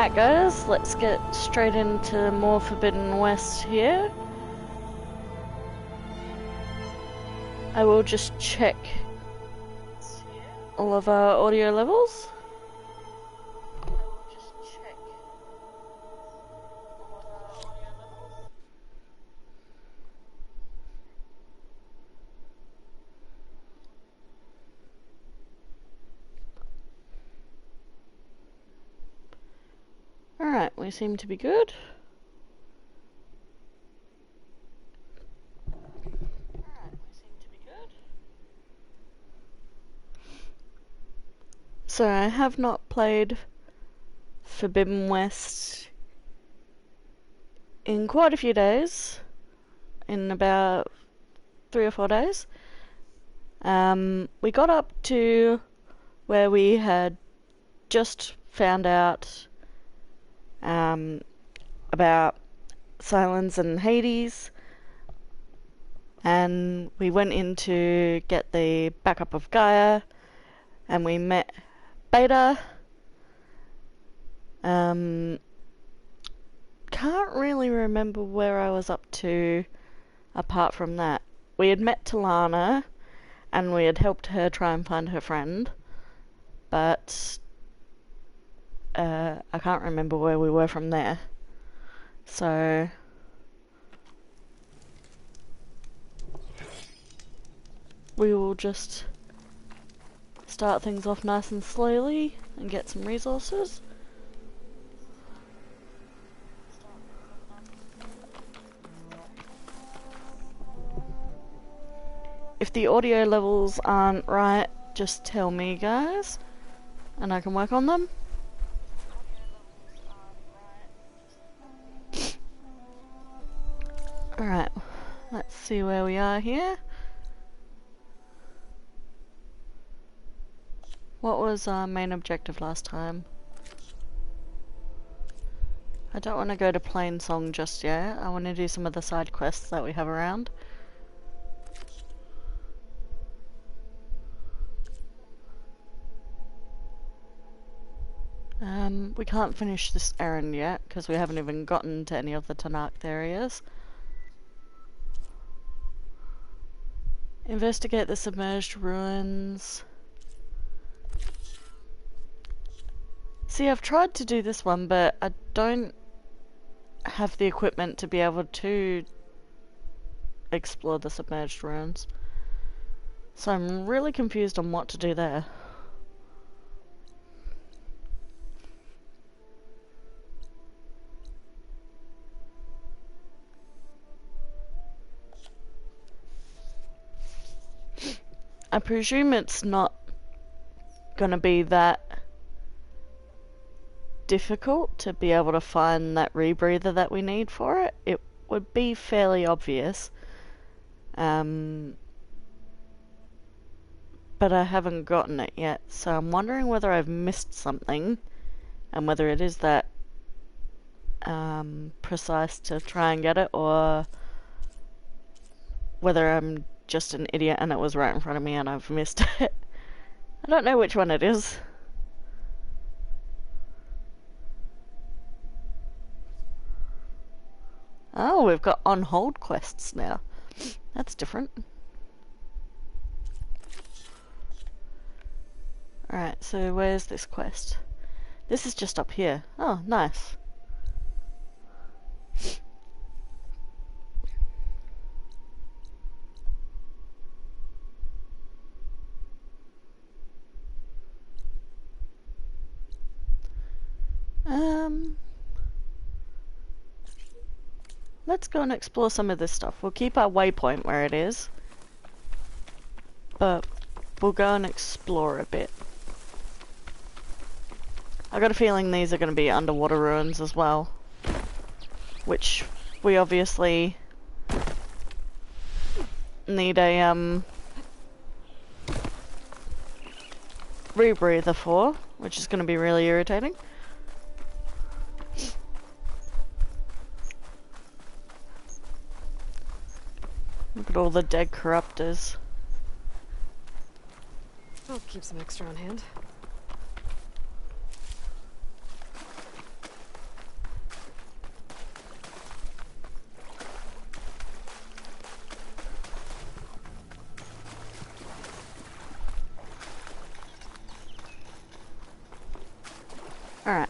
Alright guys, let's get straight into more Forbidden West here. I will just check all of our audio levels. Alright, we seem to be good. So I have not played Forbidden West in quite a few days, in about 3 or 4 days. We got up to where we had just found out about Sylens and Hades, and we went in to get the backup of Gaia, and we met Beta. Can't really remember where I was up to apart from that. We had met Talana, and we had helped her try and find her friend, but I can't remember where we were from there. So we will just start things off nice and slowly and get some resources. If the audio levels aren't right, just tell me guys, and I can work on them. Alright, let's see where we are here. What was our main objective last time? I don't want to go to Plainsong just yet. I want to do some of the side quests that we have around. We can't finish this errand yet because we haven't even gotten to any of the Tanakh areas. Investigate the submerged ruins. See, I've tried to do this one, but I don't have the equipment to be able to explore the submerged ruins. So I'm really confused on what to do there. I presume it's not gonna be that difficult to be able to find that rebreather that we need for it. It would be fairly obvious. But I haven't gotten it yet, so I'm wondering whether I've missed something and whether it is that precise to try and get it, or whether I'm just an idiot and it was right in front of me and I've missed it. I don't know which one it is. Oh, we've got on hold quests now. That's different. Alright, so where's this quest? This is just up here. Oh, nice. Let's go and explore some of this stuff. We'll keep our waypoint where it is, but we'll go and explore a bit. I got a feeling these are going to be underwater ruins as well, which we obviously need a rebreather for, which is going to be really irritating. Look at all the dead corruptors. I'll keep some extra on hand. Alright.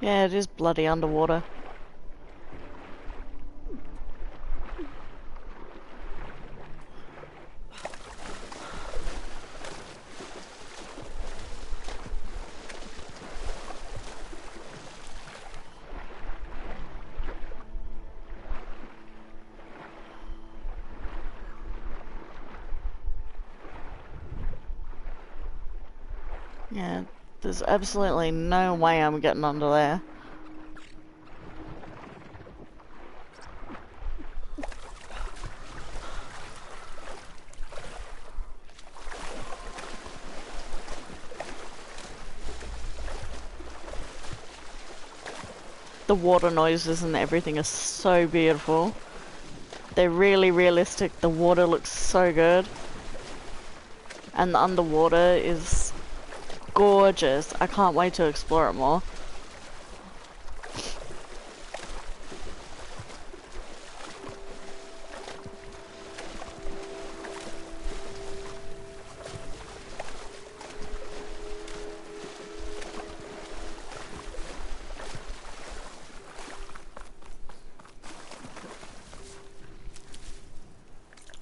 Yeah, it is bloody underwater. Yeah, there's absolutely no way I'm getting under there. The water noises and everything are so beautiful. They're really realistic. The water looks so good. And the underwater is gorgeous. I can't wait to explore it more.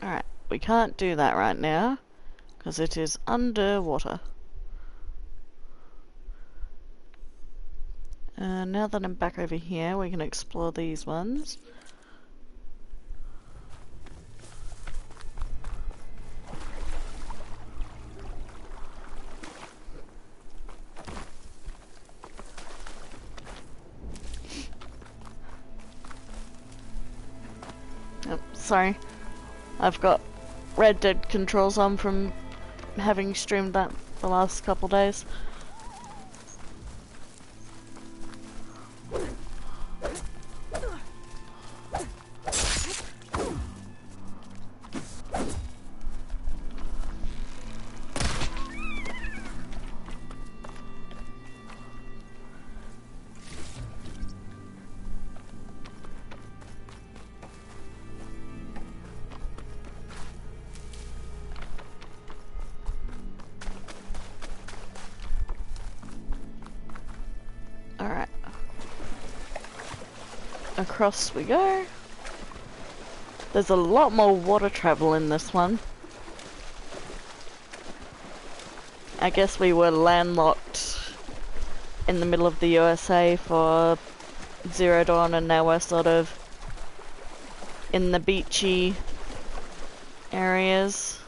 Alright, we can't do that right now because it is underwater. Now that I'm back over here, we can explore these ones. Oh, sorry, I've got Red Dead controls on from having streamed that the last couple days. Alright. Across we go. There's a lot more water travel in this one. I guess we were landlocked in the middle of the USA for Zero Dawn, and now we're sort of in the beachy areas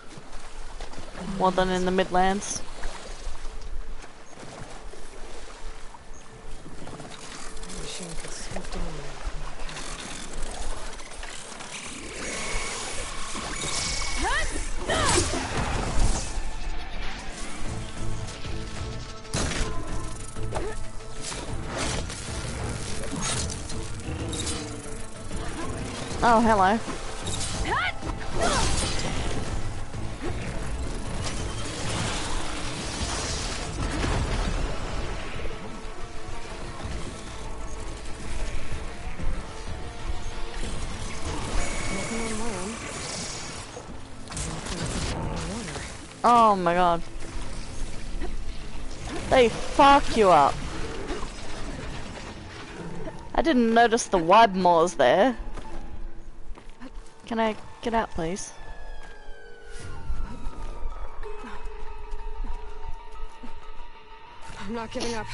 more than in the Midlands. Oh, hello. Oh my god. They fuck you up. I didn't notice the wide moors there. Can I get out, please? I'm not giving up.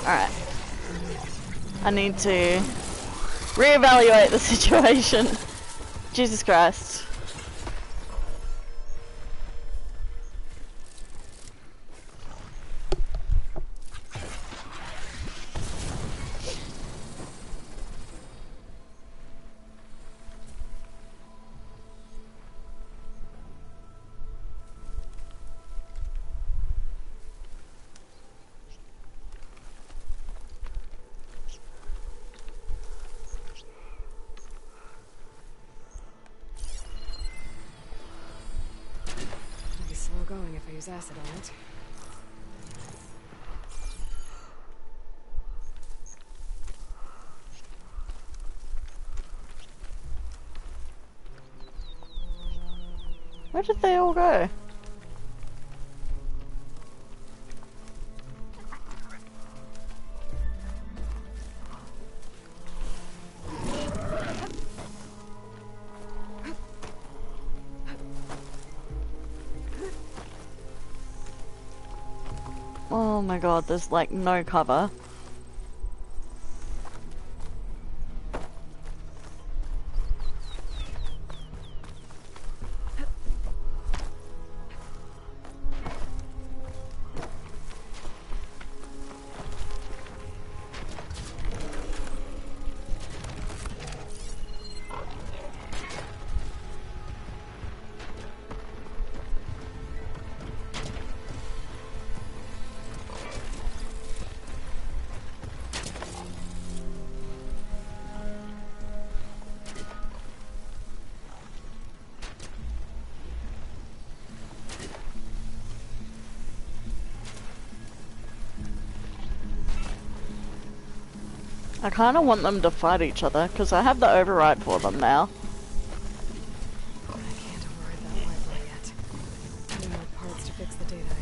Alright. I need to reevaluate the situation. Jesus Christ. going if I use acid on it. Where did they all go? Oh my god, there's like no cover. I kind of want them to fight each other, because I have the override for them now. I can't override that Wi-Fi yet. I need more parts to fix the data I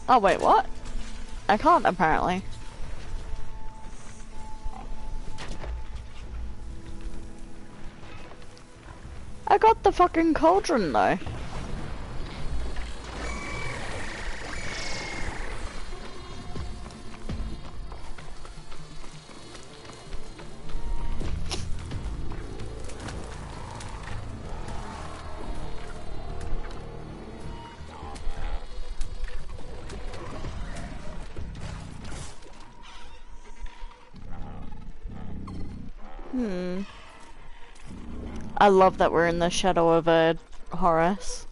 have. Oh wait, what? I can't apparently. I got the fucking cauldron though. I love that we're in the shadow of a Horus.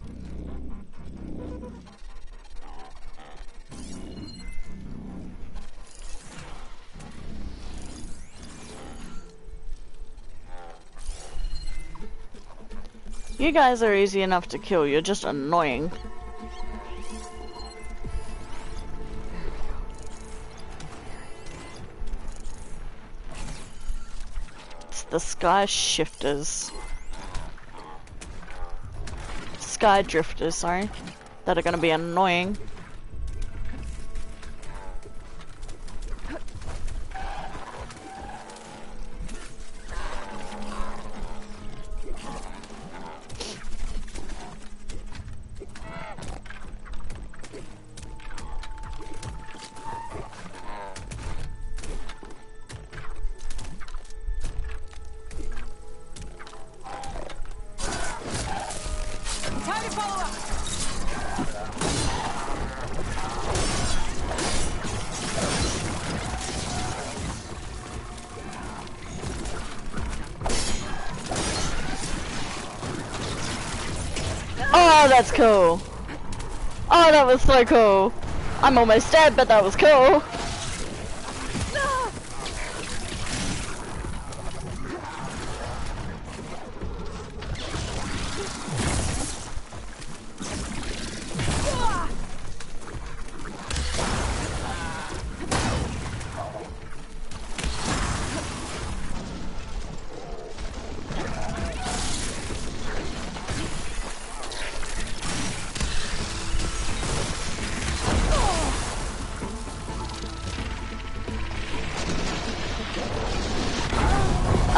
You guys are easy enough to kill, you're just annoying. It's the sky shifters. Sky drifters, sorry. That are gonna be annoying. Oh, that's cool. Oh, that was so cool. I'm almost dead, but that was cool.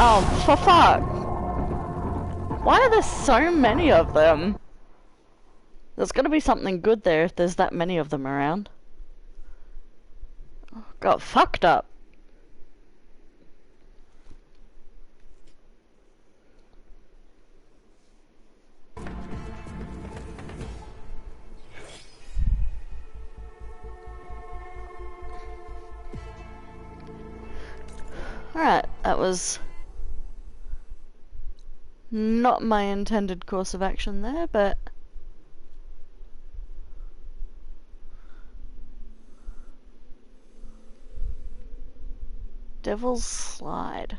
Oh, for fuck. Why are there so many of them? There's gotta be something good there if there's that many of them around. Got fucked up. Alright, that was not my intended course of action there, but Devil's Slide.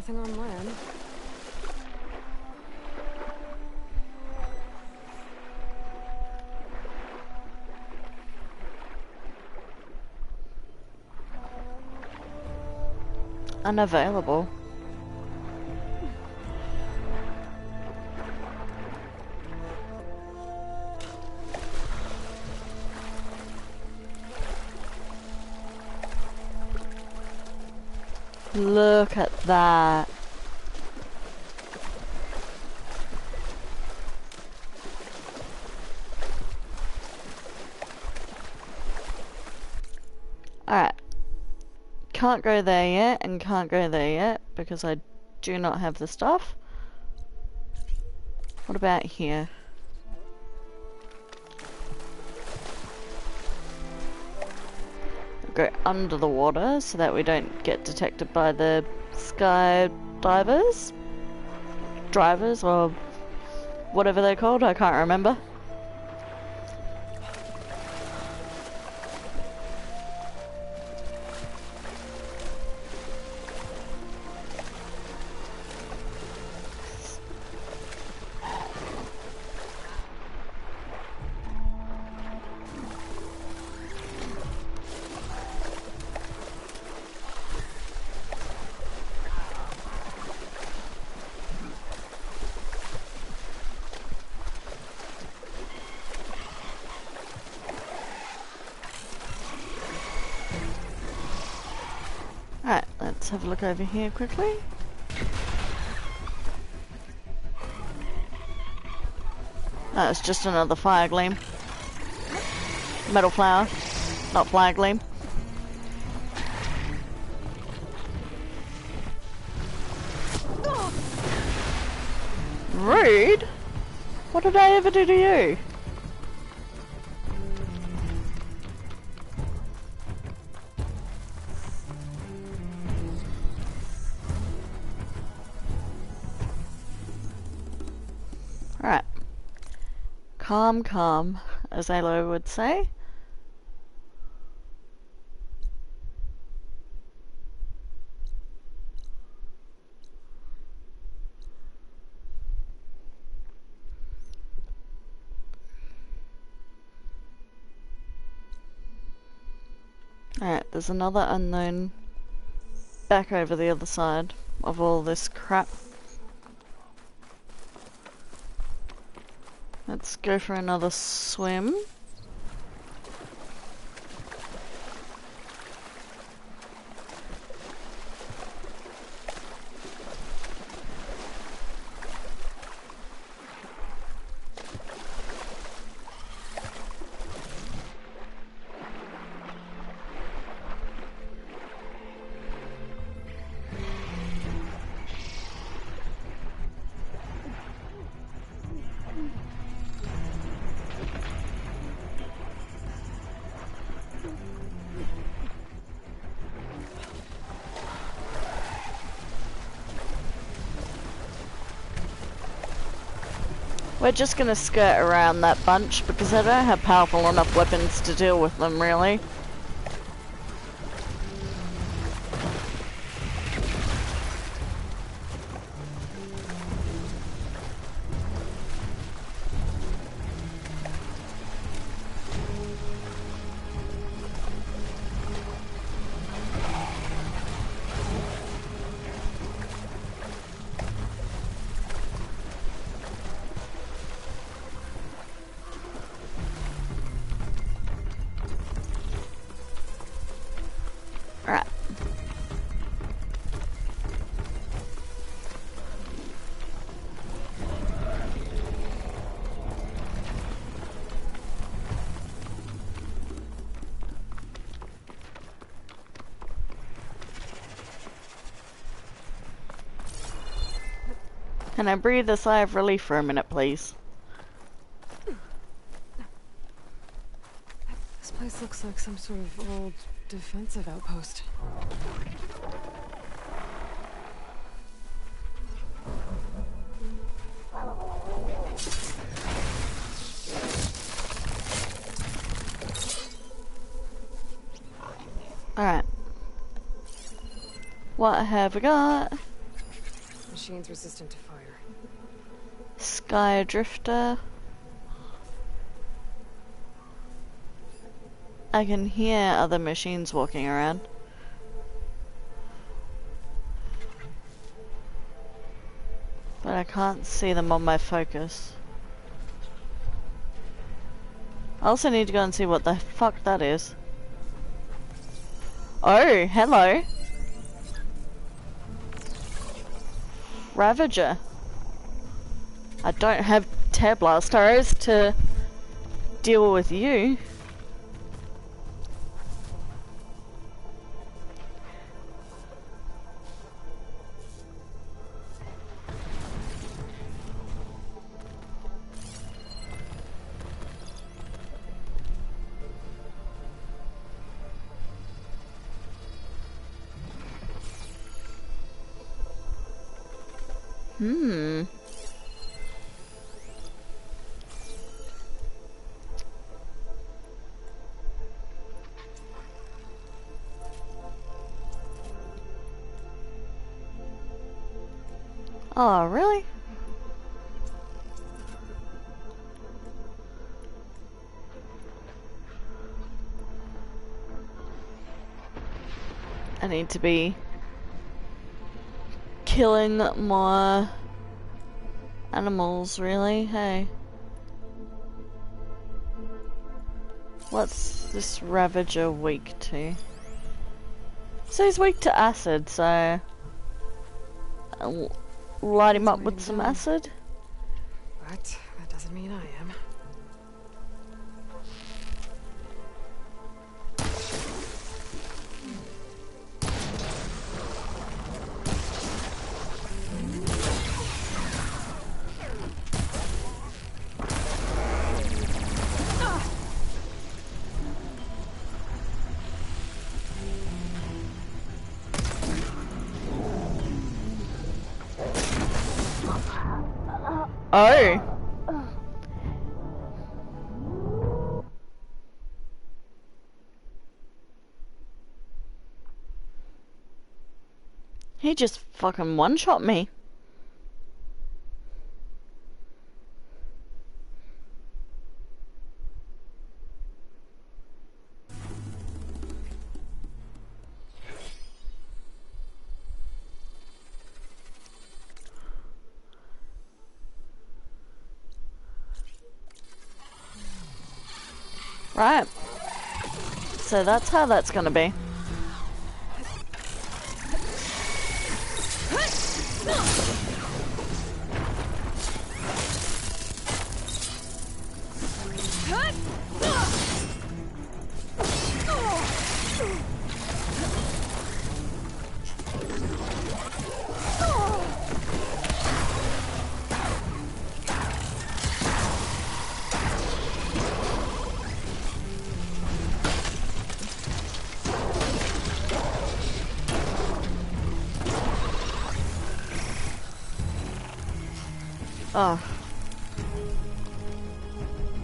nothing on land. Unavailable. Look at that. Alright. Can't go there yet, and can't go there yet, because I do not have the stuff. What about here? Go under the water so that we don't get detected by the sky divers? Drivers, or whatever they're called, I can't remember. Alright, let's have a look over here quickly. That was just another fire gleam. Metal flower, not fire gleam. Rude? What did I ever do to you? Alright. Calm, calm, as Alo would say. Alright, there's another unknown back over the other side of all this crap. Let's go for another swim. We're just gonna skirt around that bunch because I don't have powerful enough weapons to deal with them, really. Alright. Can I breathe a sigh of relief for a minute, please? This place looks like some sort of old defensive outpost. Alright. What have we got? machines resistant to fire. Sky Drifter. I can hear other machines walking around. But I can't see them on my focus. I also need to go and see what the fuck that is. Oh, hello. Ravager. I don't have tear blast arrows to deal with you. Oh, really? I need to be killing more animals, really. Hey. What's this Ravager weak to? So he's weak to acid, so I'll light him up with some acid. But that doesn't mean I am. Oh! He just fucking one-shot me. Right. So that's how that's gonna be. Oh.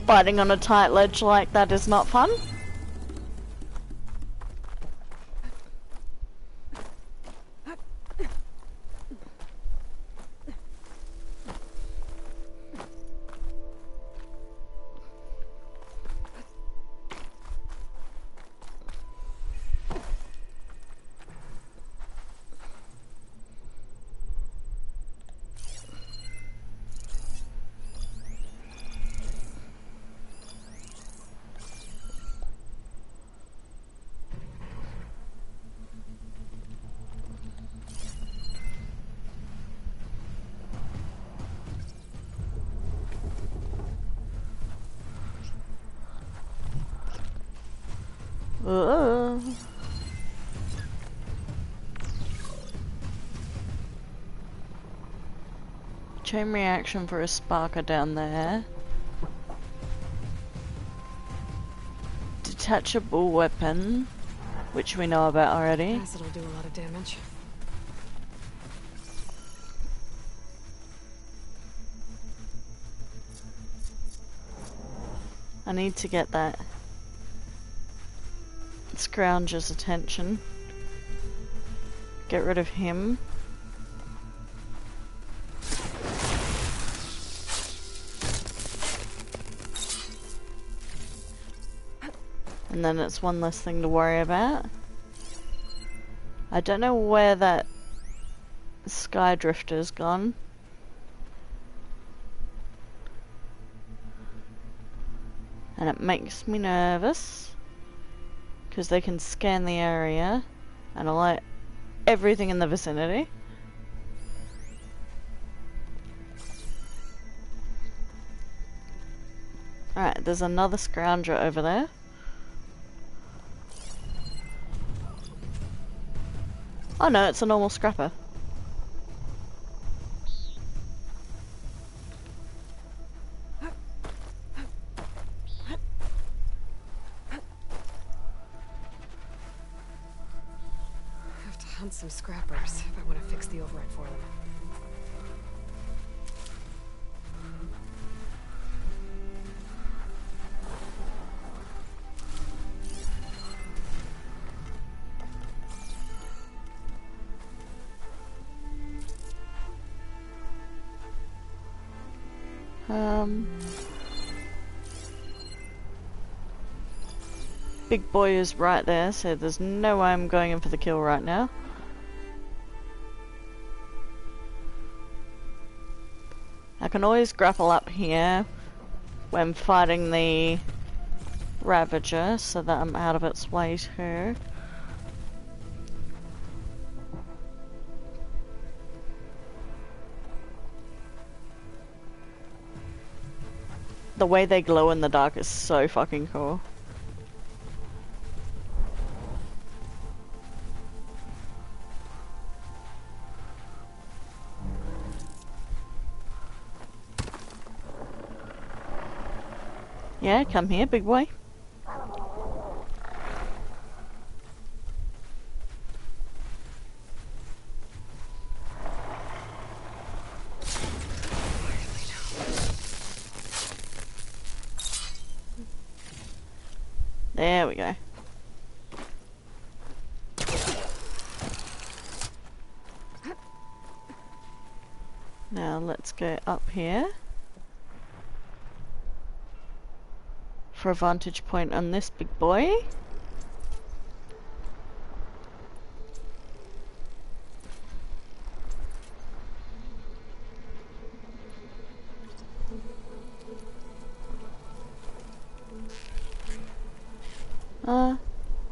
Fighting on a tight ledge like that is not fun. Chain reaction for a sparker down there. Detachable weapon, which we know about already. Acid will do a lot of damage. I need to get that Scrounger's attention. Get rid of him. And then it's one less thing to worry about. I don't know where that Sky Drifter's gone. And it makes me nervous, because they can scan the area and alert everything in the vicinity. Alright, there's another Scrounger over there. Oh no, it's a normal scrapper. Hunt some scrappers if I want to fix the override for them. Big boy is right there, so there's no way I'm going in for the kill right now. I can always grapple up here when fighting the Ravager so that I'm out of its way too. The way they glow in the dark is so fucking cool. Yeah, come here, big boy. There we go. Now let's go up here for a vantage point on this big boy.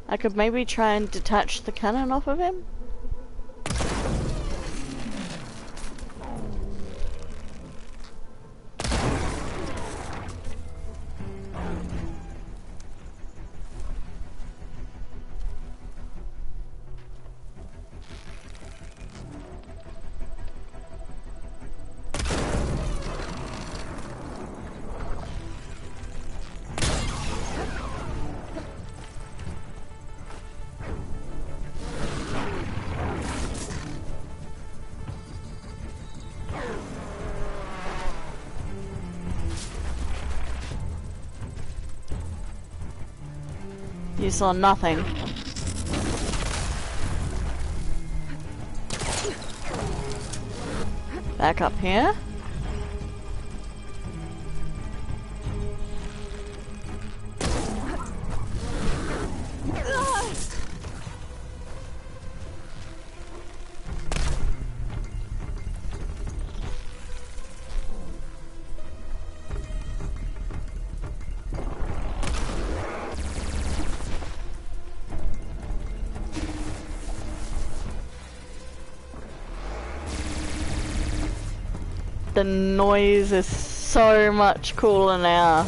I could maybe try and detach the cannon off of him. You saw nothing. Back up here. The noise is so much cooler now.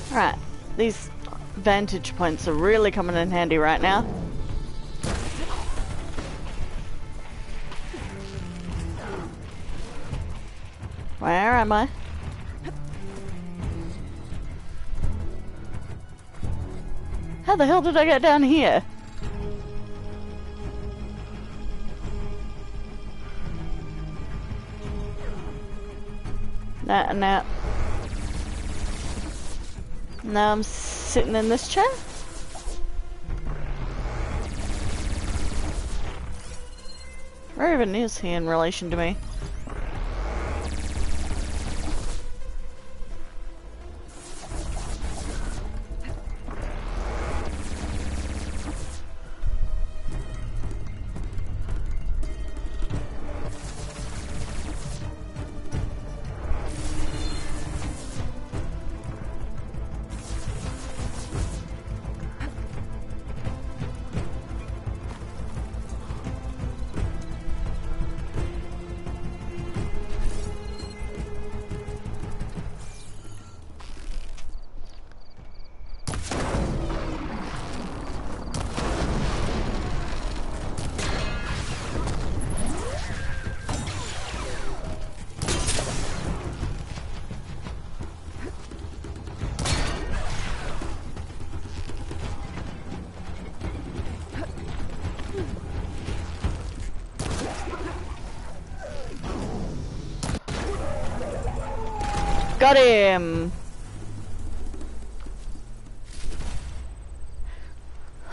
Right, these vantage points are really coming in handy right now. Where am I? How the hell did I get down here? Now I'm sitting in this chair? Where even is he in relation to me? Got him!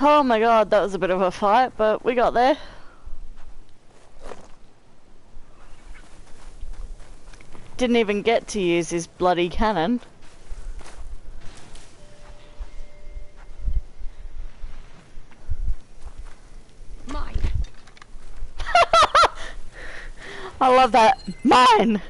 Oh my god, that was a bit of a fight, but we got there. Didn't even get to use his bloody cannon. Mine. I love that. Mine!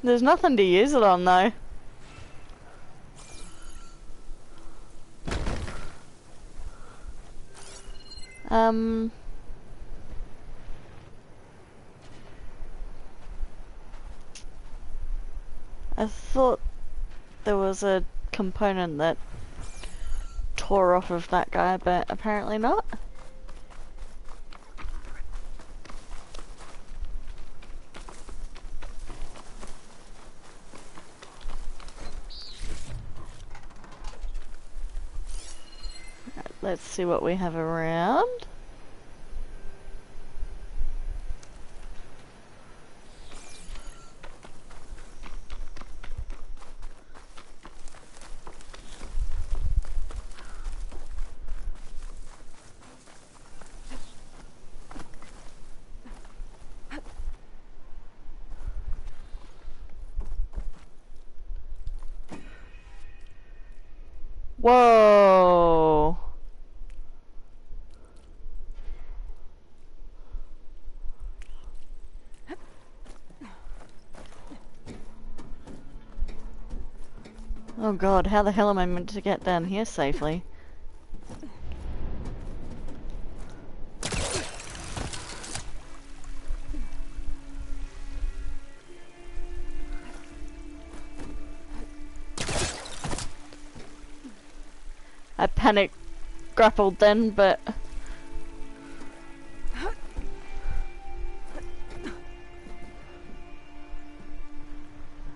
There's nothing to use it on though. I thought there was a component that tore off of that guy, but apparently not. Let's see what we have around. Whoa! Oh god, how the hell am I meant to get down here safely? I panic grappled then, but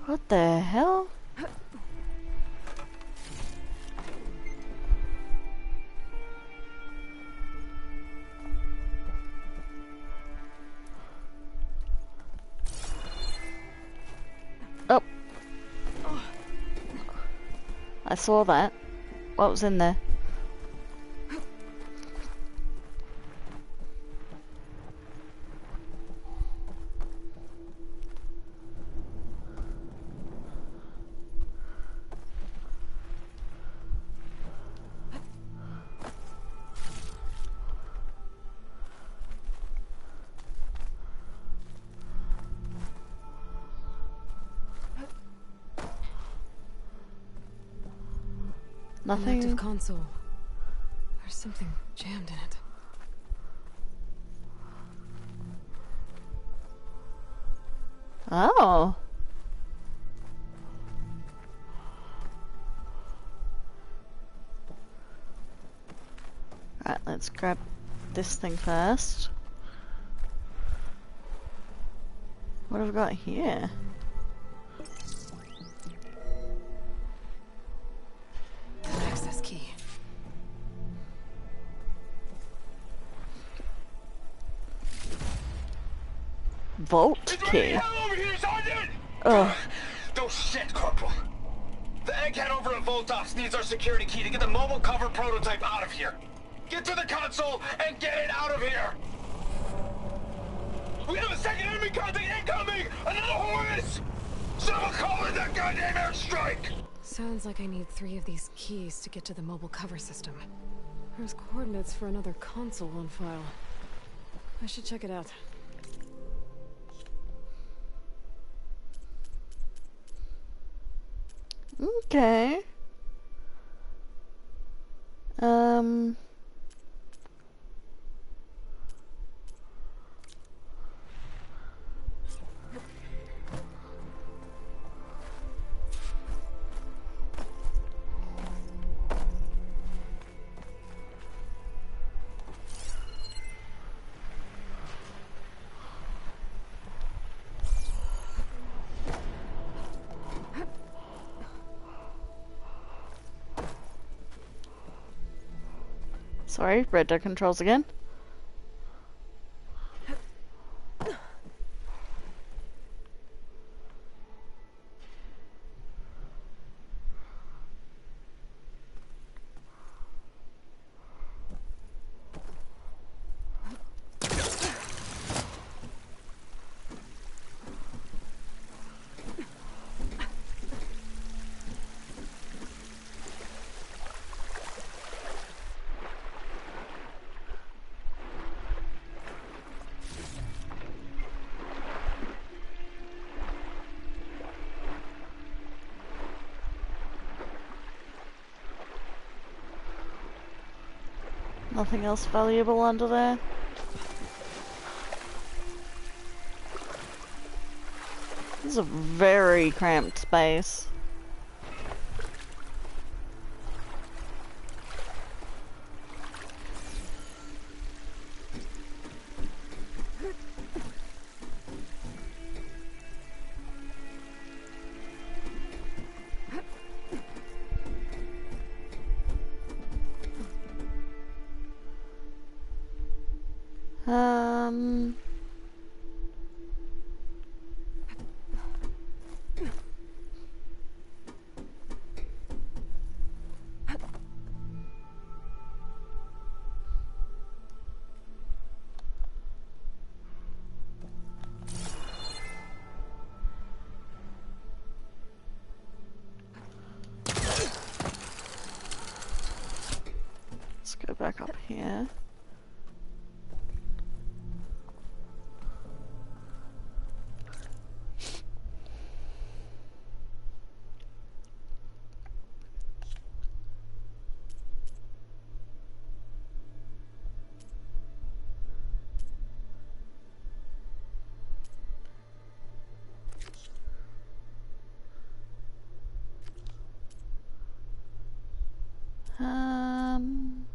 what the hell? Oh, I saw that. What was in there? Elective Nothing. console. There's something jammed in it. Oh. Right, let's grab this thing first. What have we got here? An access key. Vault It's key. raining hell over here, Sergeant! Oh, No shit, Corporal. The egghead over at Voltos needs our security key to get the mobile cover prototype out of here. Get to the console and get it out of here! We have a second enemy contact incoming! Another Horus! Someone call in that goddamn airstrike! Sounds like I need 3 of these keys to get to the mobile cover system. There's coordinates for another console on file. I should check it out. okay. Sorry, red dot controls again. Nothing else valuable under there? This is a very cramped space. Um... Let's go back up here. Um...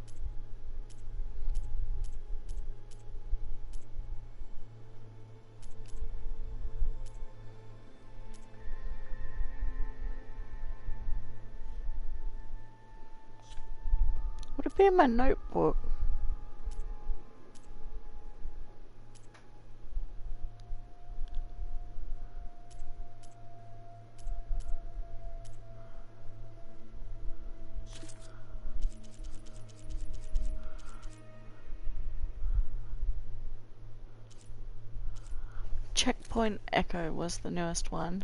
Would it be in my notebook? Checkpoint Echo was the newest one.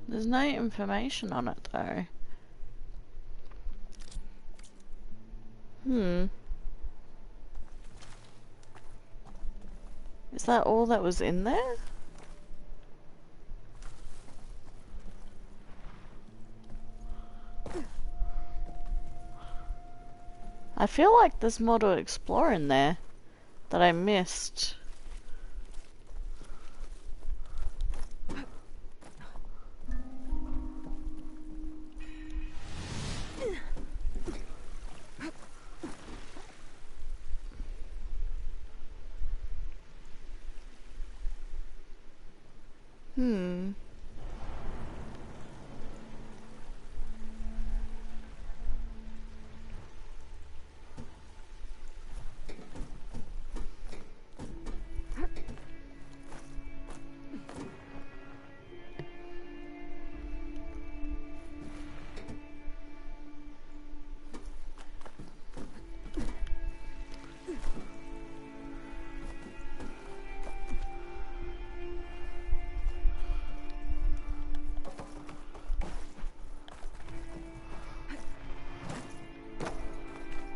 There's no information on it though. Is that all that was in there? I feel like there's more to explore in there that I missed. Hmm.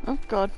Oh god.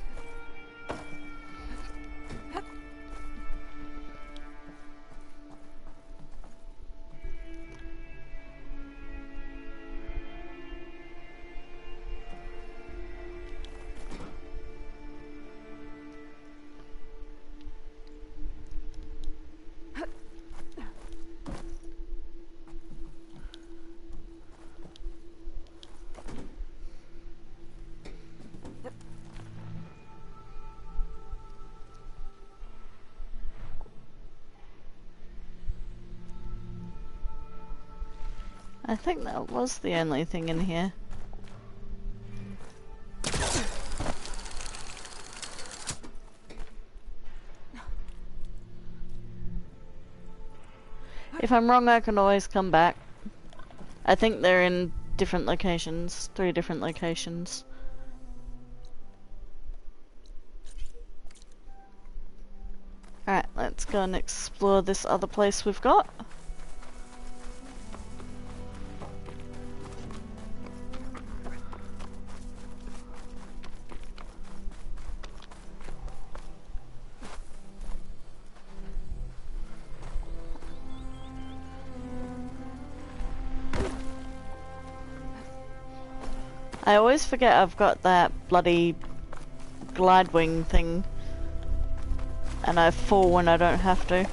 I think that was the only thing in here. If I'm wrong, I can always come back. I think they're in different locations, 3 different locations. Alright, let's go and explore this other place we've got. I always forget I've got that bloody glide wing thing, and I fall when I don't have to.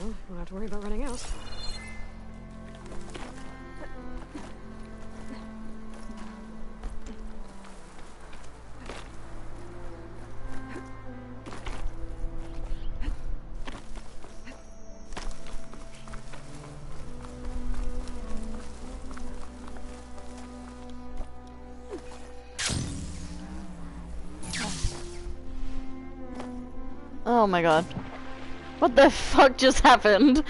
Well, don't have to worry about running out. Oh my god. What the fuck just happened?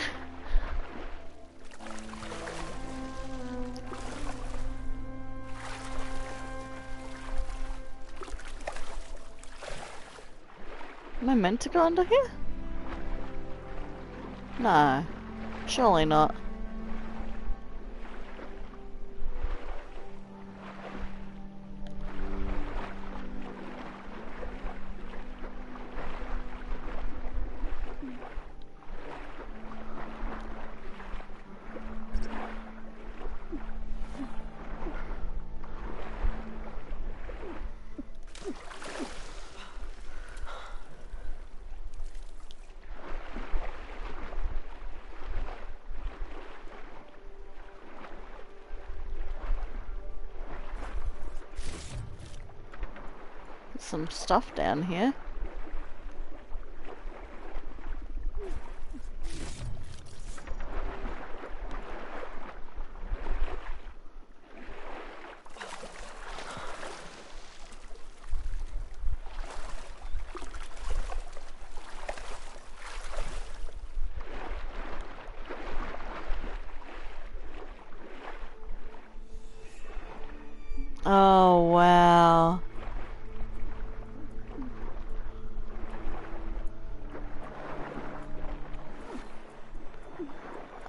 Am I meant to go under here? No. Surely not. Some stuff down here. Oh, wow.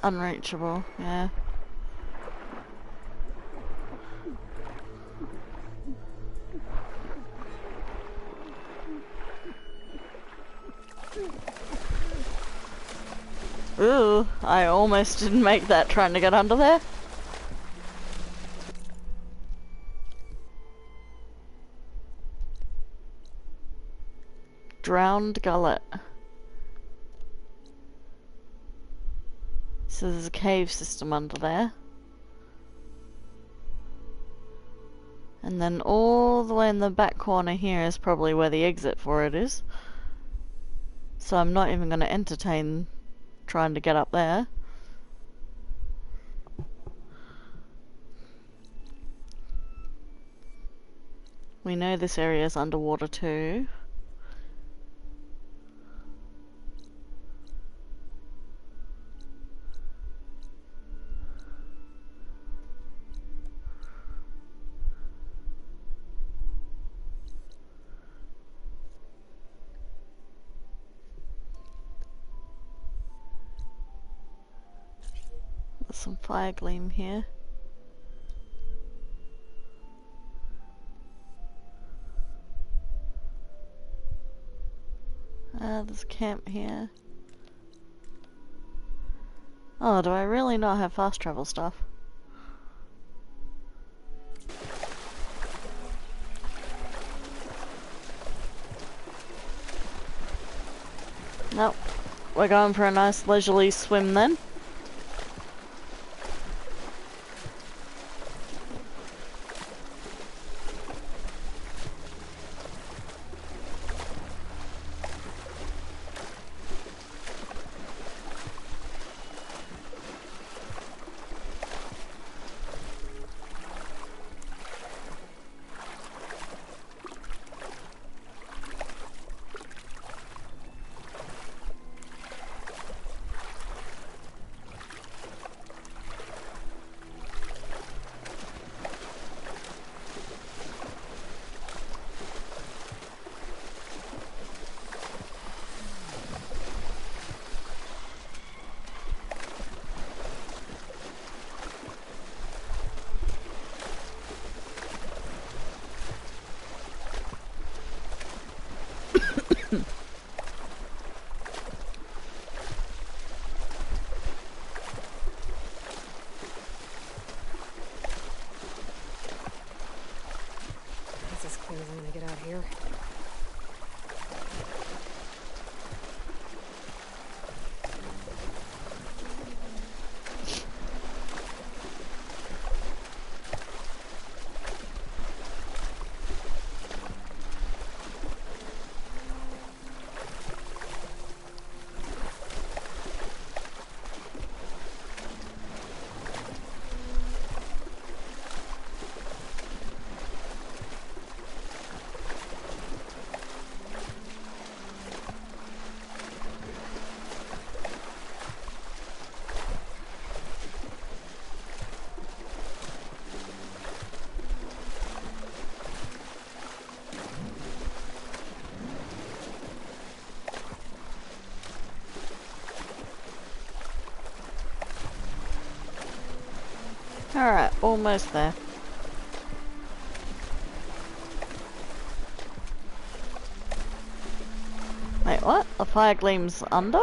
Unreachable, yeah. Ooh, I almost didn't make that trying to get under there. Drowned gullet. So there's a cave system under there. And then all the way in the back corner here is probably where the exit for it is. So I'm not even going to entertain trying to get up there. We know this area is underwater too. There's some fire gleam here. There's a camp here. Oh, do I really not have fast travel stuff? Nope. We're going for a nice leisurely swim then. It's as clear as I'm gonna get out here. Alright, almost there. Wait, what? The fire gleam's under?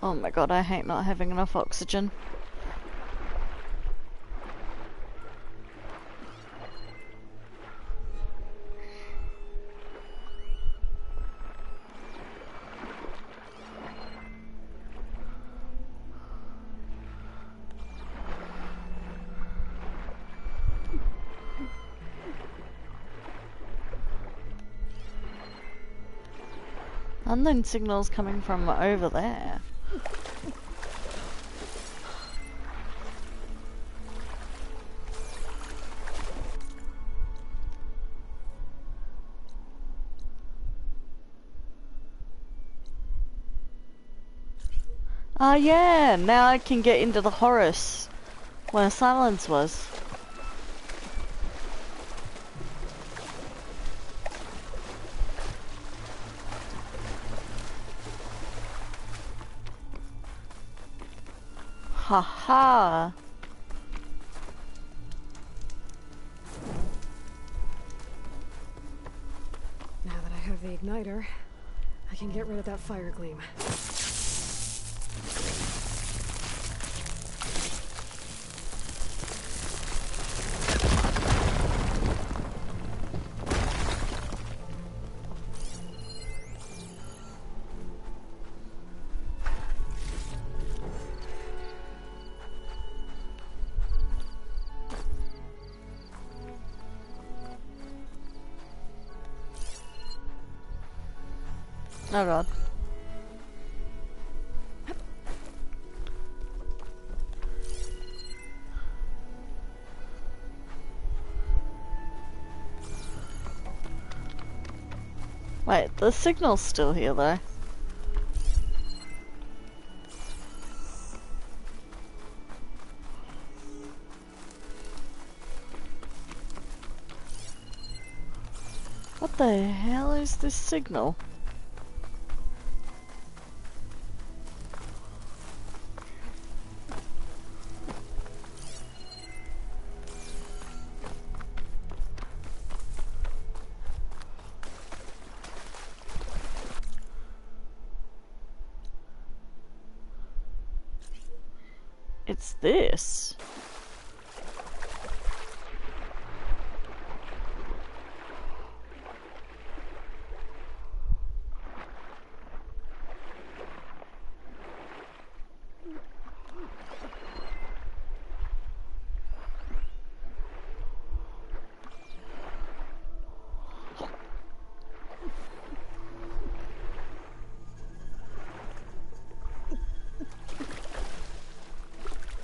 Oh my god, I hate not having enough oxygen. Unknown signals coming from over there. Ah yeah, now I can get into the Horus where Silence was. Haha. Now that I have the igniter, I can get rid of that fire gleam. Oh god. Wait, the signal's still here though. What the hell is this signal? It's this.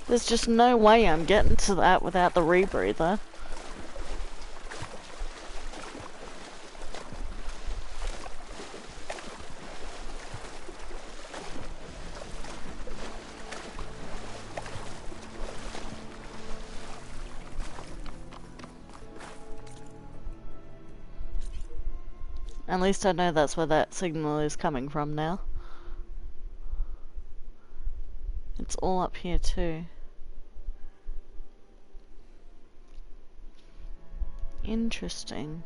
There's just no way I'm getting to that without the rebreather. At least I know that's where that signal is coming from now. It's all up here too. Interesting.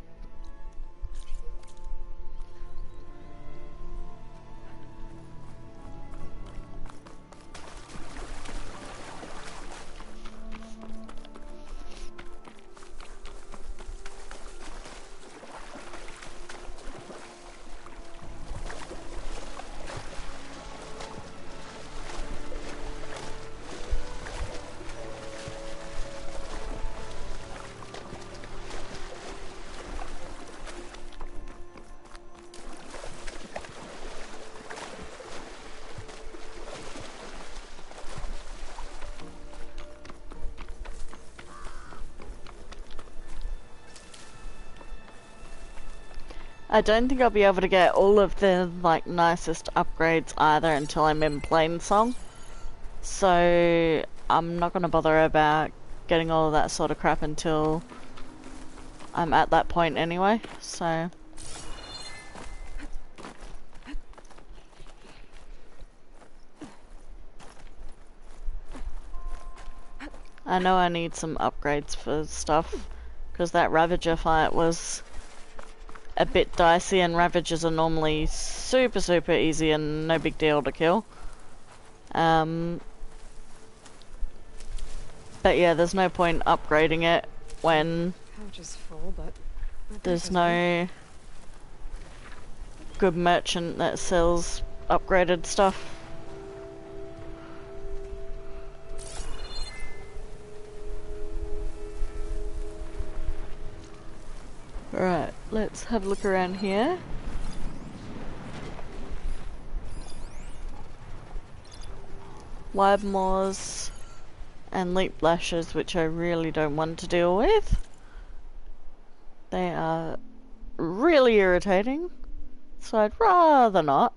I don't think I'll be able to get all of the like nicest upgrades either until I'm in Plainsong. So I'm not gonna bother about getting all of that sort of crap until I'm at that point anyway, so I know I need some upgrades for stuff, because that Ravager fight was a bit dicey, and Ravagers are normally super easy and no big deal to kill. But yeah, there's no point upgrading it when Pouch is full, but there's no good merchant that sells upgraded stuff. Alright, let's have a look around here. Wybmores and leap lashes, which I really don't want to deal with. They are really irritating, so I'd rather not.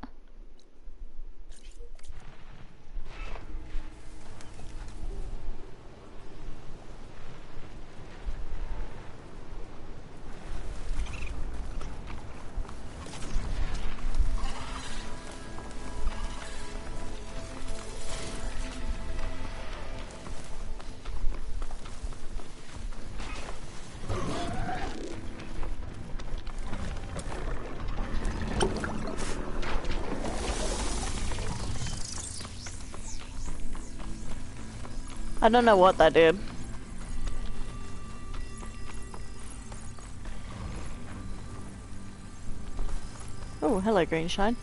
I don't know what that did. Oh, hello, Greenshine.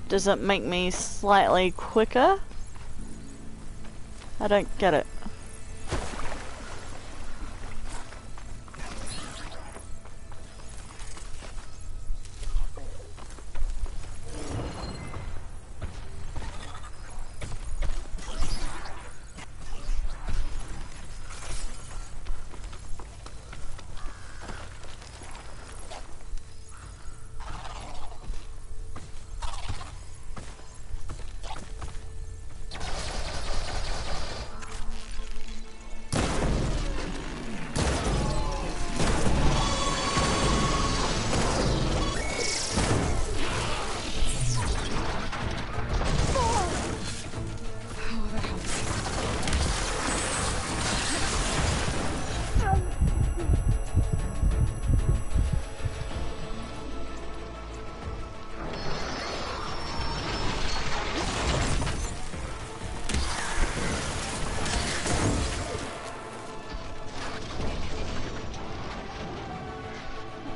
Does it make me slightly quicker? I don't get it.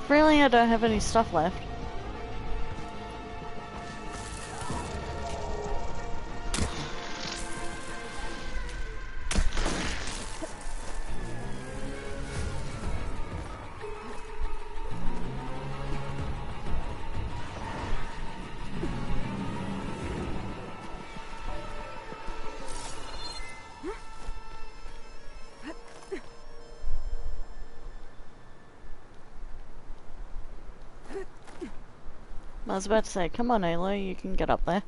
Really, I don't have any stuff left. I was about to say, come on, Aloy, you can get up there.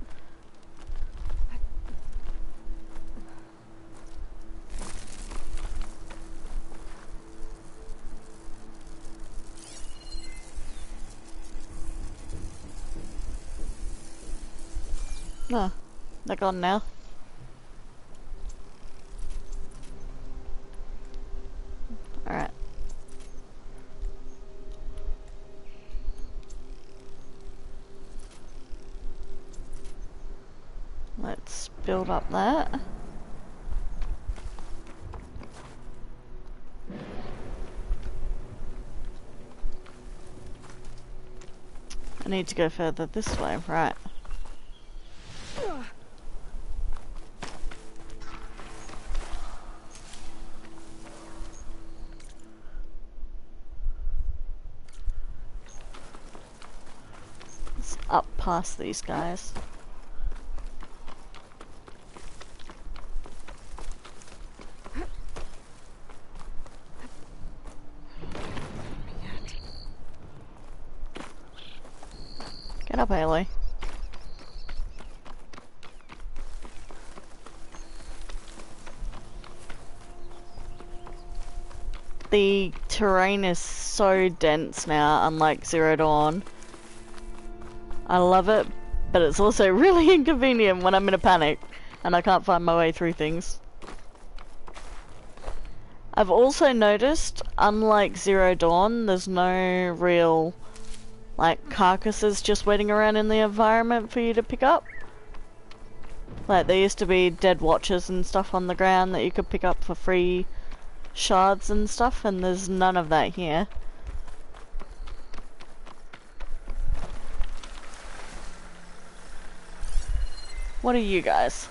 No, they're gone now. Alright. Let's build up that. I need to go further this way, right. Let's up past these guys. Get up, Aloy. The terrain is so dense now, unlike Zero Dawn. I love it, but it's also really inconvenient when I'm in a panic and I can't find my way through things. I've also noticed, unlike Zero Dawn, there's no real like carcasses just waiting around in the environment for you to pick up. Like there used to be dead watchers and stuff on the ground that you could pick up for free shards and stuff, and there's none of that here. What are you guys?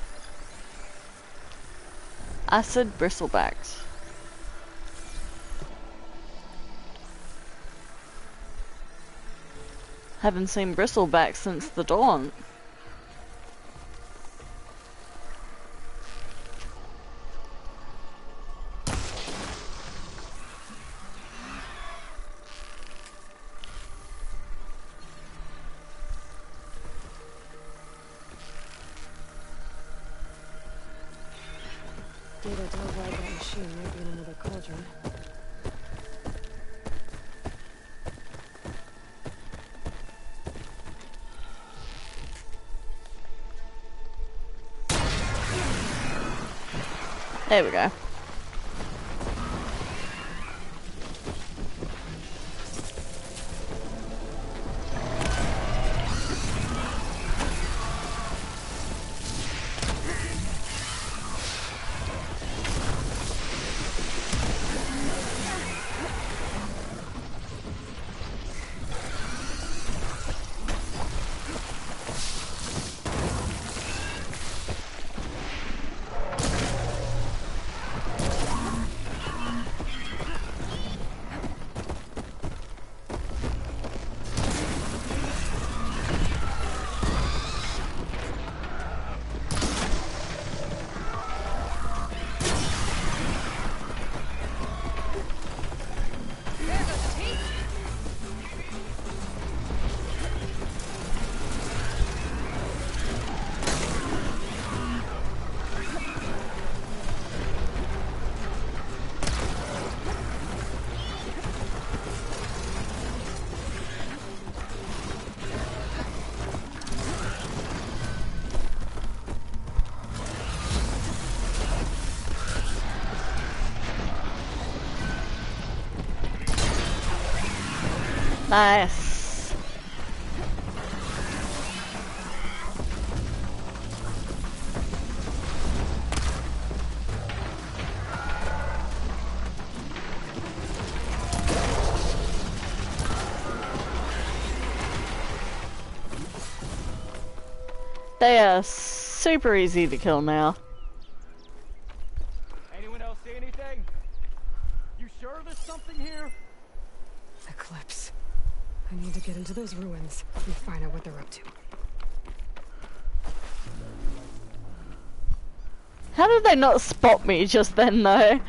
Acid bristlebacks. Haven't seen bristlebacks since the dawn. Data tells why that machine might be in another cauldron. There we go. Nice. They are super easy to kill now. Anyone else see anything? You sure there's something here? Eclipse. I need to get into those ruins and find out what they're up to. How did they not spot me just then, though? All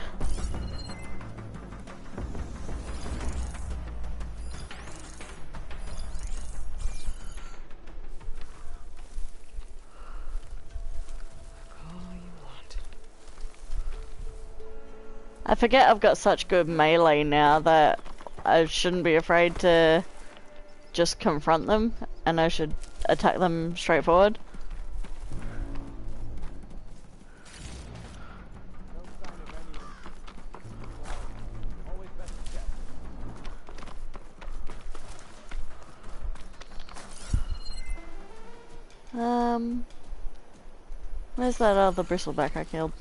you want. I forget I've got such good melee now that I shouldn't be afraid to just confront them, and I should attack them straightforward. Always best to check. Where's that other bristleback I killed?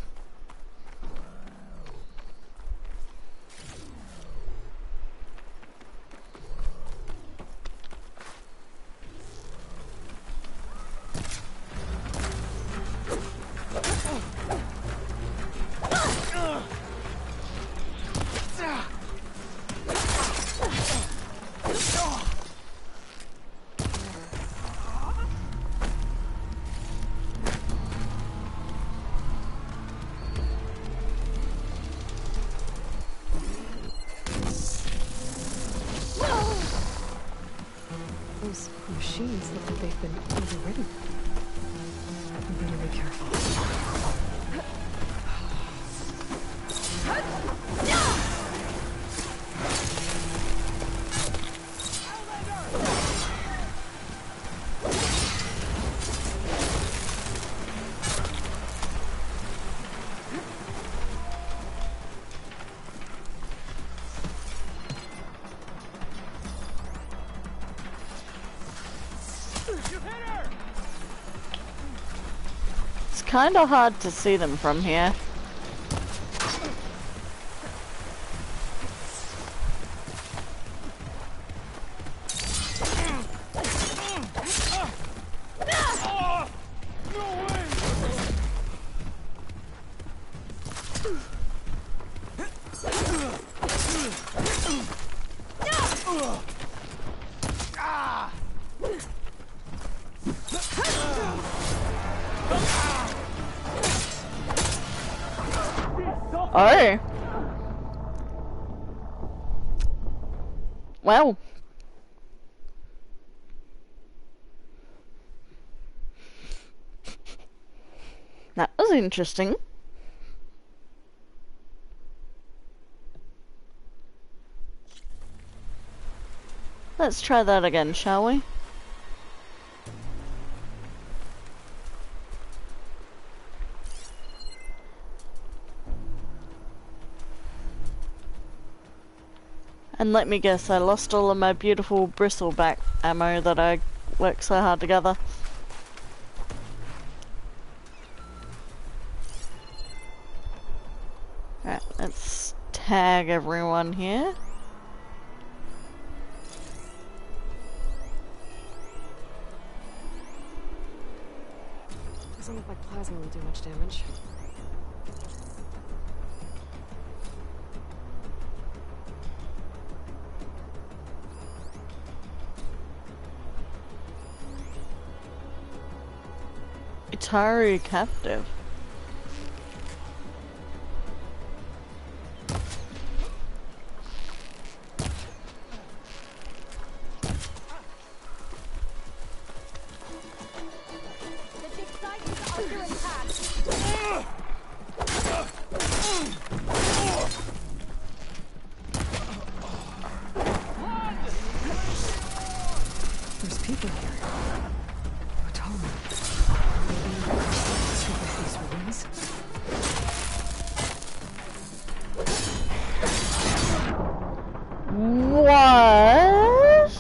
Those machines look like they've been overridden. We better be careful. kinda hard to see them from here. Oh. Well. That was interesting. Let's try that again, shall we? And let me guess, I lost all of my beautiful bristleback ammo that I worked so hard to gather. Alright, let's tag everyone here. Doesn't look like plasma will do much damage. Utaru captive. There's people here. Wataru. These ruins. What?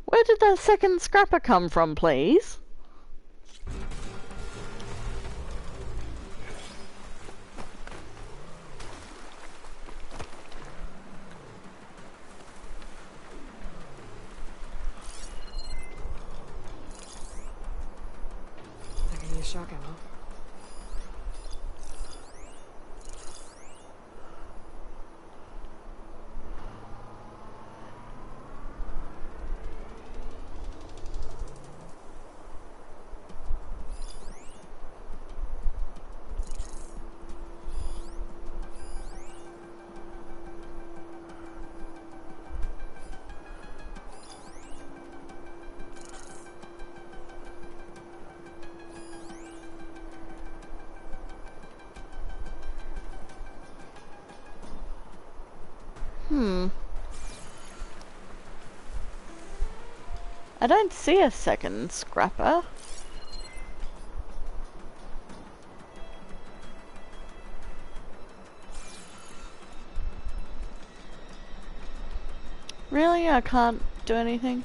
Where did that second scrapper come from, please? I can use shock ammo. I don't see a second scrapper. Really? I can't do anything?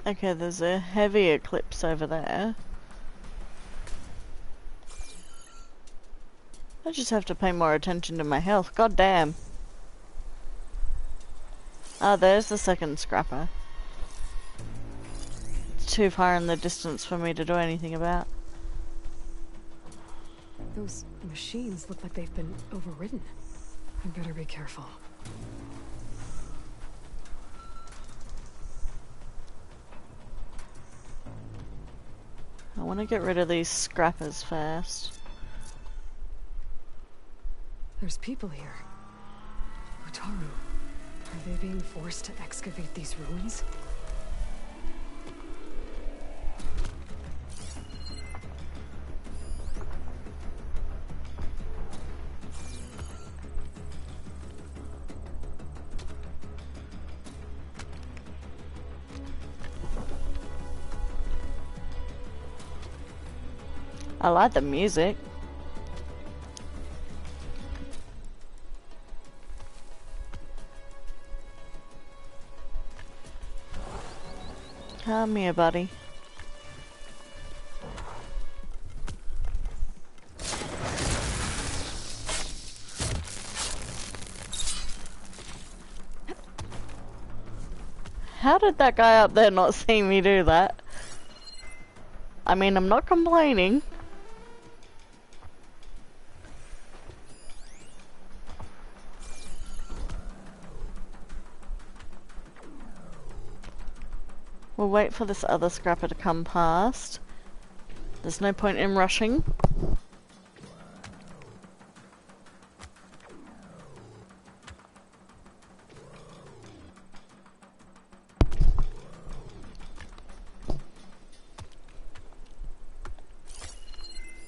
Okay, there's a heavy eclipse over there. I just have to pay more attention to my health. God damn. Ah, there's the second scrapper. It's too far in the distance for me to do anything about. Those machines look like they've been overridden. I better be careful. I want to get rid of these scrappers first. There's people here. Wataru. Are they being forced to excavate these ruins? I like the music. Come here, buddy. How did that guy up there not see me do that? I mean, I'm not complaining. We'll wait for this other scrapper to come past. There's no point in rushing.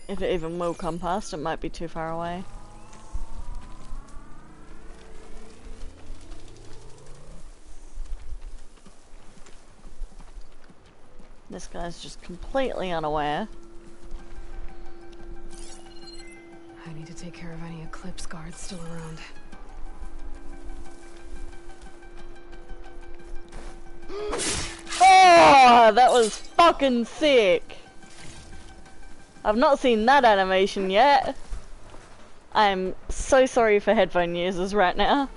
If it even will come past, it might be too far away. This guy's just completely unaware. I need to take care of any Eclipse guards still around. Oh, that was fucking sick! I've not seen that animation yet. I'm so sorry for headphone users right now.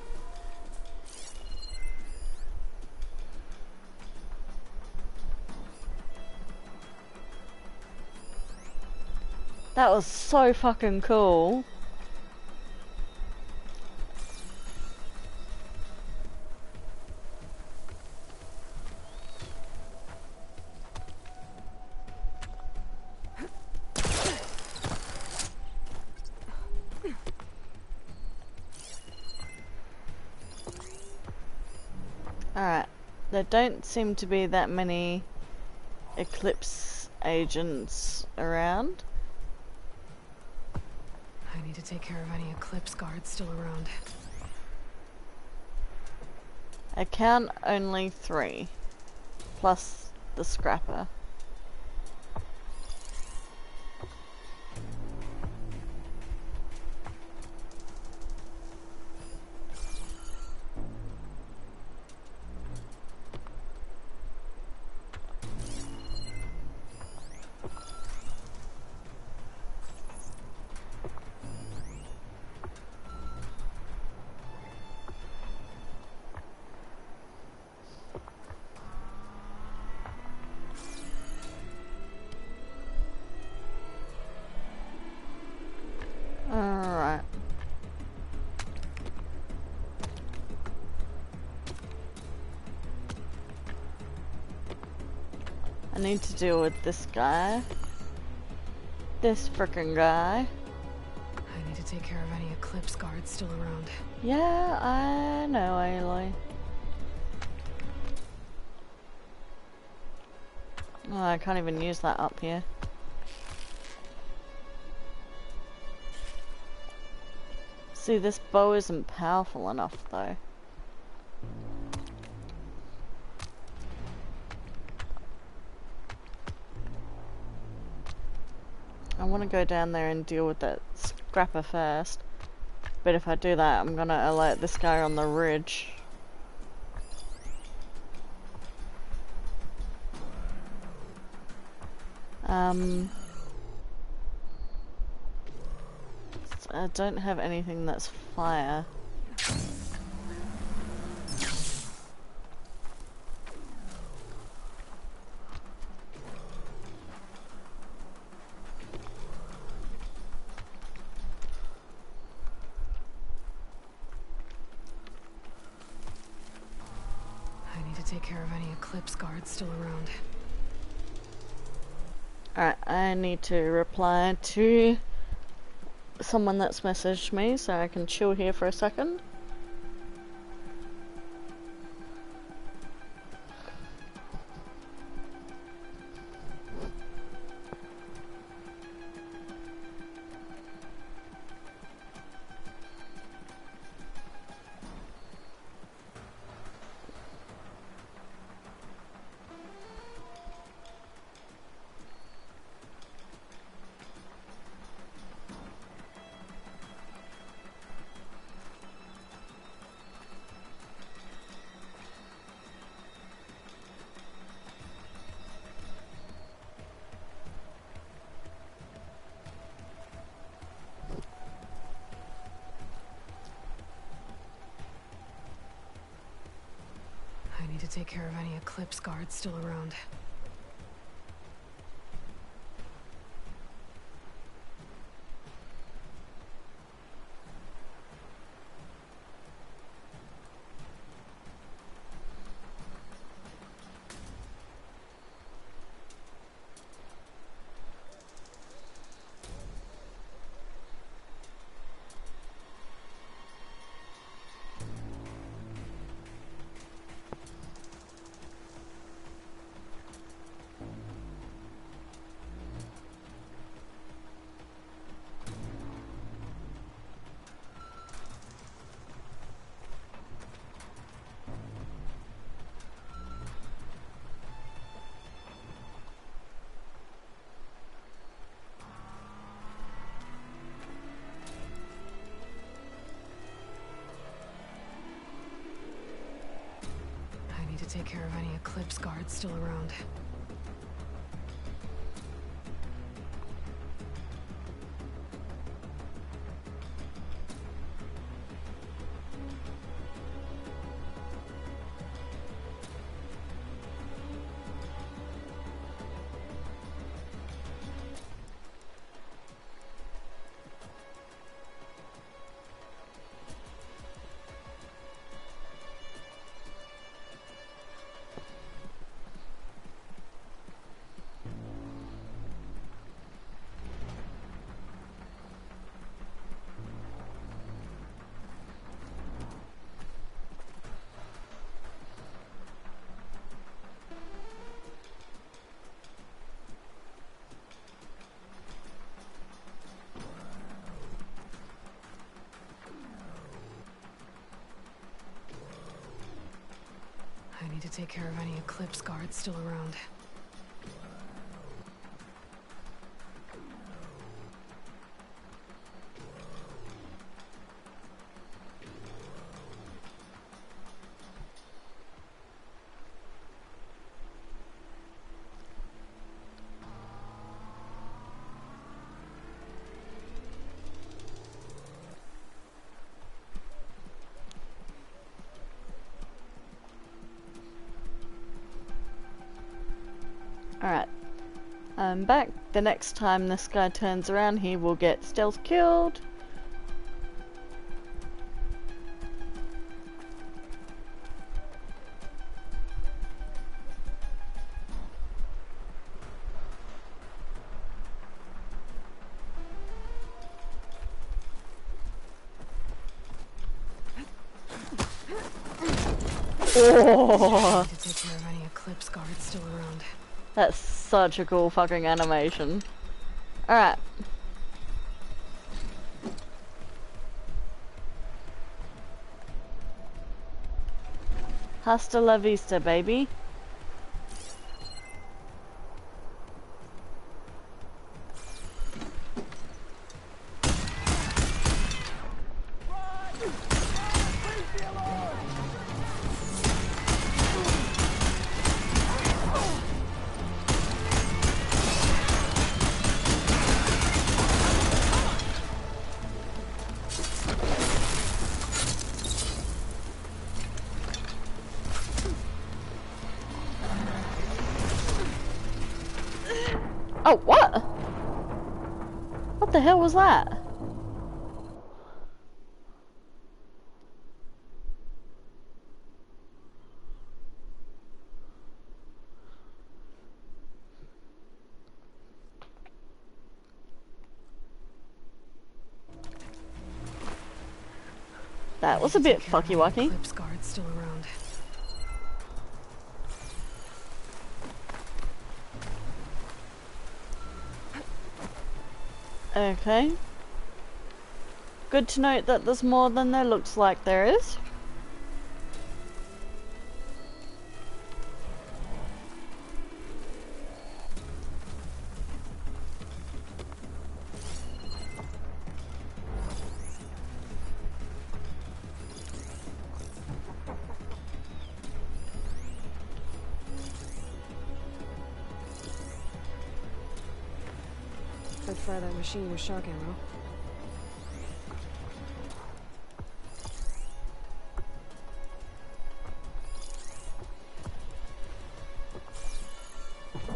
That was so fucking cool. Alright, there don't seem to be that many Eclipse agents around. I need to take care of any Eclipse guards still around. I count only 3, plus the scrapper. Alright. I need to deal with this guy. This frickin' guy. I need to take care of any Eclipse guards still around. Yeah, I know, Aloy. Oh, I can't even use that up here. See, this bow isn't powerful enough, though. I want to go down there and deal with that scrapper first. But if I do that, I'm gonna alert this guy on the ridge. I don't have anything that's fire. I need to take care of any Eclipse guards still around. Alright, I need to reply to someone that's messaged me so I can chill here for a second. take care of any Eclipse guards still around. Take care of any Eclipse guards still around. I need to take care of any Eclipse guards still around. Alright. I'm back. The next time this guy turns around, he will get stealth killed. Oh. To take care of any Eclipse guards still around. That's such a cool fucking animation. Alright. Hasta la vista, baby. Oh, what? What the hell was that? That was a bit fucky-wucky. Eclipse guards still around. Okay. Good to note that there's more than there looks like there is. I'd fire that machine with shock ammo.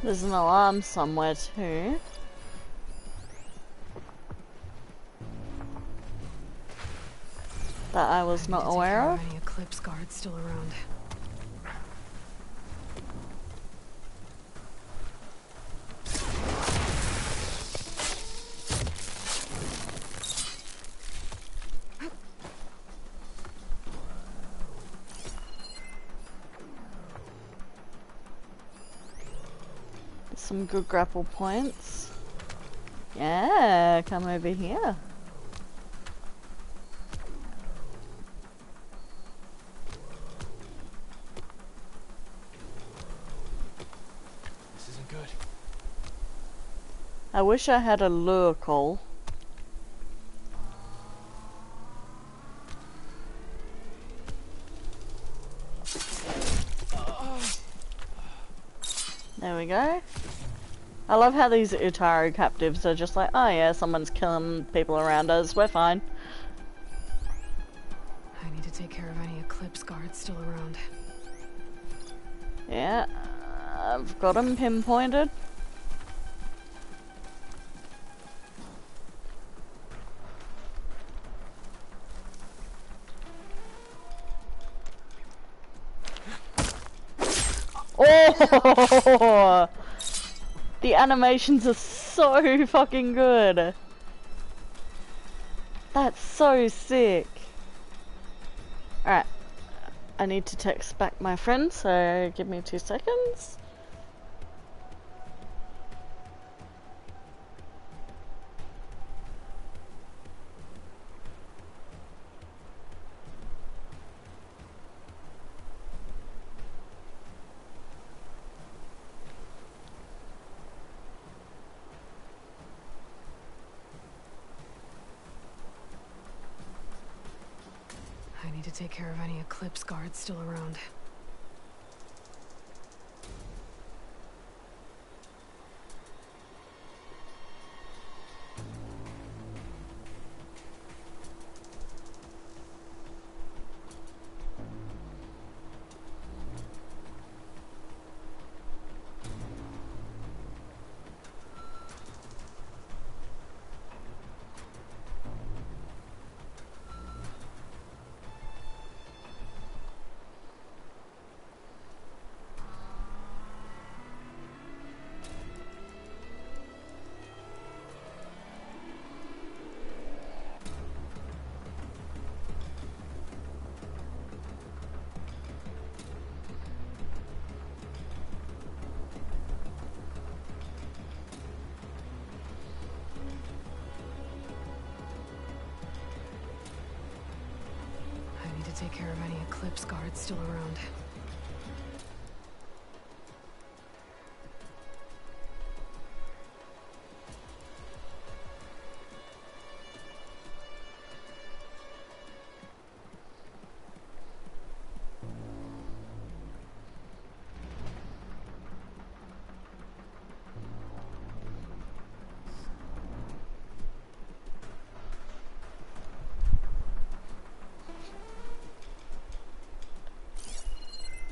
There's an alarm somewhere too. That I was not aware of. Any Eclipse guards still around? Some good grapple points. Yeah, come over here. This isn't good. I wish I had a lure call. There we go. I love how these Utaru captives are just like, oh yeah, someone's killing people around us, we're fine. I need to take care of any Eclipse guards still around. Yeah, I've got them pinpointed. Oh! The animations are so fucking good. That's so sick. Alright. I need to text back my friend, so give me 2 seconds. I need to take care of any Eclipse guards still around. Take care of any Eclipse guards still around.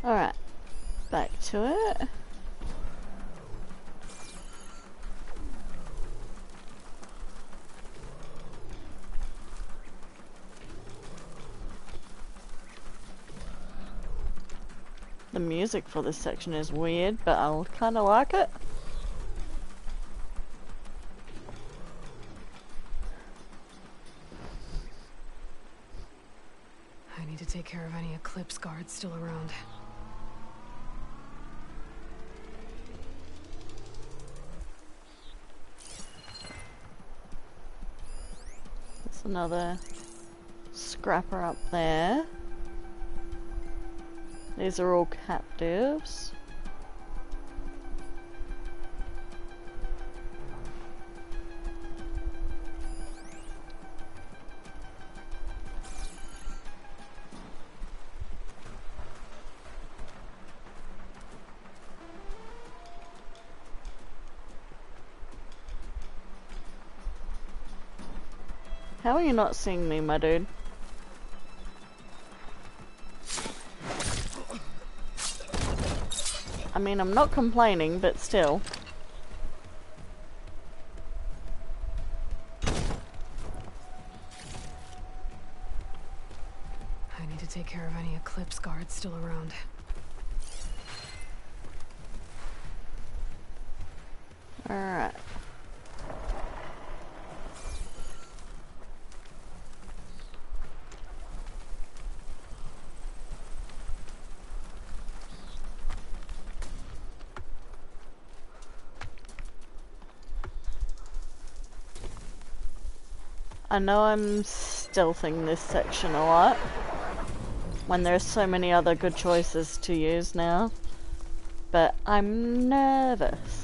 Alright, back to it. The music for this section is weird, but I'll kinda like it. I need to take care of any Eclipse guards still around. Another scrapper up there. These are all captives. How are you not seeing me, my dude? I mean, I'm not complaining, but still. I need to take care of any Eclipse guards still around. Alright. I know I'm stealthing this section a lot when there's so many other good choices to use now, but I'm nervous.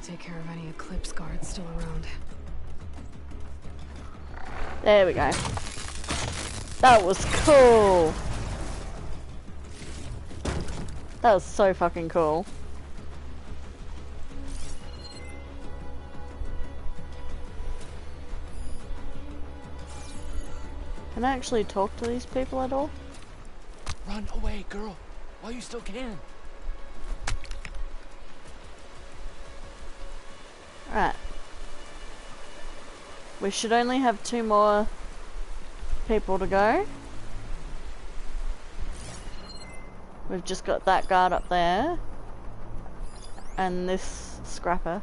Take care of any Eclipse guards still around. There we go. That was cool. That was so fucking cool. Can I actually talk to these people at all? Run away, girl, while you still can. Right. We should only have 2 more people to go. We've just got that guard up there. And this scrapper.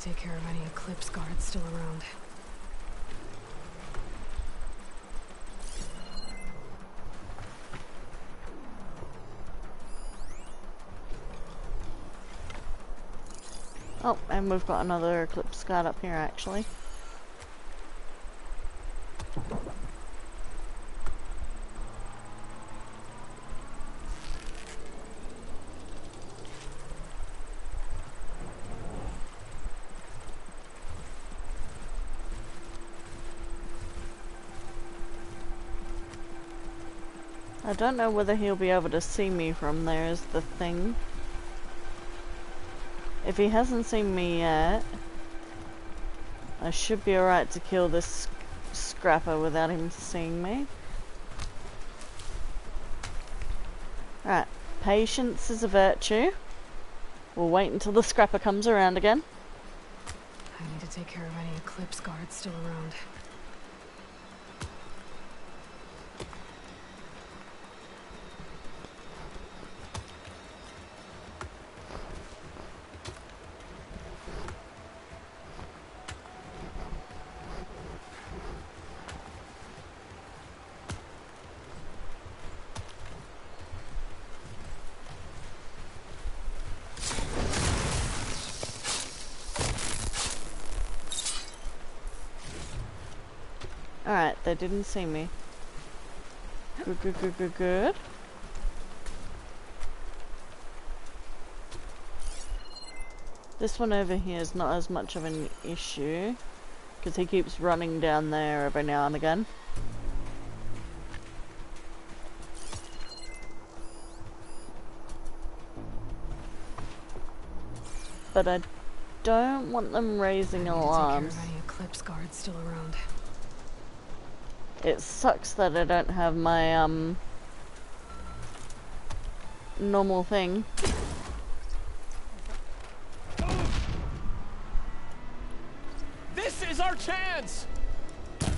Take care of any Eclipse guards still around. Oh, and we've got another Eclipse guard up here actually. I don't know whether he'll be able to see me from there is the thing. If he hasn't seen me yet, I should be alright to kill this scrapper without him seeing me. Alright, patience is a virtue. We'll wait until the scrapper comes around again. I need to take care of any Eclipse guards still around. Alright, they didn't see me. Good, good, good, good, good. This one over here is not as much of an issue, because he keeps running down there every now and again. But I don't want them raising alarms. Take care of any Eclipse guards still around. It sucks that I don't have my normal thing. This is our chance! Close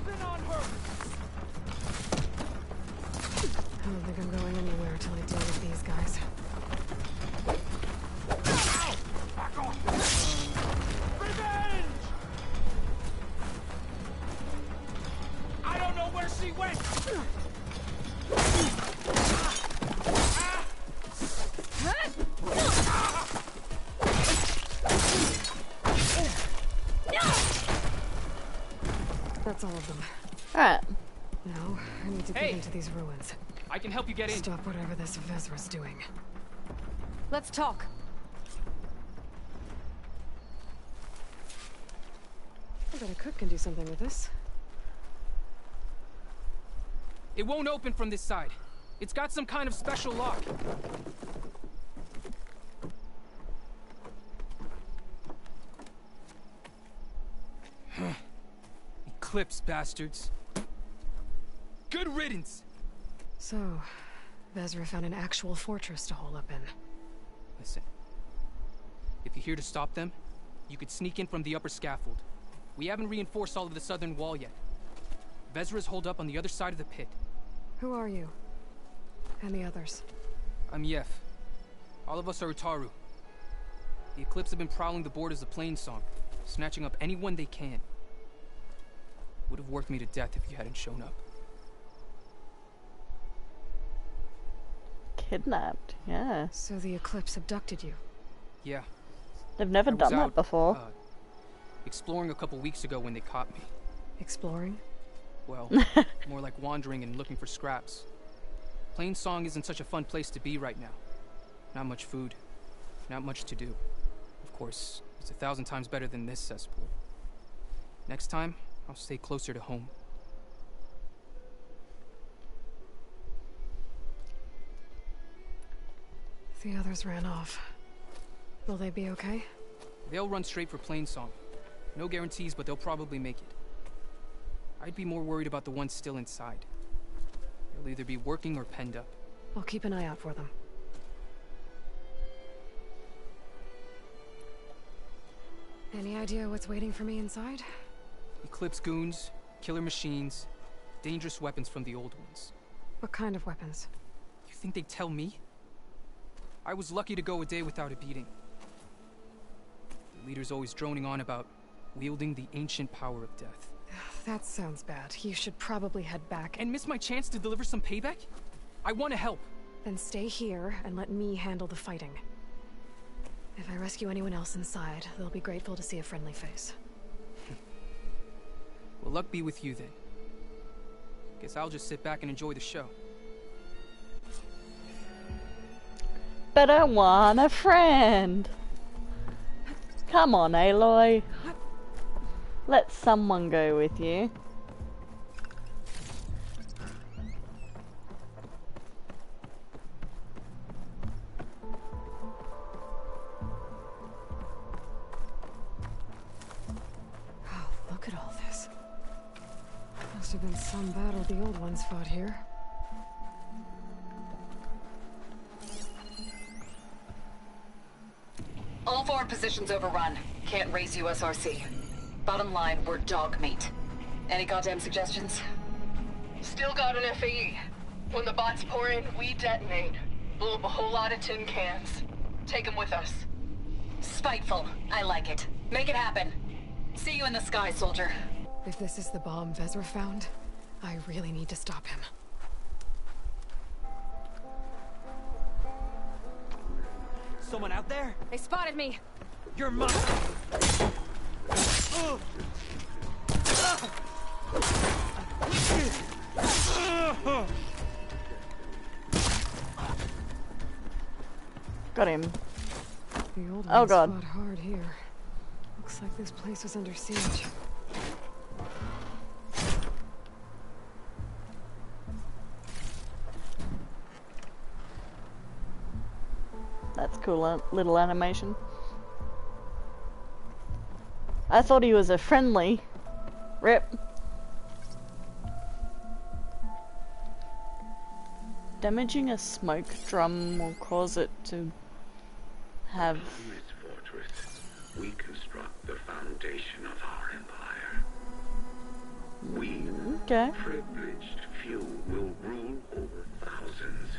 in on her! I don't think I'm going anywhere until I deal with these guys. Revenge! I don't know where she went! That's all of them. Alright. Now, I need to Hey! get into these ruins. I can help you get in. Stop whatever this Vezra's doing. Let's talk. I bet a cook can do something with this. It won't open from this side. It's got some kind of special lock. Eclipse, bastards. Good riddance! So, Vezra found an actual fortress to hole up in. Listen. If you're here to stop them, you could sneak in from the upper scaffold. We haven't reinforced all of the southern wall yet. Vezra's holed up on the other side of the pit. Who are you? And the others? I'm Yef. All of us are Utaru. The Eclipse have been prowling the borders of Plainsong, snatching up anyone they can. Would have worked me to death if you hadn't shown up. Kidnapped, yeah. So the Eclipse abducted you? Yeah. They've never I was done that out, before. Exploring a couple weeks ago when they caught me. Exploring? Well, more like wandering and looking for scraps. Plainsong isn't such a fun place to be right now. Not much food. Not much to do. Of course, it's 1,000 times better than this cesspool. Next time, I'll stay closer to home. The others ran off. Will they be okay? They'll run straight for Plainsong. No guarantees, but they'll probably make it. I'd be more worried about the ones still inside. They'll either be working or penned up. I'll keep an eye out for them. Any idea what's waiting for me inside? Eclipse goons, killer machines, dangerous weapons from the old ones. What kind of weapons? You think they'd tell me? I was lucky to go a day without a beating. The leader's always droning on about wielding the ancient power of death. That sounds bad. You should probably head back. And miss my chance to deliver some payback? I want to help. Then stay here and let me handle the fighting. If I rescue anyone else inside, they'll be grateful to see a friendly face. Well, luck be with you then. Guess I'll just sit back and enjoy the show. But I want a friend. Come on, Aloy. Let someone go with you. Oh, look at all this. Must have been some battle the old ones fought here. All forward positions overrun. Can't raise USRC. Bottom line, we're dog meat. Any goddamn suggestions? Still got an FAE. When the bots pour in, we detonate. Blow up a whole lot of tin cans. Take them with us. Spiteful. I like it. Make it happen. See you in the sky, soldier. If this is the bomb Vezra found, I really need to stop him. Someone out there? They spotted me! Your mother! Got him. The old Oh ones god. fought hard here. Looks like this place was under siege. That's cool, little animation. I thought he was a friendly. Rip. Damaging a smoke drum will cause it to have... Upon this fortress, we construct the foundation of our empire. We, Okay. privileged few, will rule over thousands.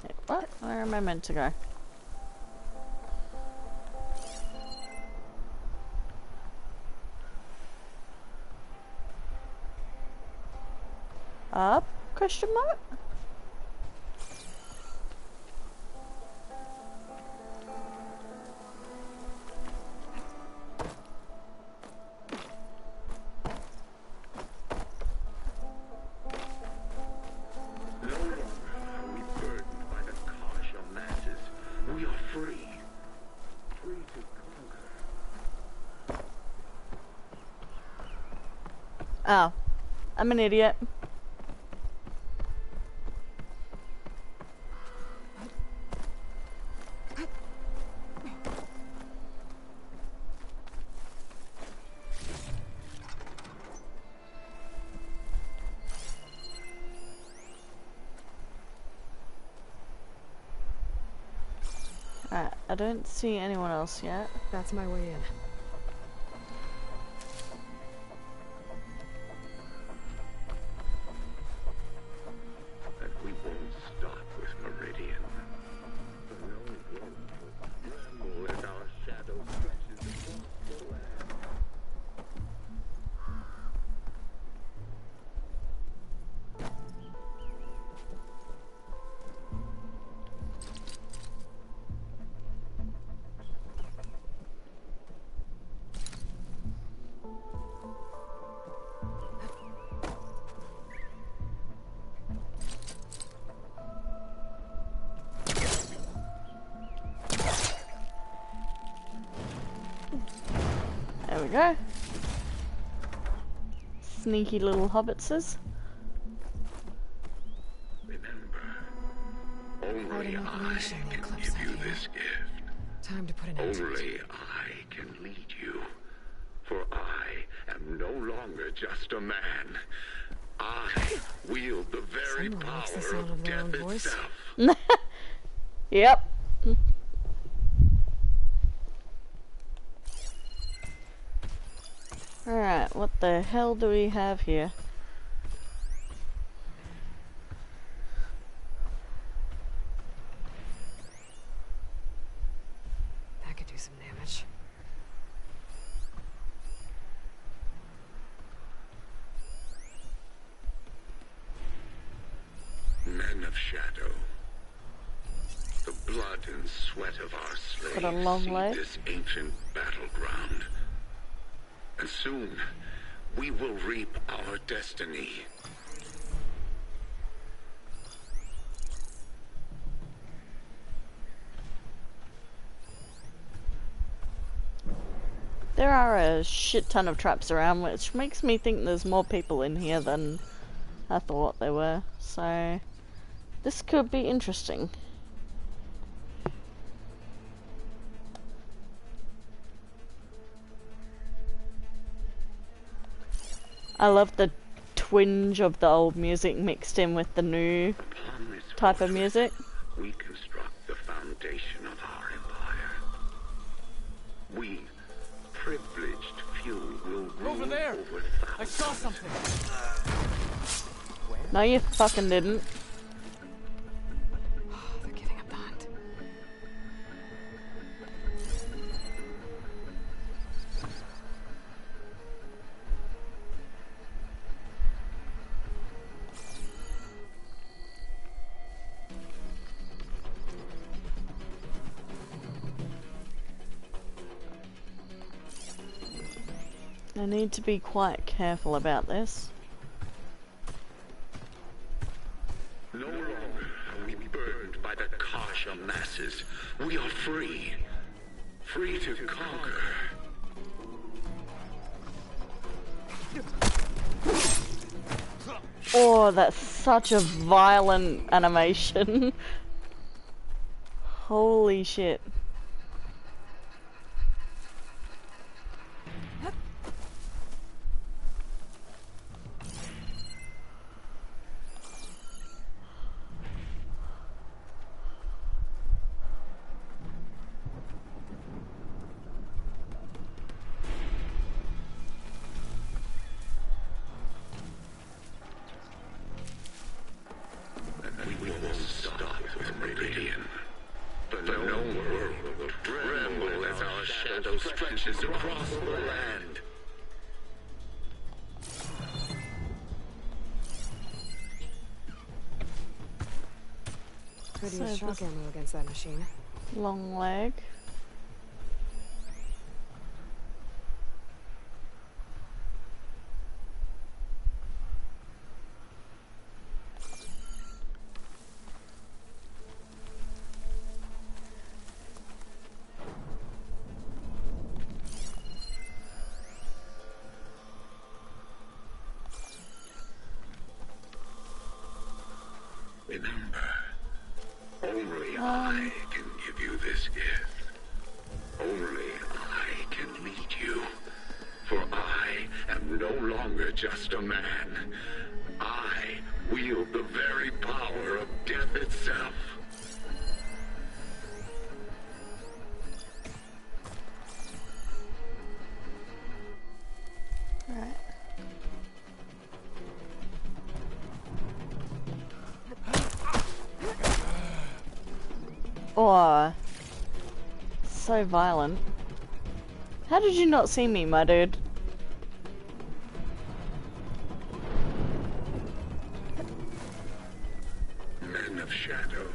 Wait, what? Where am I meant to go? Up? Question mark? Oh, I'm an idiot. Alright, I don't see anyone else yet. That's my way in. And we won't stop with Meridian. The known world will tremble as our shadow stretches across the land. There we go. Sneaky little hobbitses. Remember, only Item of I illusion, the can eclipse give you idea. this gift. Time to put an end to it. Only I can lead you. For I am no longer just a man. I wield the very Someone likes the power sound of of their death own voice. itself. Yep. Alright, what the hell do we have here? That could do some damage. Men of Shadow. The blood and sweat of our slaves Got a long seed leg. this ancient battleground. And soon, we will reap our destiny. There are a shit ton of traps around, which makes me think there's more people in here than I thought there were. So, this could be interesting. I love the twinge of the old music mixed in with the new Upon this type of fortress, music. we construct the foundation of our empire. We, privileged few, will rule Over there! over I thousands. saw something. No, you fucking didn't. They're giving up the hunt. I need to be quite careful about this. No longer are we burned by the Kasha masses. We are free. Free to conquer. Oh, that's such a violent animation. Holy shit. And we won't stop with Meridian. The known world will tremble as our shadow stretches across the land. Could So use shock this- ammo against that machine. Long leg. Remember, only I can give you this gift. Only I can lead you. For I am no longer just a man. I wield the very power of death itself. Right. Oh, so violent. How did you not see me, my dude? Men of Shadow.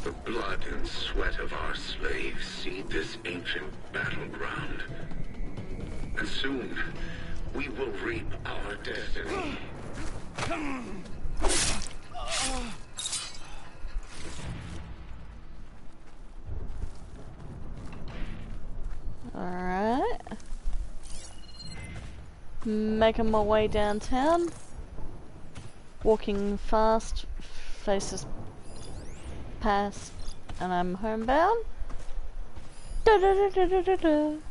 The blood and sweat of our slaves seed this ancient battleground. And soon, we will reap our destiny. Alright. Making my way downtown. Walking fast, faces past, and I'm homebound. Da -da -da -da -da -da -da.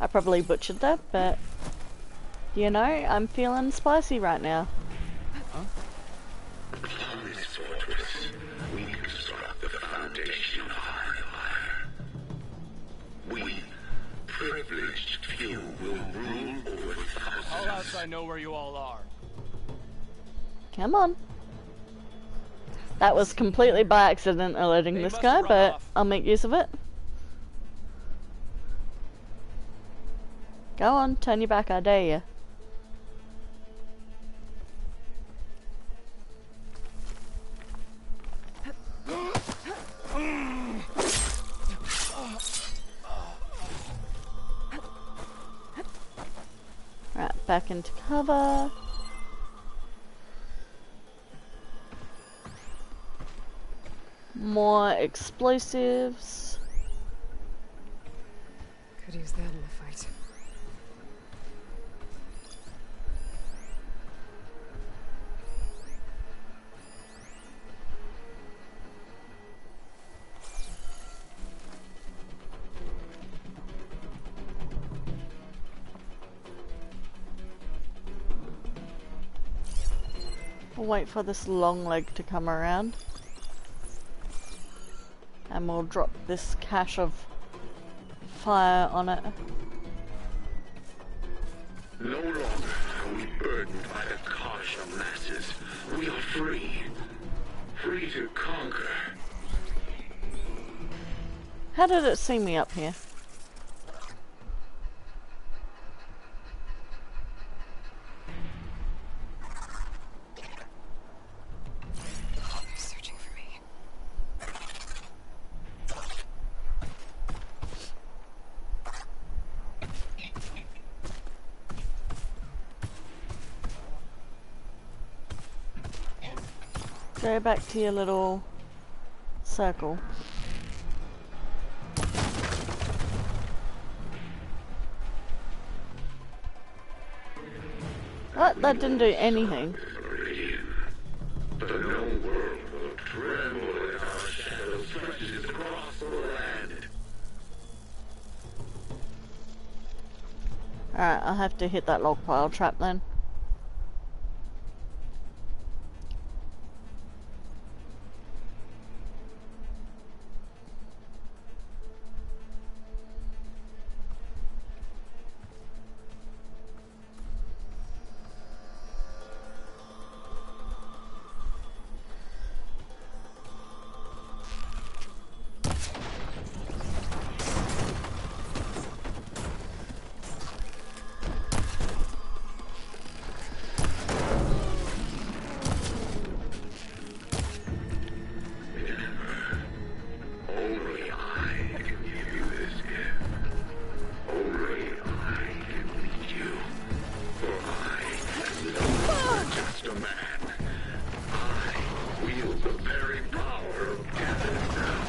I probably butchered that, but you know, I'm feeling spicy right now. From this fortress, we construct the foundation of our empire. We, privileged few, will rule over thousands. All outside I know where you all are. Come on. That was completely by accident alerting this guy, but I'll make use of it. Go on, turn your back, I dare you. Right, back into cover. More explosives. Could use that in the fight. We'll wait for this long leg to come around. And we'll drop this cache of fire on it. No longer are we burdened by the Kasha masses. We are free. Free to conquer. How did it see me up here? They're searching for me. Go back to your little circle. What? That didn't do anything. Meridian. The known world will tremble as our shadow stretches across the land. Alright, I'll have to hit that log pile trap then. Only I can give you this gift. Only I can lead you. For I am no longer just a man. I wield the very power of death itself.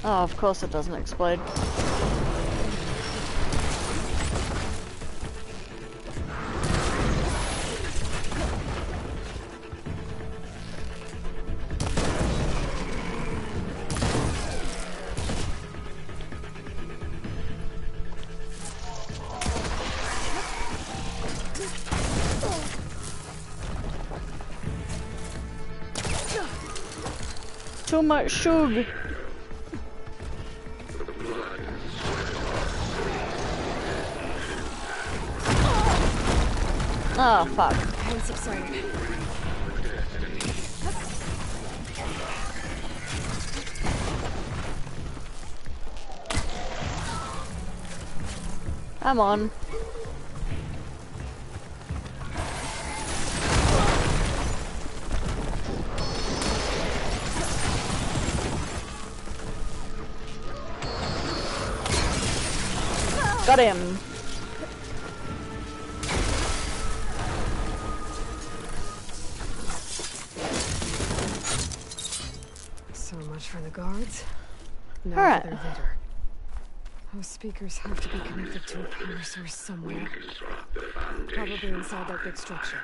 Oh, of course it doesn't explode. Too much sugar. Oh, fuck. Pain subsided. Come on. Got him. So much for the guards. Now All right. for their leader. Those speakers have to be connected to a power source somewhere. Probably inside that big structure.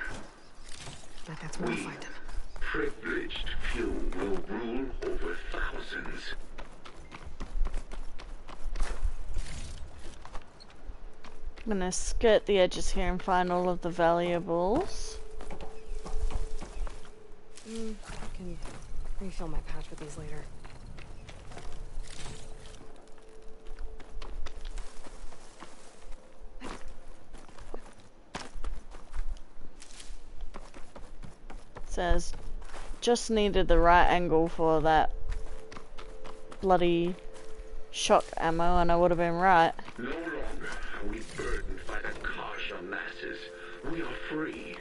Bet that's where I'll find him. Privileged few will rule over thousands. I'm gonna skirt the edges here and find all of the valuables. I can refill my pouch with these later. Says, just needed the right angle for that bloody shock ammo and I would have been right. No longer are we burdened by the Kasha masses. We are free.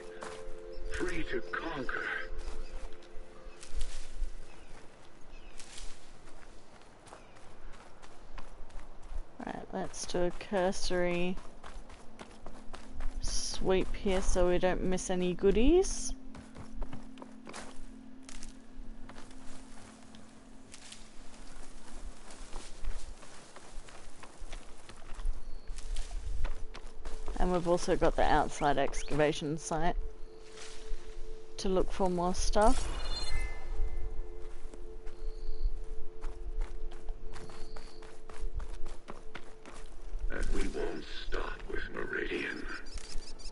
Free to conquer. Right, let's do a cursory sweep here so we don't miss any goodies. And we've also got the outside excavation site to look for more stuff. And we won't stop with Meridian.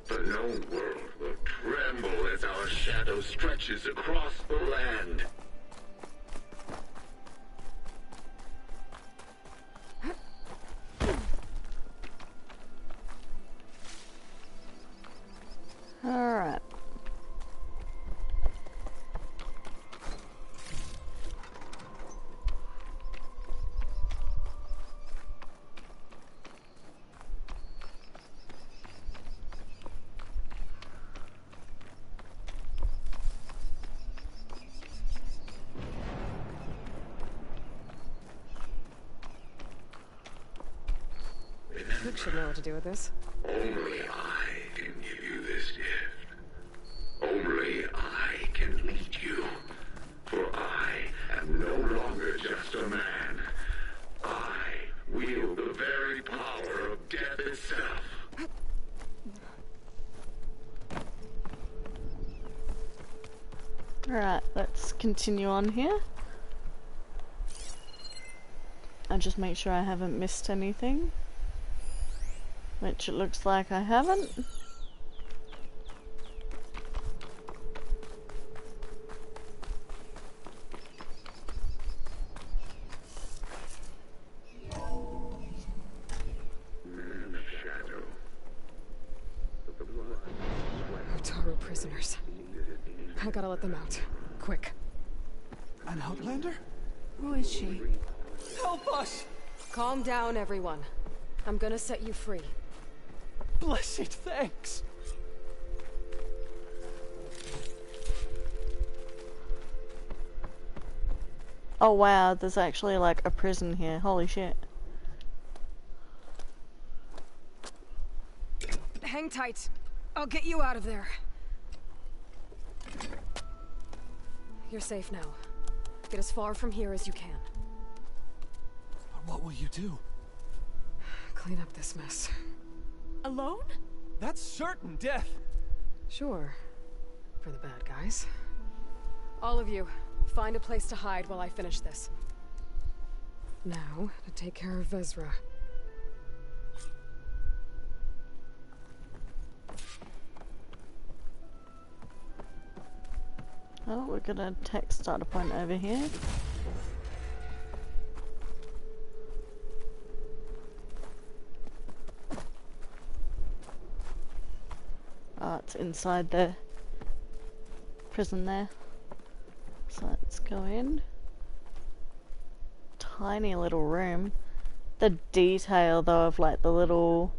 The known world will tremble as our shadow stretches across the land. Alright. Luke should know what to do with this. Only I can give you this gift. Only I can lead you. For I am no longer just a man. I wield the very power of death itself. Alright, let's continue on here. I'll just make sure I haven't missed anything. Which it looks like I haven't. Man of shadow. Otaru prisoners. I gotta let them out. Quick. An Outlander? Who is she? Help us! Calm down, everyone. I'm gonna set you free. Blessed thanks! Oh wow, there's actually like a prison here. Holy shit. Hang tight. I'll get you out of there. You're safe now. Get as far from here as you can. But what will you do? Clean up this mess. Alone? That's certain death! Sure. For the bad guys. All of you, find a place to hide while I finish this. Now, to take care of Vezra. Oh, we're gonna take starter point over here. Oh, it's inside the prison there. So let's go in. Tiny little room. The detail though of like the little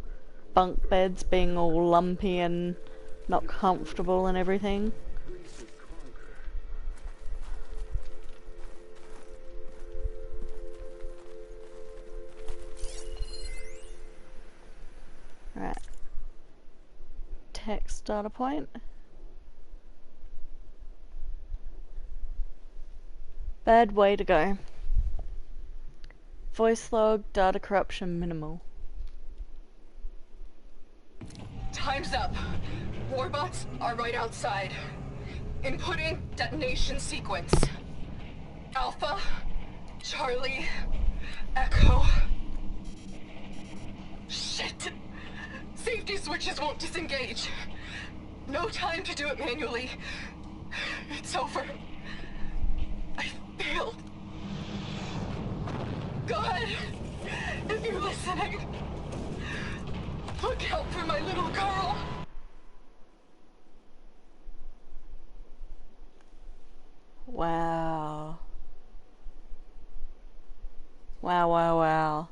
bunk beds being all lumpy and not comfortable and everything. Right. Text data point. Bad way to go. Voice log, data corruption minimal. Time's up. Warbots are right outside. Inputting detonation sequence. Alpha, Charlie, Echo. Shit! Safety switches won't disengage. No time to do it manually. It's over. I failed. God, if you're listening, look out for my little girl. Wow. Wow, wow, wow.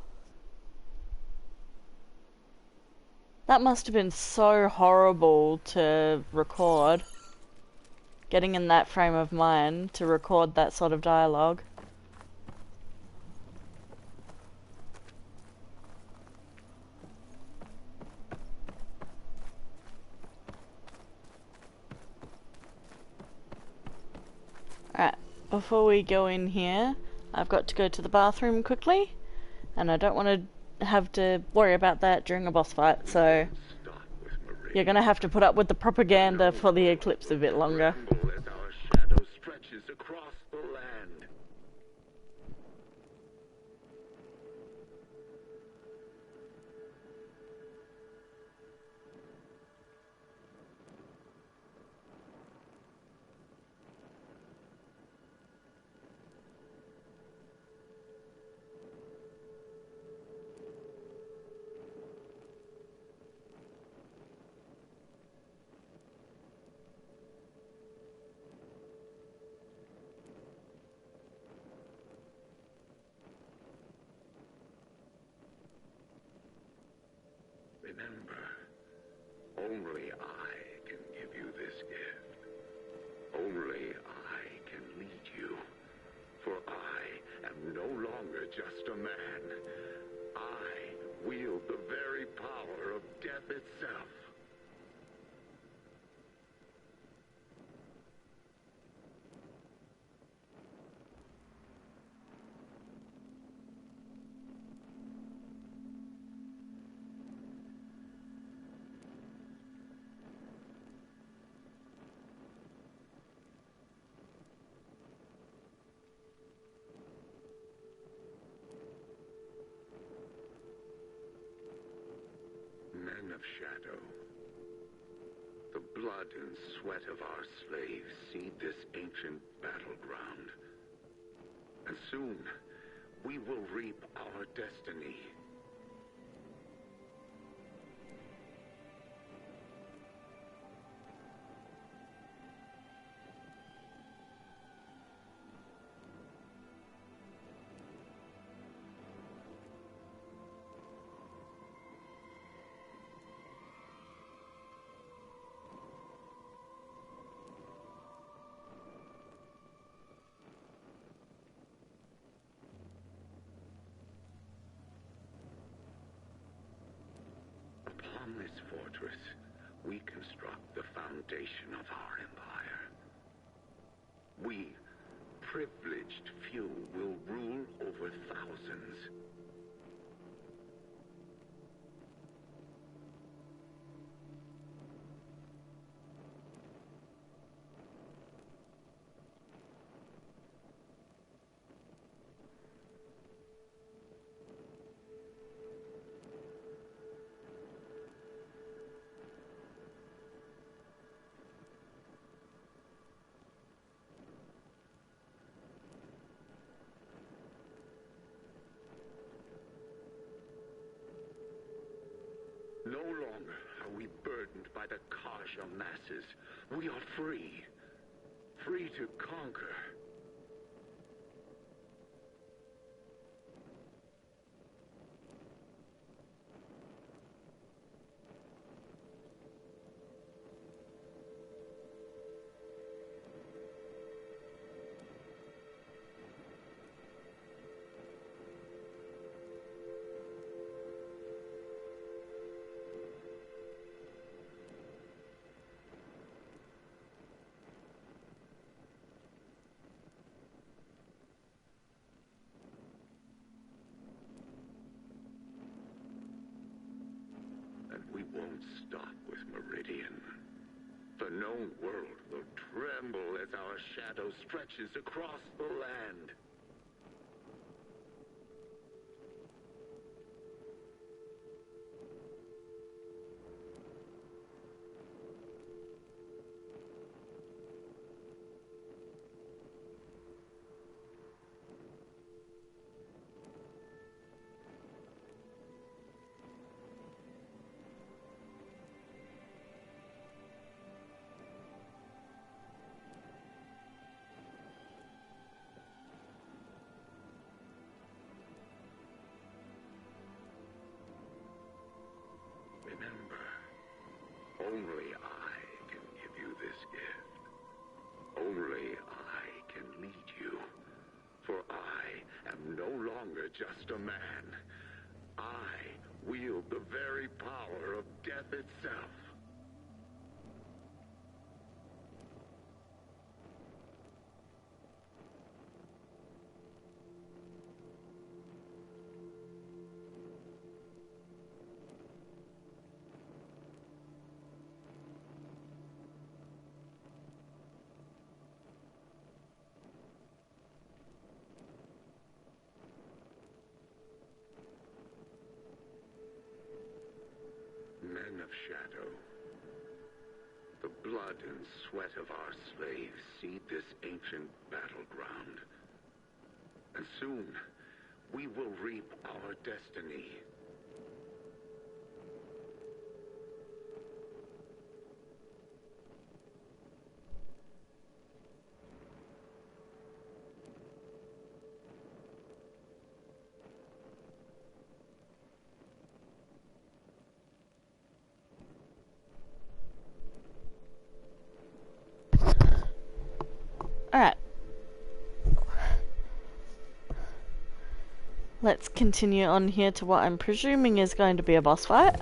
That must have been so horrible to record. Getting in that frame of mind to record that sort of dialogue. Alright, before we go in here, I've got to go to the bathroom quickly, and I don't want to have to worry about that during a boss fight, so you're gonna have to put up with the propaganda for the eclipse a bit longer. As our shadow stretches across the land. Remember, only I can give you this gift. Only I can lead you. For I am no longer just a man. I wield the very power of death itself. Men of shadow, the blood and sweat of our slaves seed this ancient battleground. And soon, we will reap our destiny. Upon this fortress, we construct the foundation of our empire. We, privileged few, will rule over thousands. militia masses, we are free. Free to conquer. We won't stop with Meridian. The known world will tremble as our shadow stretches across the land. Remember, only I can give you this gift. Only I can lead you. For I am no longer just a man. I wield the very power of death itself. Men of Shadow, the blood and sweat of our slaves seed this ancient battleground. And soon, we will reap our destiny. Alright. Let's continue on here to what I'm presuming is going to be a boss fight.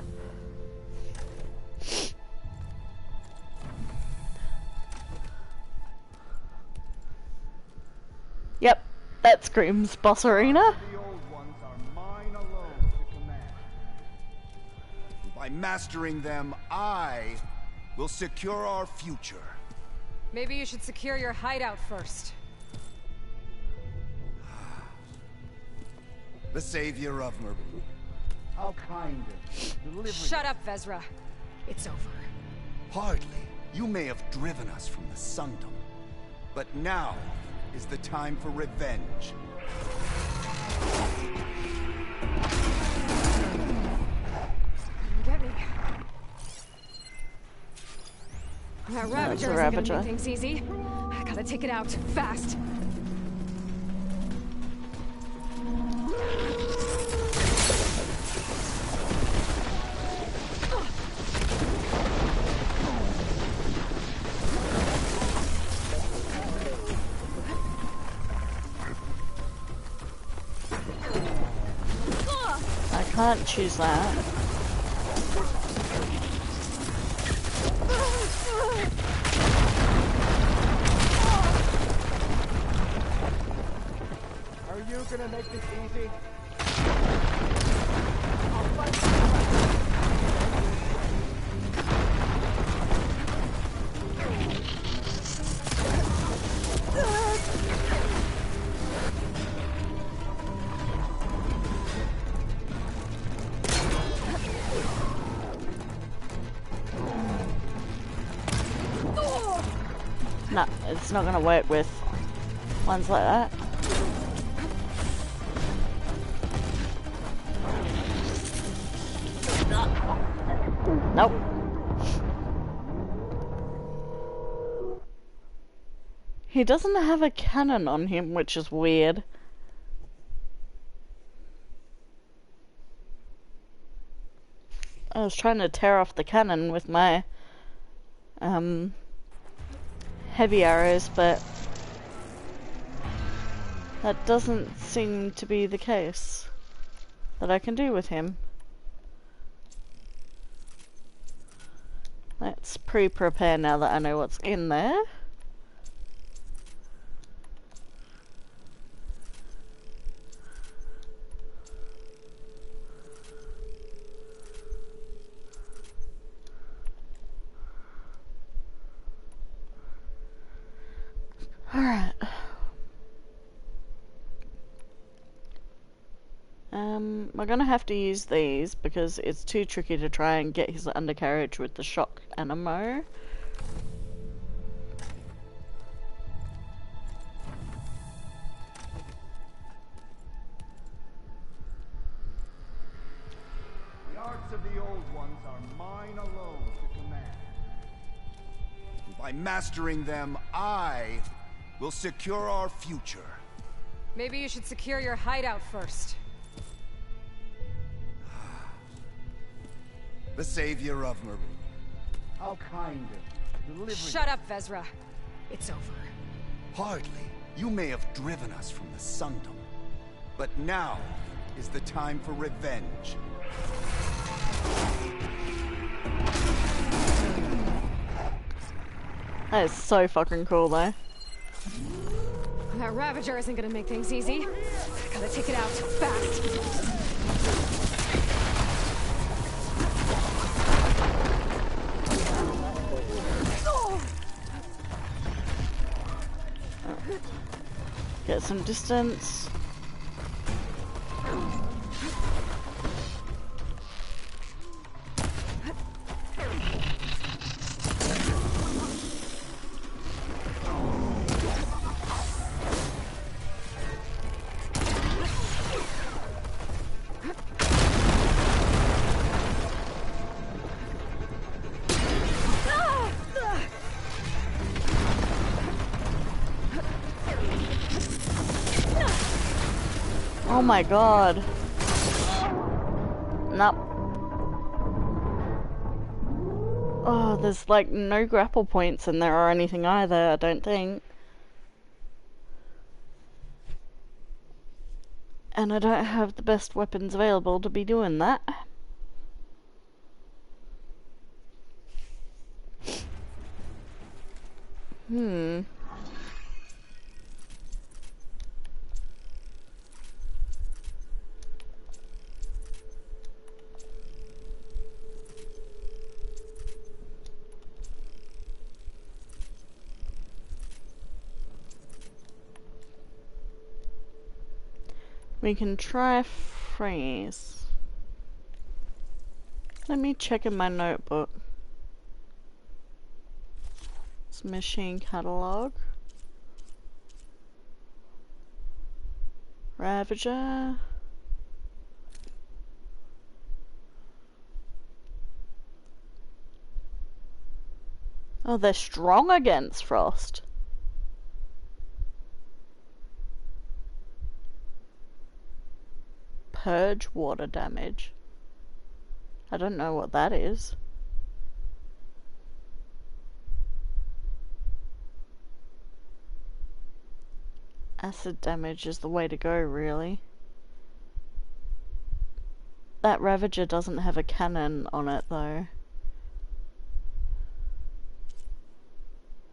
Yep, that screams boss arena. The old ones are mine alone to command. By mastering them, I will secure our future. Maybe you should secure your hideout first. The savior of Meridian. How kind of you. Shut up, Vezra. It's over. Hardly. You may have driven us from the Sundom, but now is the time for revenge. Get me. That Ravager isn't gonna make things easy. I gotta take it out, fast. I can't choose that. Are you gonna make this easy? No, it's not gonna work with ones like that. Nope. He doesn't have a cannon on him, which is weird. I was trying to tear off the cannon with my heavy arrows, but that doesn't seem to be the case that I can do with him. Let's pre-prepare now that I know what's in there. Alright. We're gonna have to use these because it's too tricky to try and get his undercarriage with the shock ammo. The arts of the old ones are mine alone to command. And by mastering them, I will secure our future. Maybe you should secure your hideout first. The savior of Marie. How kind of you. Delivering. Shut up, Vezra. It's over. Hardly. You may have driven us from the Sundom, but now is the time for revenge. That is so fucking cool though. That Ravager isn't gonna make things easy. Gotta take it out fast. Get some distance. Oh my god. Nope. Oh, there's like no grapple points in there or anything either, I don't think. And I don't have the best weapons available to be doing that. We can try freeze. Let me check in my notebook. It's machine catalog. Ravager. Oh, they're strong against frost. Purge water damage. I don't know what that is. Acid damage is the way to go, really. That Ravager doesn't have a cannon on it, though.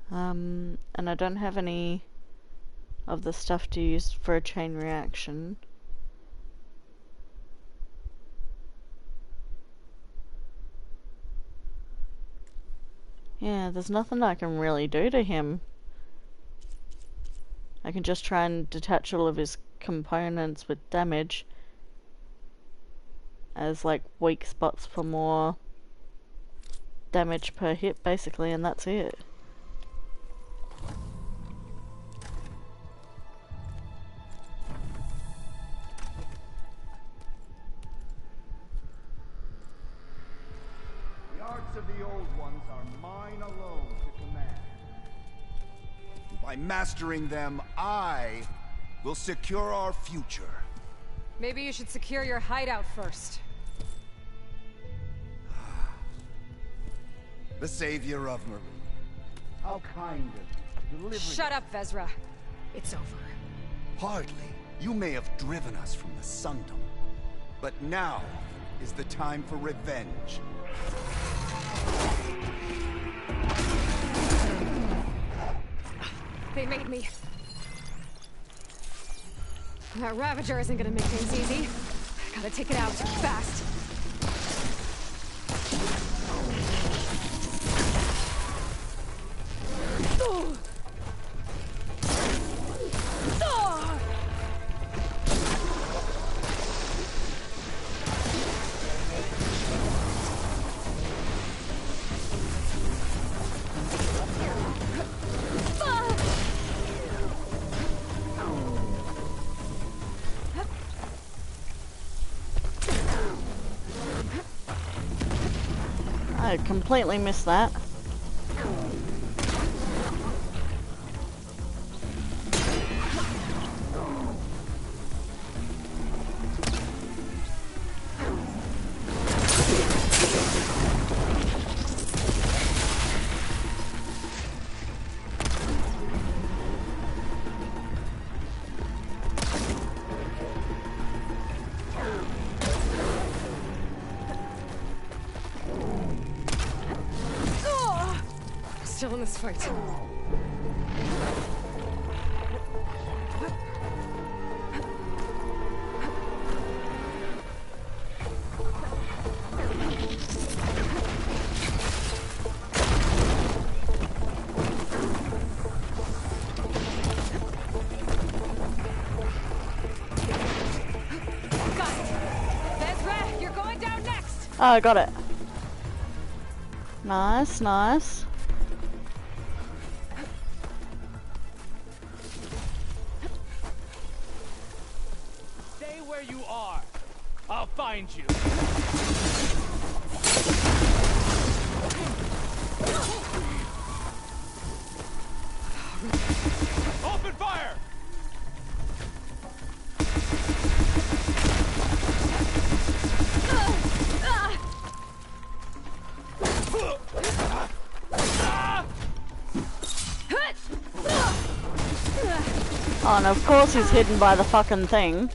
And I don't have any of the stuff to use for a chain reaction. Yeah, there's nothing I can really do to him. I can just try and detach all of his components with damage as like weak spots for more damage per hit, basically, and that's it. The arts of the old ones are mine alone to command. By mastering them, I will secure our future. Maybe you should secure your hideout first. The savior of Marie. How kind of you. Delivering. Shut up, Vezra. It's over. Hardly. You may have driven us from the Sundom, but now is the time for revenge. They made me. That Ravager isn't gonna make things easy. Gotta take it out, fast. I completely missed that. Still in this fight. Oh, I got it. Nice, nice. Stay where you are. I'll find you. Open fire! Oh, and of course he's hidden by the fucking thing.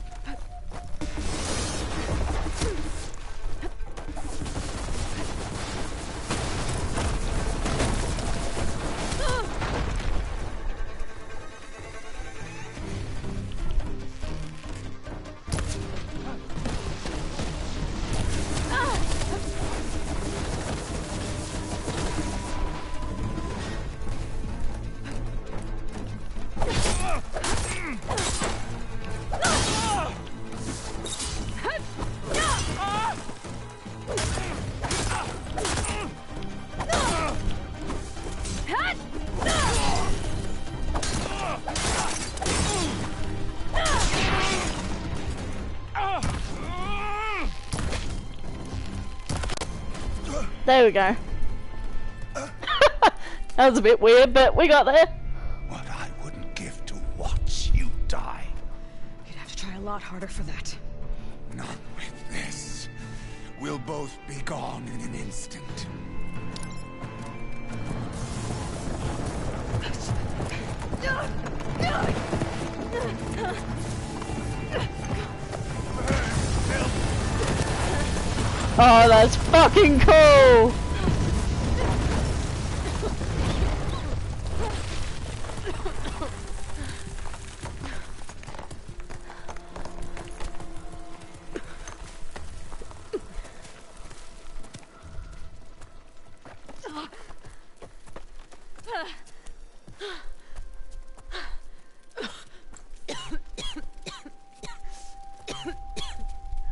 There we go. That was a bit weird, but we got there. What I wouldn't give to watch you die. You'd have to try a lot harder for that. Not with this. We'll both be gone in an instant. Oh, that's fucking cool!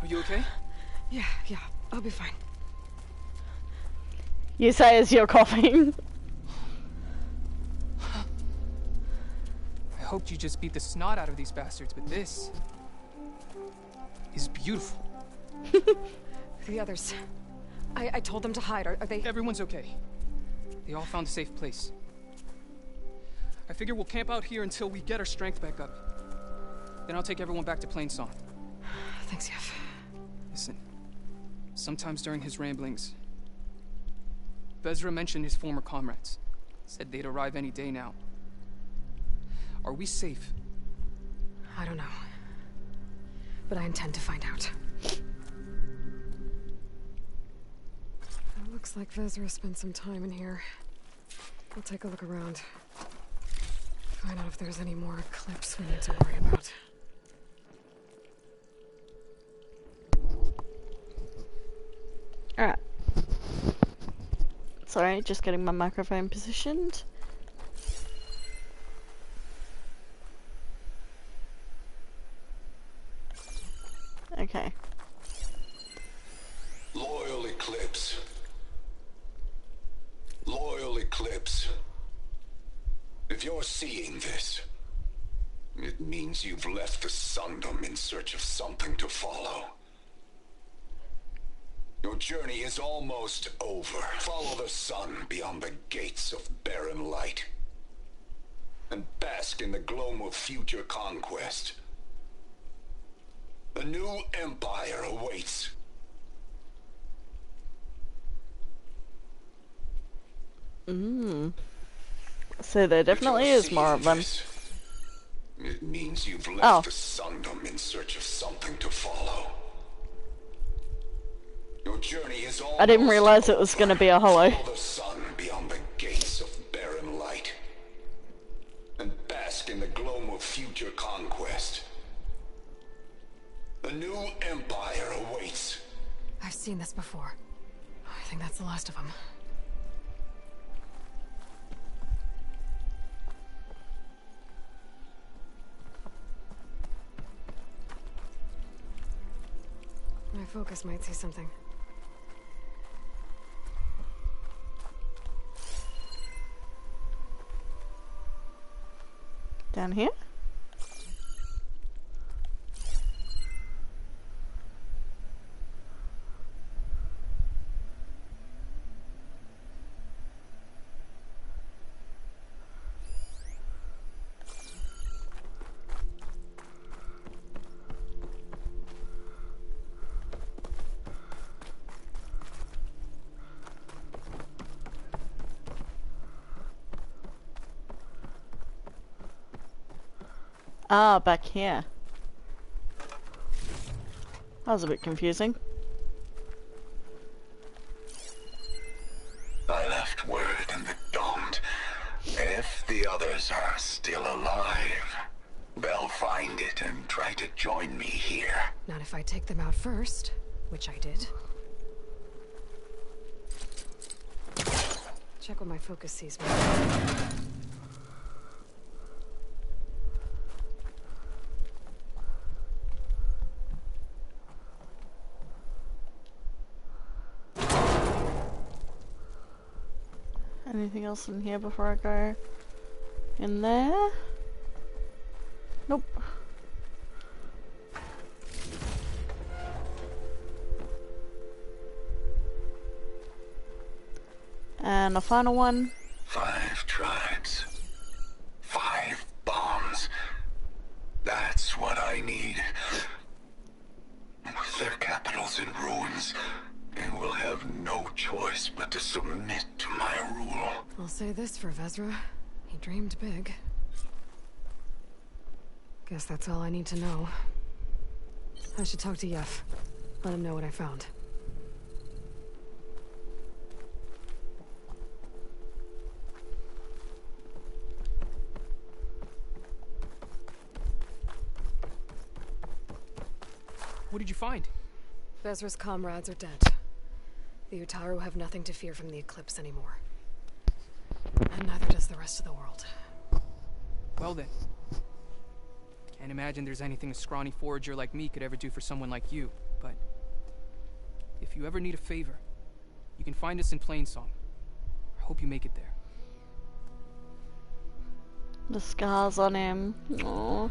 Are you okay? Yeah, I'll be fine. You say as you're coughing. I hoped you just beat the snot out of these bastards, but this is beautiful. The others. I told them to hide. Are they? Everyone's okay. They all found a safe place. I figure we'll camp out here until we get our strength back up. Then I'll take everyone back to Plainsong. Thanks, Yef. Listen, sometimes during his ramblings, Vezra mentioned his former comrades. Said they'd arrive any day now. Are we safe? I don't know. But I intend to find out. It looks like Vezra spent some time in here. I'll take a look around. Find out if there's any more Eclipse we need to worry about. Alright. Sorry, just getting my microphone positioned. Okay. Loyal Eclipse. Loyal Eclipse. If you're seeing this, it means you've left the Sundom in search of something to follow. Your journey is almost over. Follow the sun beyond the gates of barren light. And bask in the gloam of future conquest. A new empire awaits. So there definitely is more of them. It means you've left the Sundom in search of something to follow. Your journey is almost I didn't realize it was going to be a hollow. Follow the sun beyond the gates of barren light. And bask in the gloam of future conquest. A new empire awaits. I've seen this before. I think that's the last of them. My focus might see something. Down here? Ah, back here. That was a bit confusing. I left word in the Domed. If the others are still alive, they'll find it and try to join me here. Not if I take them out first, which I did. Check what my focus sees me. Anything else in here before I go in there? Nope. And a final one. 5 tribes. 5 bombs. That's what I need. With their capitals in ruins, they will have no choice but to submit to my rule. I'll say this for Vezra. He dreamed big. Guess that's all I need to know. I should talk to Yef. Let him know what I found. What did you find? Vezra's comrades are dead. The Utaru have nothing to fear from the Eclipse anymore. And neither does the rest of the world. Well then. Can't imagine there's anything a scrawny forager like me could ever do for someone like you, but... if you ever need a favor, you can find us in Plainsong. I hope you make it there. The scars on him. Aww.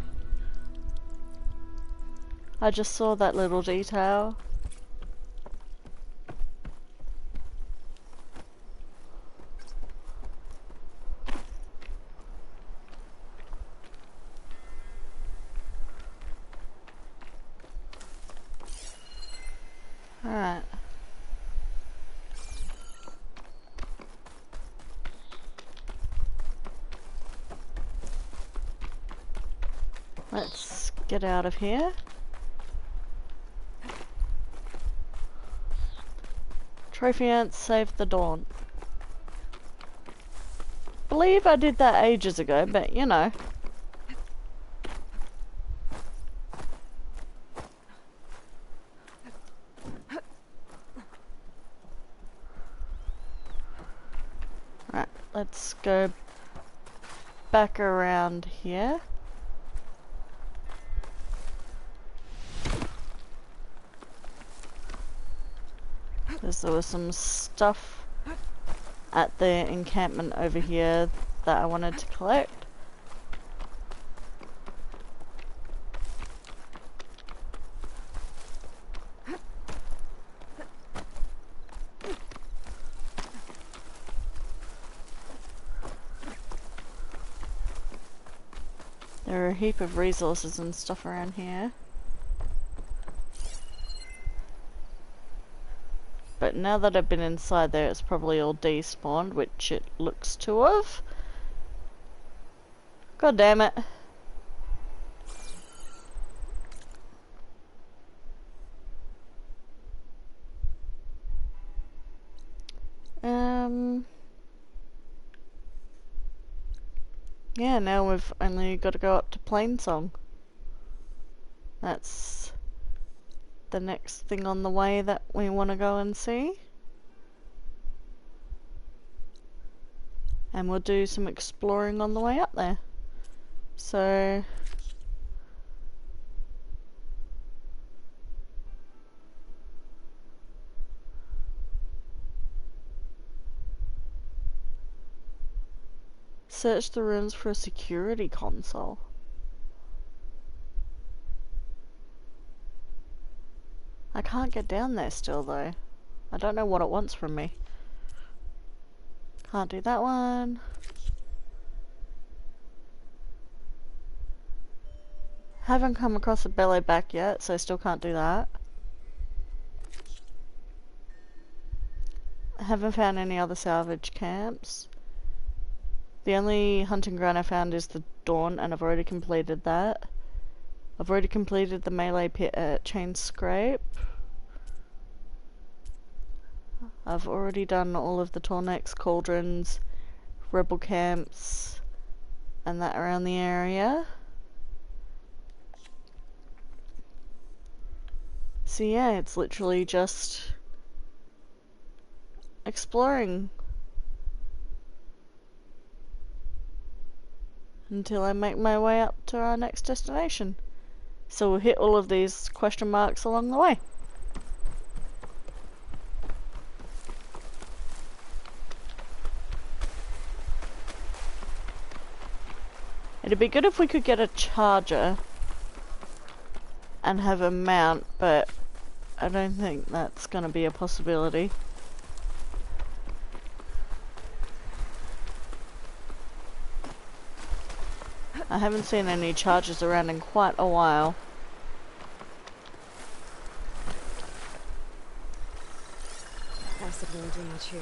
I just saw that little detail. Alright. Let's get out of here. Trophy ants saved the dawn. Believe I did that ages ago, but you know. Right, let's go back around here. There was some stuff at the encampment over here that I wanted to collect. There are a heap of resources and stuff around here. But now that I've been inside there, it's probably all despawned, which it looks to have. God damn it. Yeah, now we've only got to go up to Plainsong. That's the next thing on the way that we want to go and see. And we'll do some exploring on the way up there. So search the rooms for a security console. I can't get down there still though. I don't know what it wants from me. Can't do that one. Haven't come across a bellow back yet, so I still can't do that. I haven't found any other salvage camps. The only hunting ground I found is the Dawn, and I've already completed that. I've already completed the melee pit at Chain Scrape. I've already done all of the Tornex, Cauldrons, Rebel camps, and that around the area. So yeah, it's literally just exploring until I make my way up to our next destination. So we'll hit all of these question marks along the way. It'd be good if we could get a charger and have a mount, but I don't think that's gonna be a possibility. I haven't seen any chargers around in quite a while. Acid won't do much here.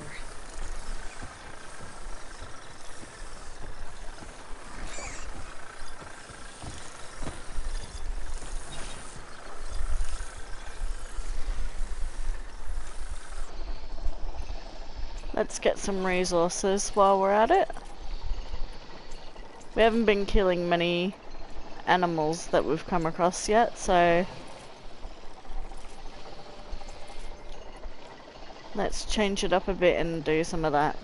Let's get some resources while we're at it. We haven't been killing many animals that we've come across yet, so let's change it up a bit and do some of that.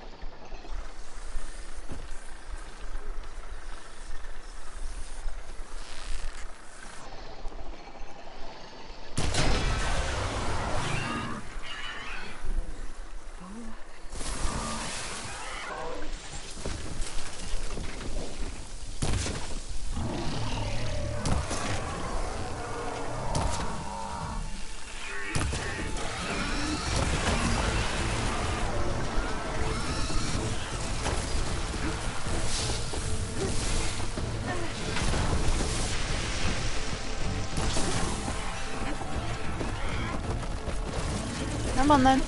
Come on then.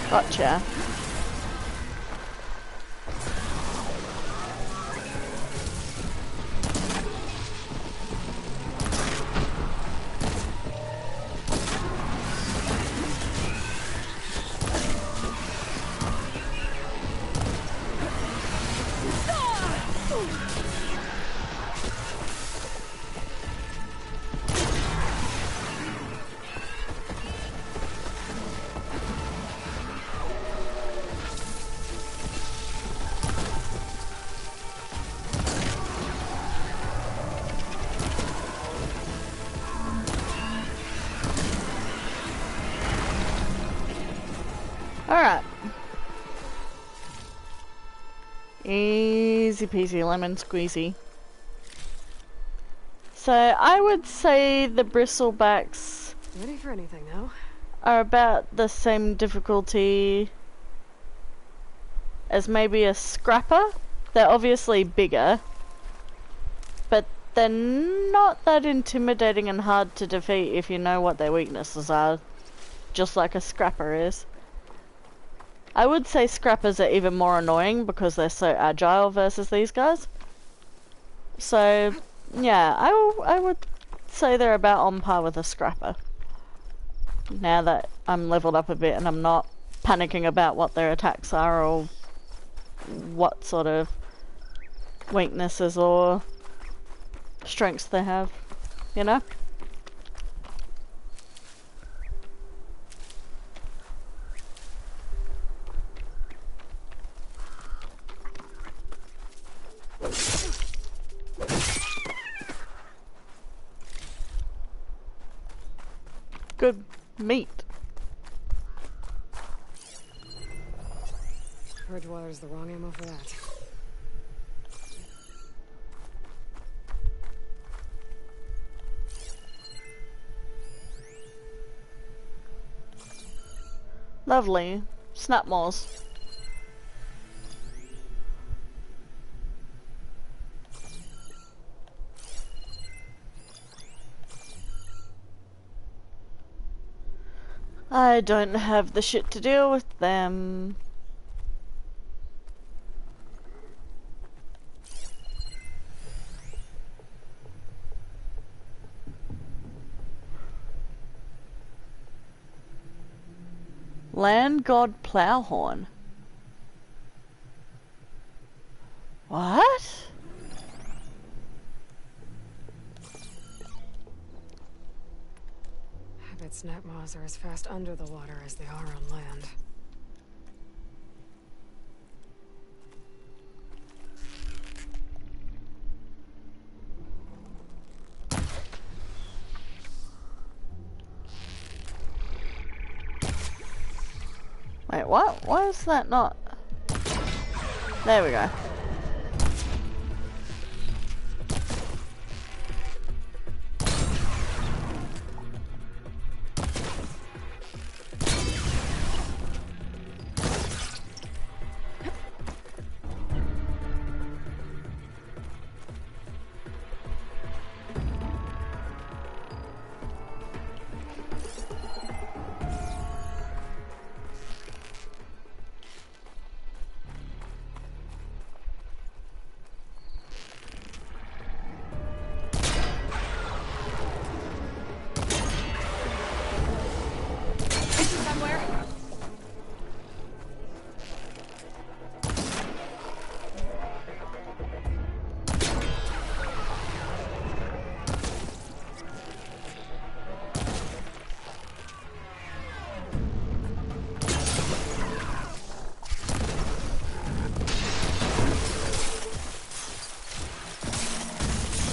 Gotcha. Alright. Easy peasy lemon squeezy. So I would say the bristlebacks Ready for anything now? are about the same difficulty as maybe a scrapper. They're obviously bigger, but they're not that intimidating and hard to defeat if you know what their weaknesses are, just like a scrapper is. I would say scrappers are even more annoying because they're so agile versus these guys. So, yeah, I would say they're about on par with a scrapper. Now that I'm leveled up a bit and I'm not panicking about what their attacks are or what sort of weaknesses or strengths they have, you know? Good meat. Bridgewater's the wrong ammo for that. Lovely. Snapmaws. I don't have the shit to deal with them. Land God Plowhorn. What? I bet snapmaws are as fast under the water as they are on land. Wait, what? Why is that not? There we go.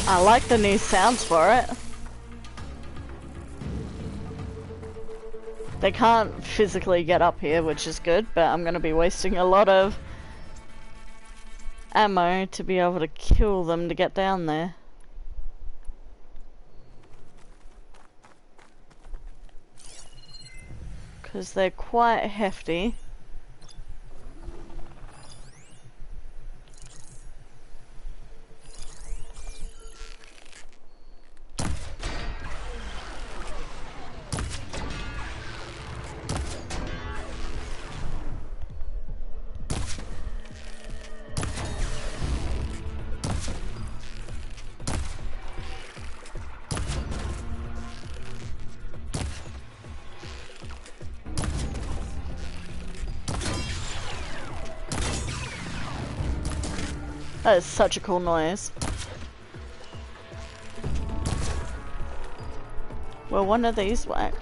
I like the new sounds for it. They can't physically get up here, which is good, but I'm gonna be wasting a lot of ammo to be able to kill them to get down there. because they're quite hefty. That is such a cool noise. Well, one of these whack.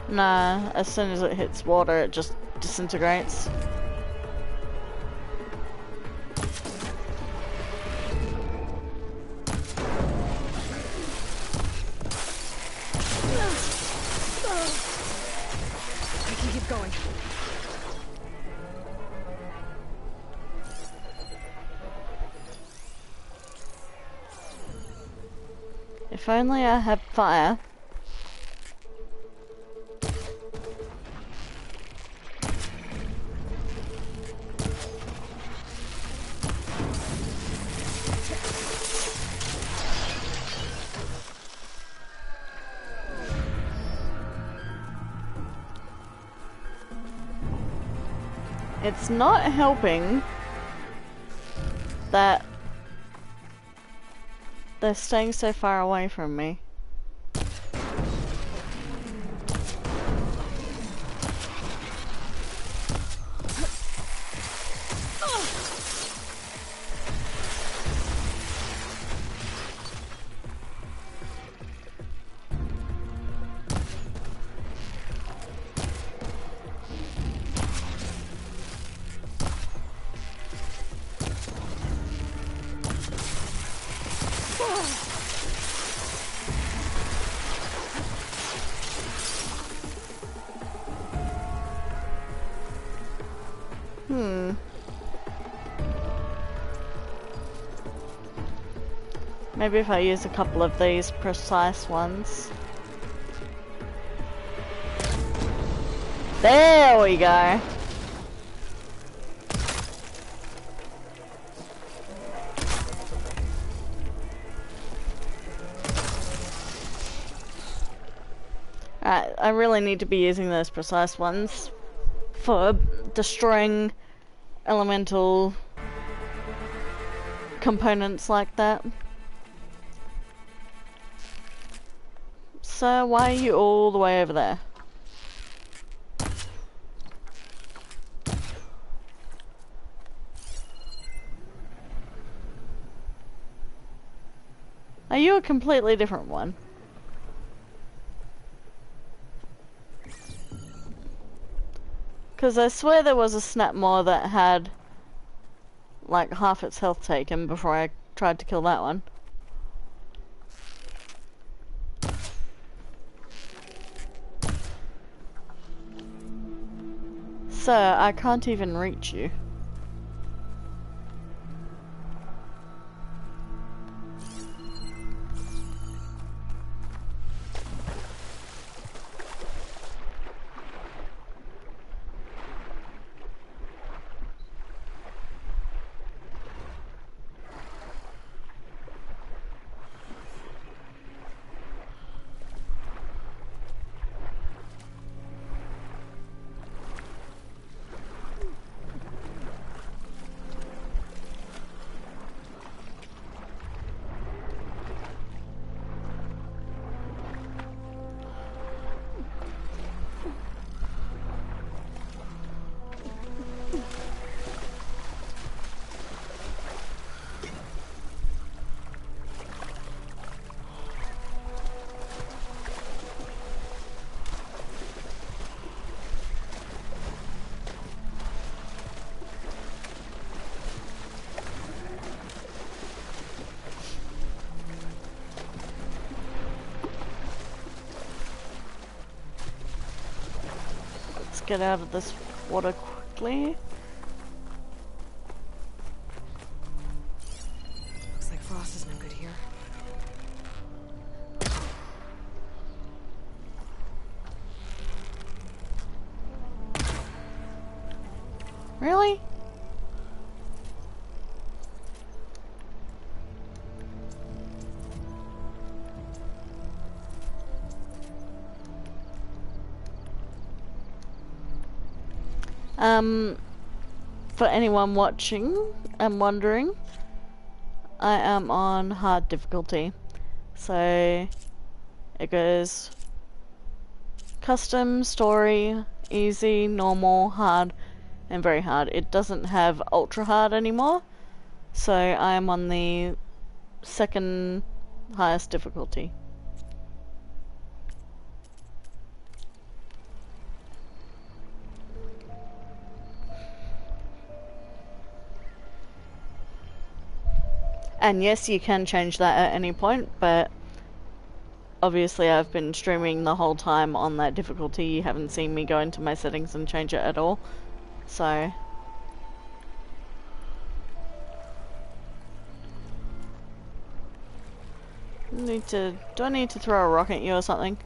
Nah, as soon as it hits water, it just disintegrates. Going. If only I had fire. It's not helping that they're staying so far away from me. Maybe if I use a couple of these precise ones. There we go. Alright, I really need to be using those precise ones for destroying elemental components like that. So why are you all the way over there? Are you a completely different one? Because I swear there was a Snapmaw that had like half its health taken before I tried to kill that one. Sir, I can't even reach you. Get out of this water quickly. Looks like Frost is no good here. Really? For anyone watching and wondering, I am on hard difficulty. So it goes custom, story, easy, normal, hard, and very hard. It doesn't have ultra hard anymore, so I am on the second highest difficulty. And yes, you can change that at any point, but obviously I've been streaming the whole time on that difficulty. You haven't seen me go into my settings and change it at all. So do I need to throw a rock at you or something?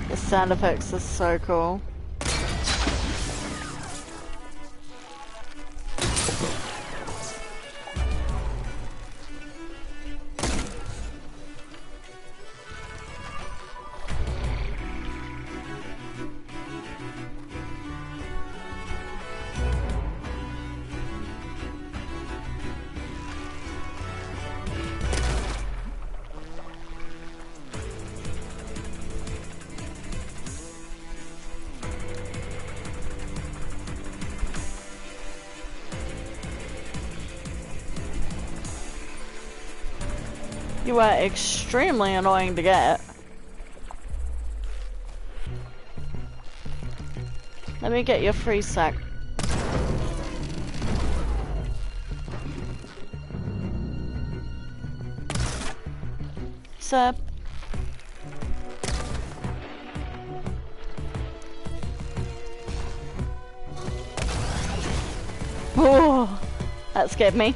The sound effects are so cool. You are extremely annoying to get. Let me get your free sack. Sir. Oh, that scared me.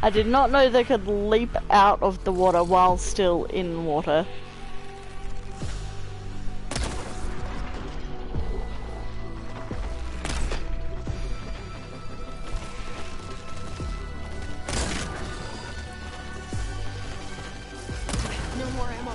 I did not know they could leap out of the water while still in water. No more ammo.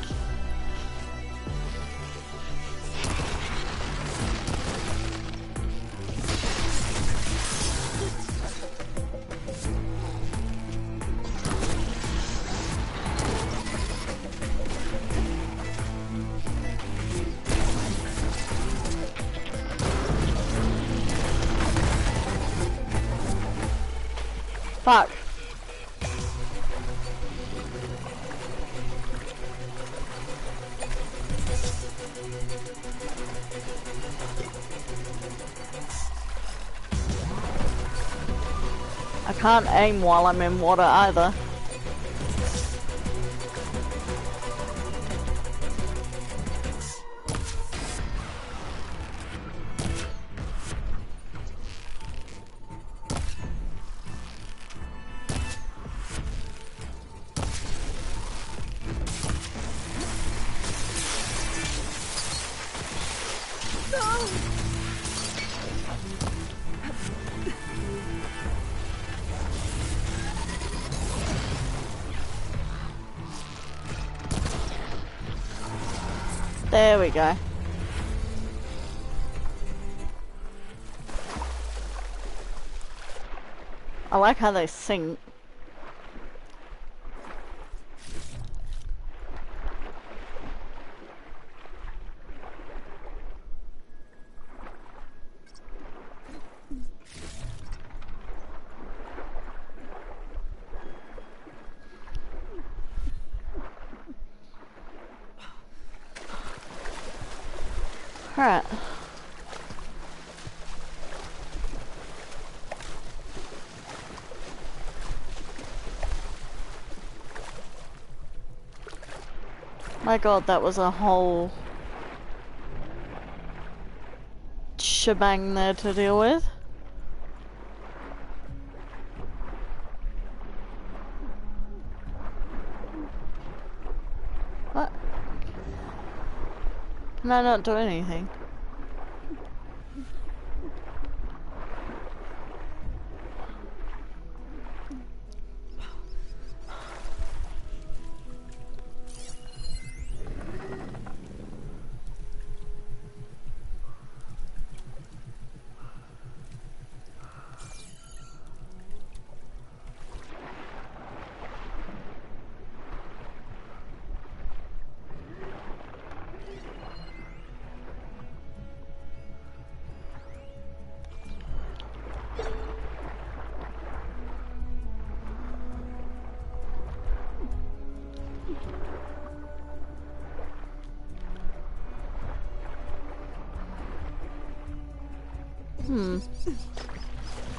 Fuck. I can't aim while I'm in water either. There we go. I like how they sing. Alright. My god, that was a whole shebang there to deal with. What? Can I not do anything?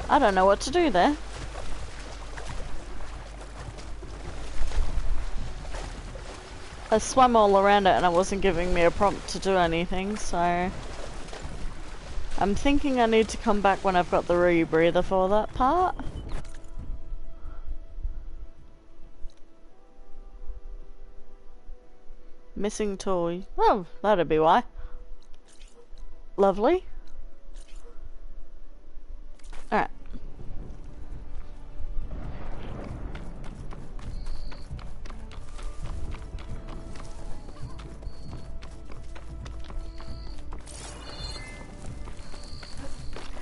I don't know what to do there. I swam all around it and it wasn't giving me a prompt to do anything, so I'm thinking I need to come back when I've got the rebreather for that part. Missing toy. Oh, that'd be why. Lovely. Alright.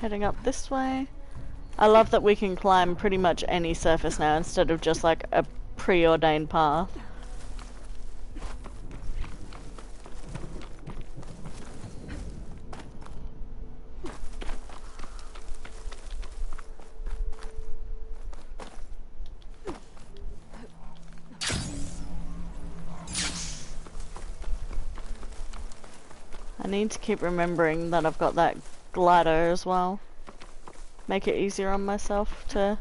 Heading up this way. I love that we can climb pretty much any surface now instead of just like a preordained path. I need to keep remembering that I've got that glider as well. Make it easier on myself to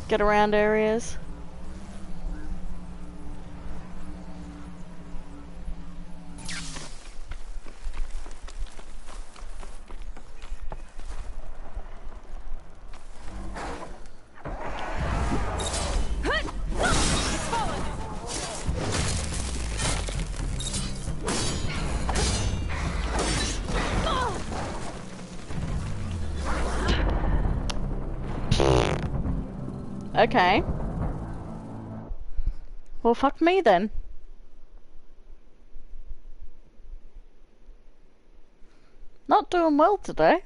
get around areas. Okay. Well, fuck me then. Not doing well today.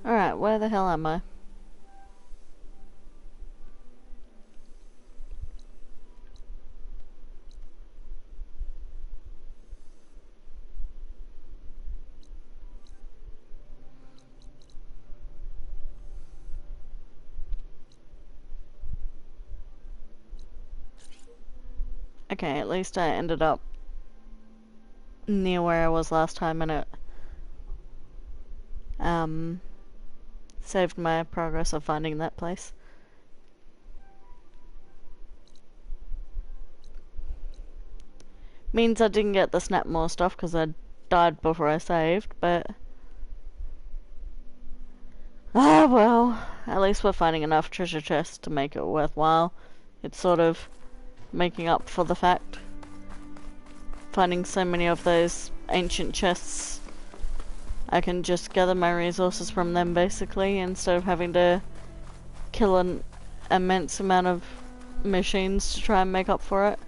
Alright, where the hell am I? Okay, at least I ended up near where I was last time and it saved my progress of finding that place. Means I didn't get the Snapmore stuff because I died before I saved, but ah well, at least we're finding enough treasure chests to make it worthwhile. It's sort of making up for the fact finding so many of those ancient chests, I can just gather my resources from them basically, instead of having to kill an immense amount of machines to try and make up for it.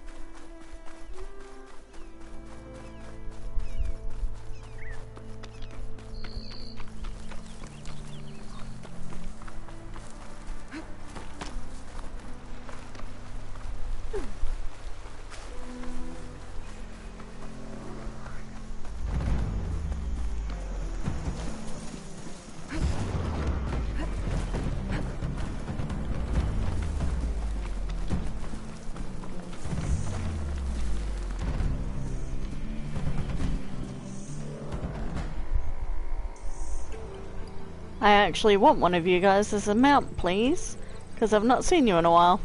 I actually want one of you guys as a mount, please, because I've not seen you in a while.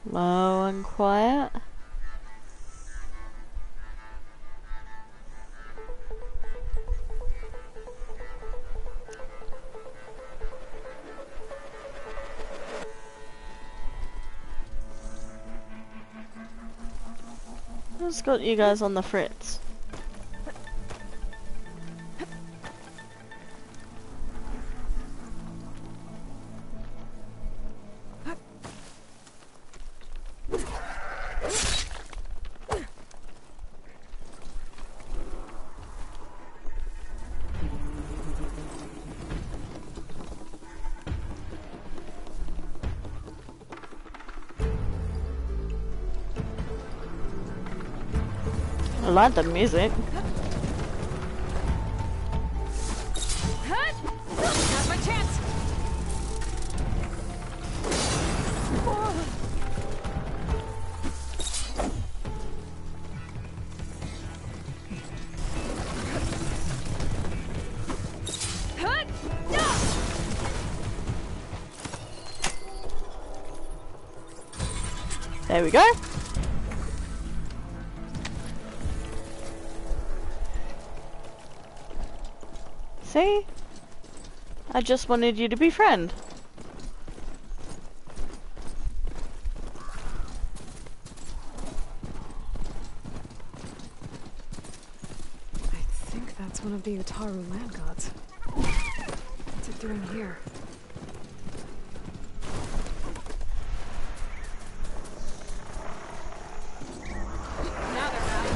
Low and quiet. Who's got you guys on the fritz? I like the music. Now's my chance. There we go. See? I just wanted you to be friend. I think that's one of the Utaru land gods. What's it doing here? Now they're back.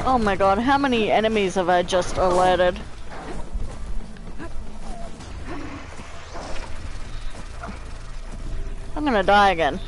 Oh my god, how many enemies have I just alerted? I'm gonna die again.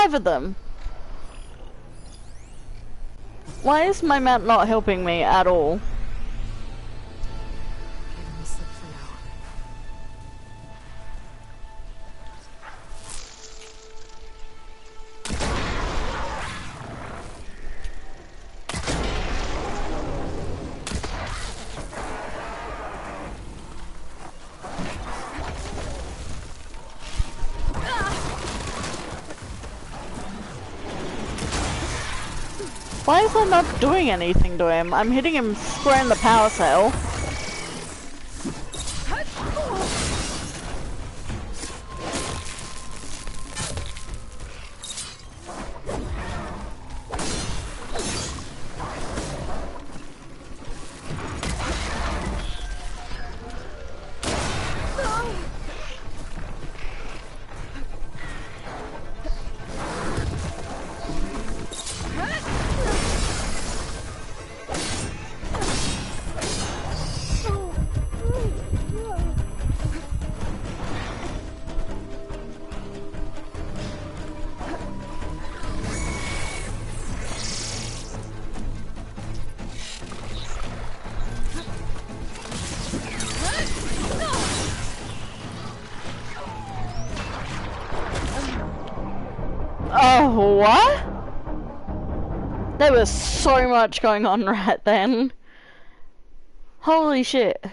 5 of them. Why is my map not helping me at all? Give him a slip for now. Why is that not doing anything to him? I'm hitting him square in the power cell. Oh, what? There was so much going on right then. Holy shit.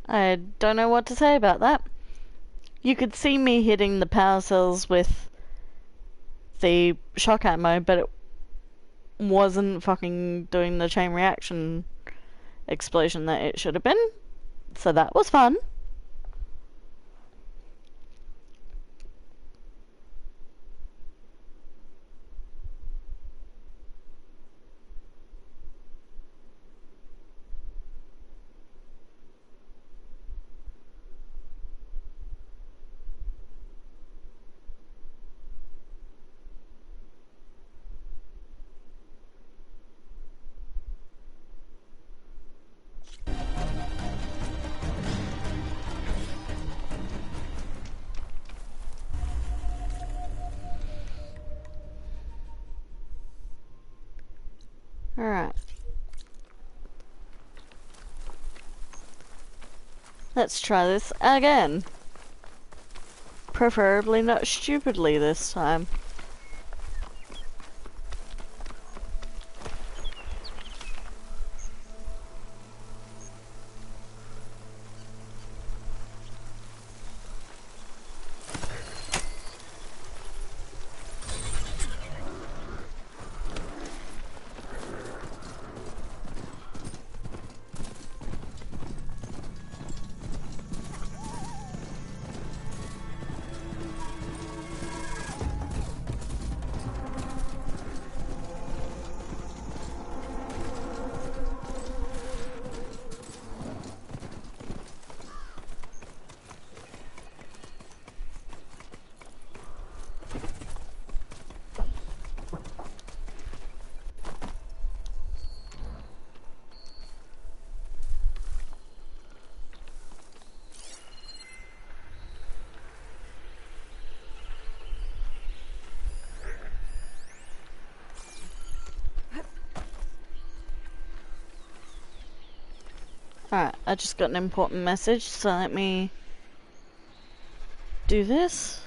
I don't know what to say about that. You could see me hitting the power cells with the shock ammo, but it wasn't fucking doing the chain reaction explosion that it should have been. So that was fun. Alright. Let's try this again. Preferably not stupidly this time. Alright, I just got an important message, so let me do this.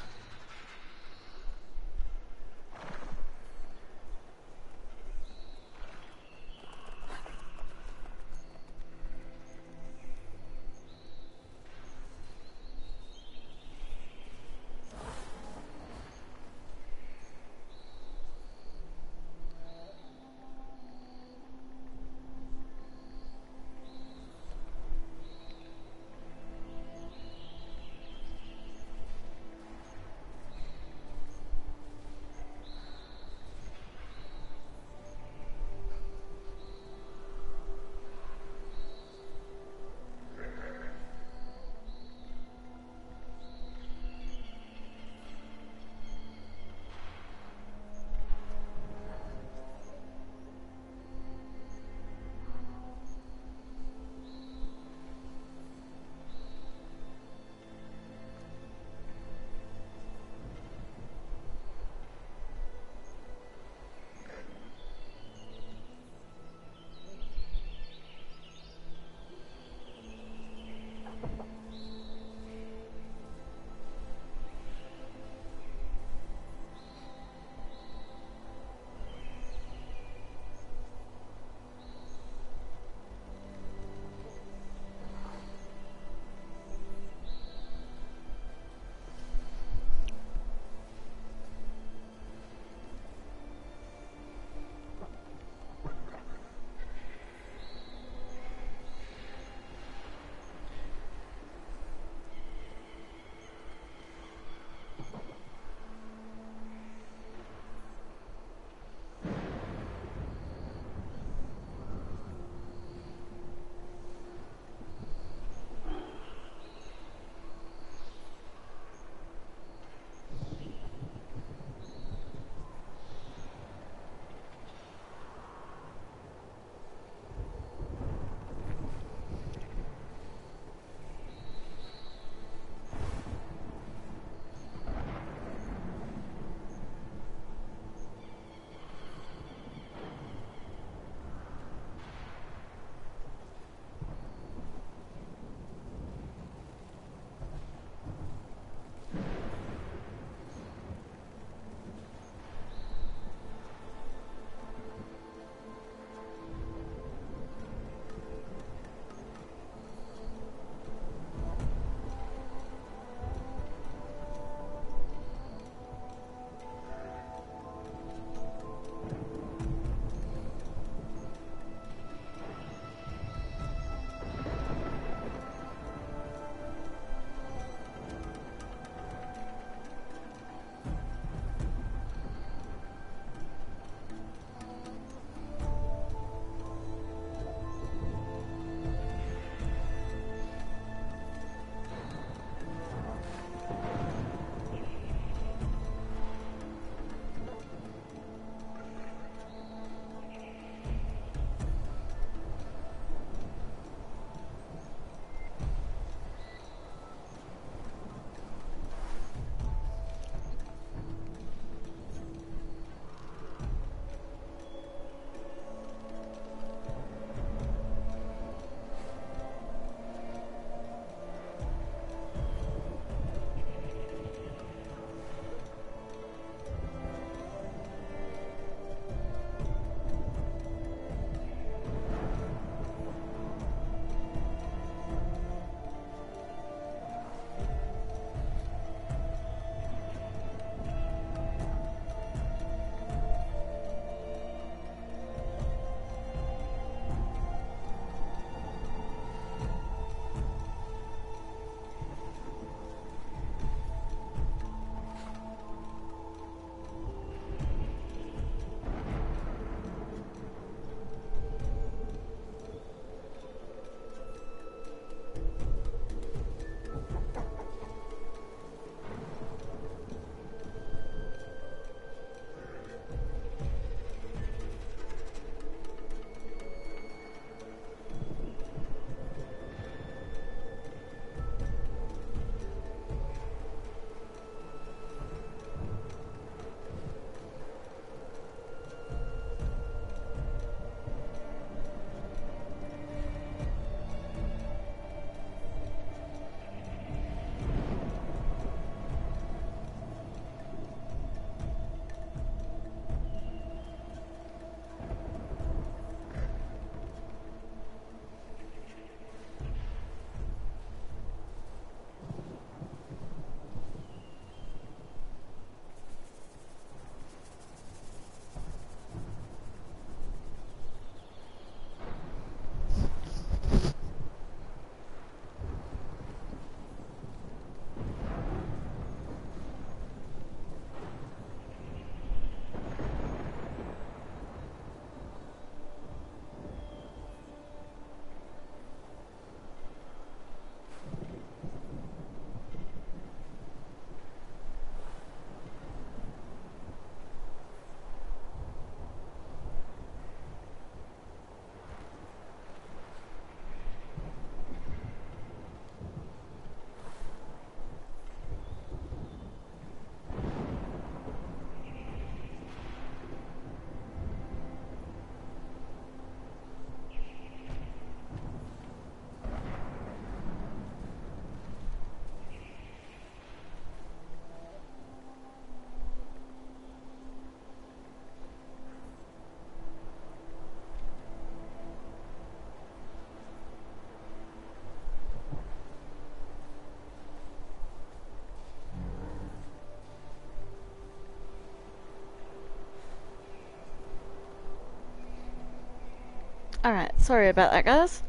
Alright, sorry about that, guys.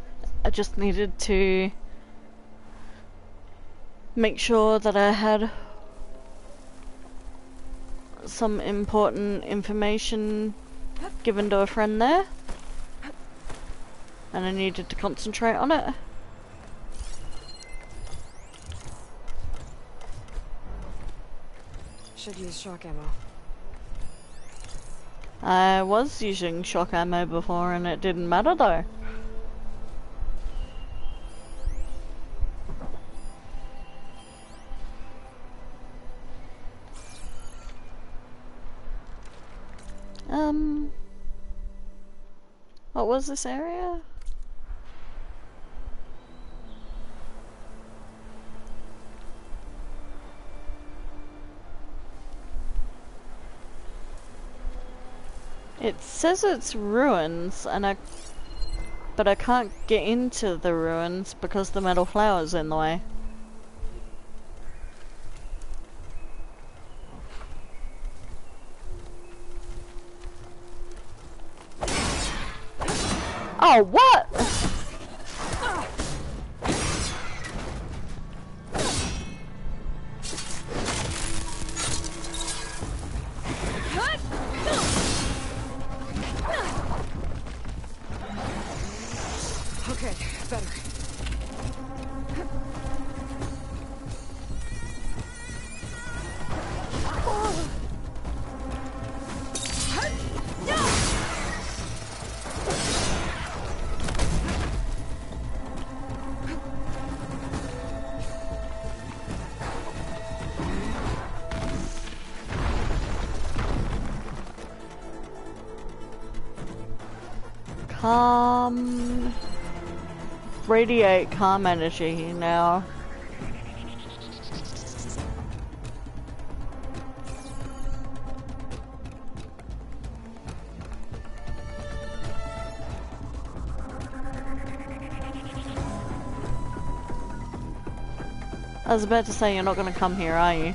I just needed to make sure that I had some important information given to a friend there, and I needed to concentrate on it. Should use shock ammo. I was using shock ammo before and it didn't matter though. What was this area? It says it's ruins, and but I can't get into the ruins because the metal flower's in the way. Oh, what? Okay, better. Radiate calm energy now. I was about to say, you're not gonna come here, are you?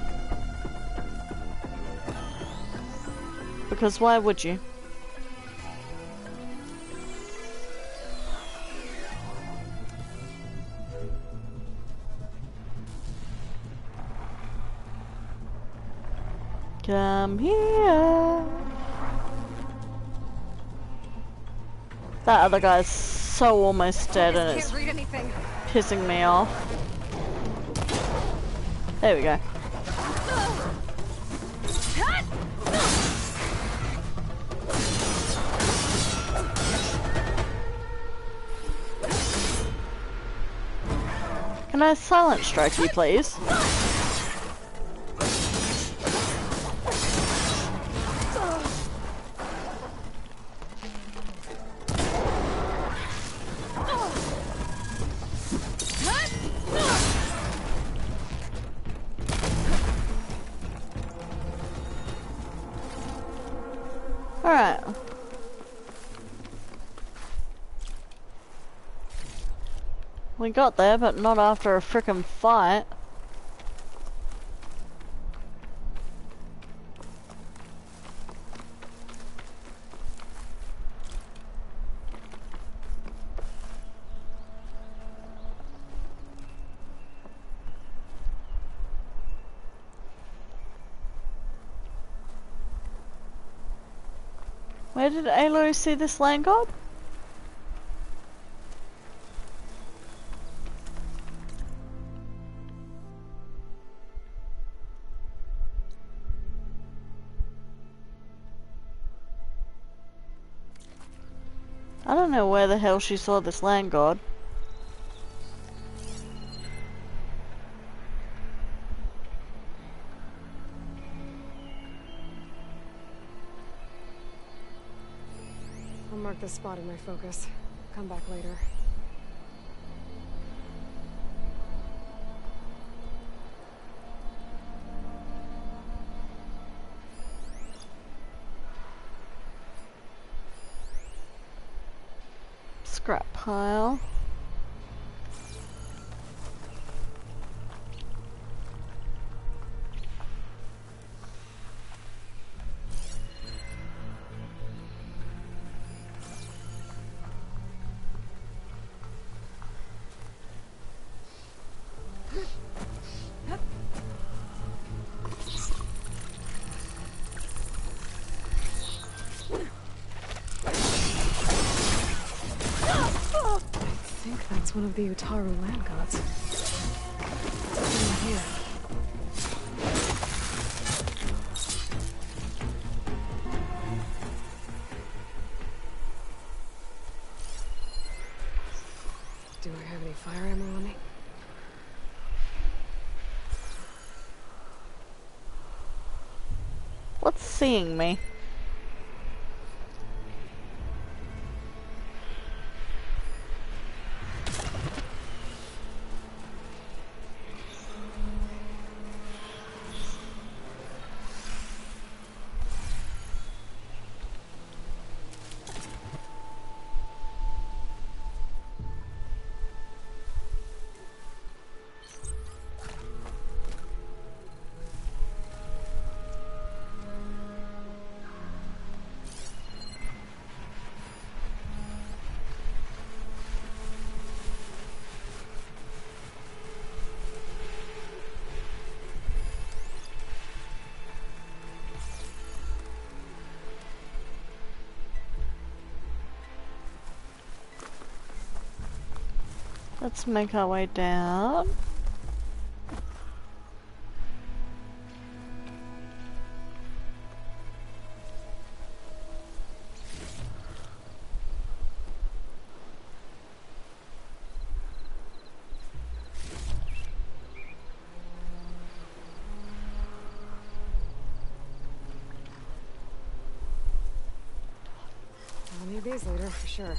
Because why would you? Come here. That other guy's so almost dead and it's pissing me off. There we go. Can I silent strike you, please? Alright. We got there, but not after a frickin' fight. Where did Aloy see this land god? I don't know where the hell she saw this land god. I'll mark this spot in my focus. Come back later. Scrap pile. one of the Utaru land gods. What's in here? Do I have any fire ammo on me? What's seeing me? Let's make our way down. I'll need these later, for sure.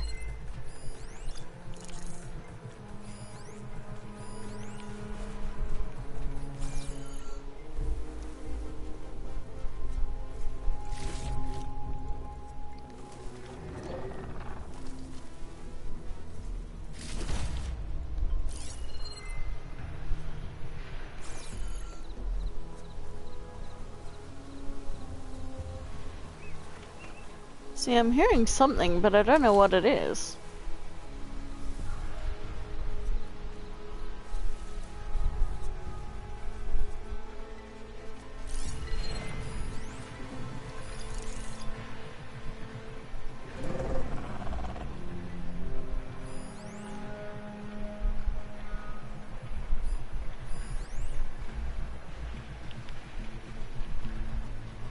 See, I'm hearing something, but I don't know what it is.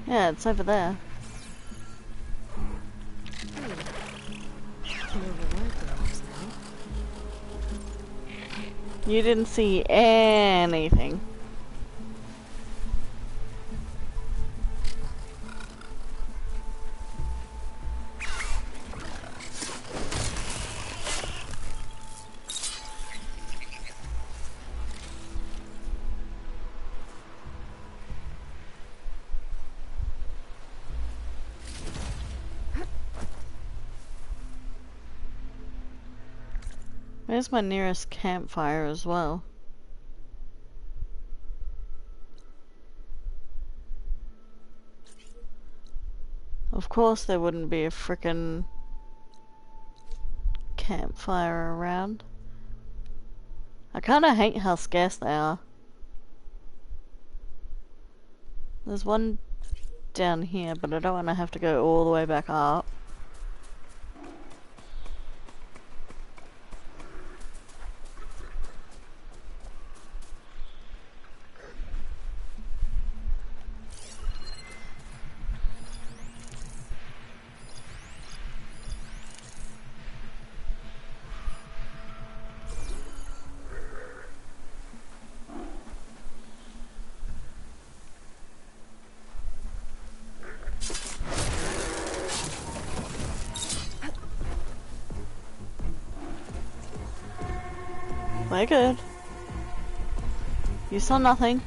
Yeah, it's over there. You didn't see anything. Where's my nearest campfire as well? Of course there wouldn't be a frickin' campfire around. I kinda hate how scarce they are. There's one down here, but I don't want to have to go all the way back up. We're good. You saw nothing.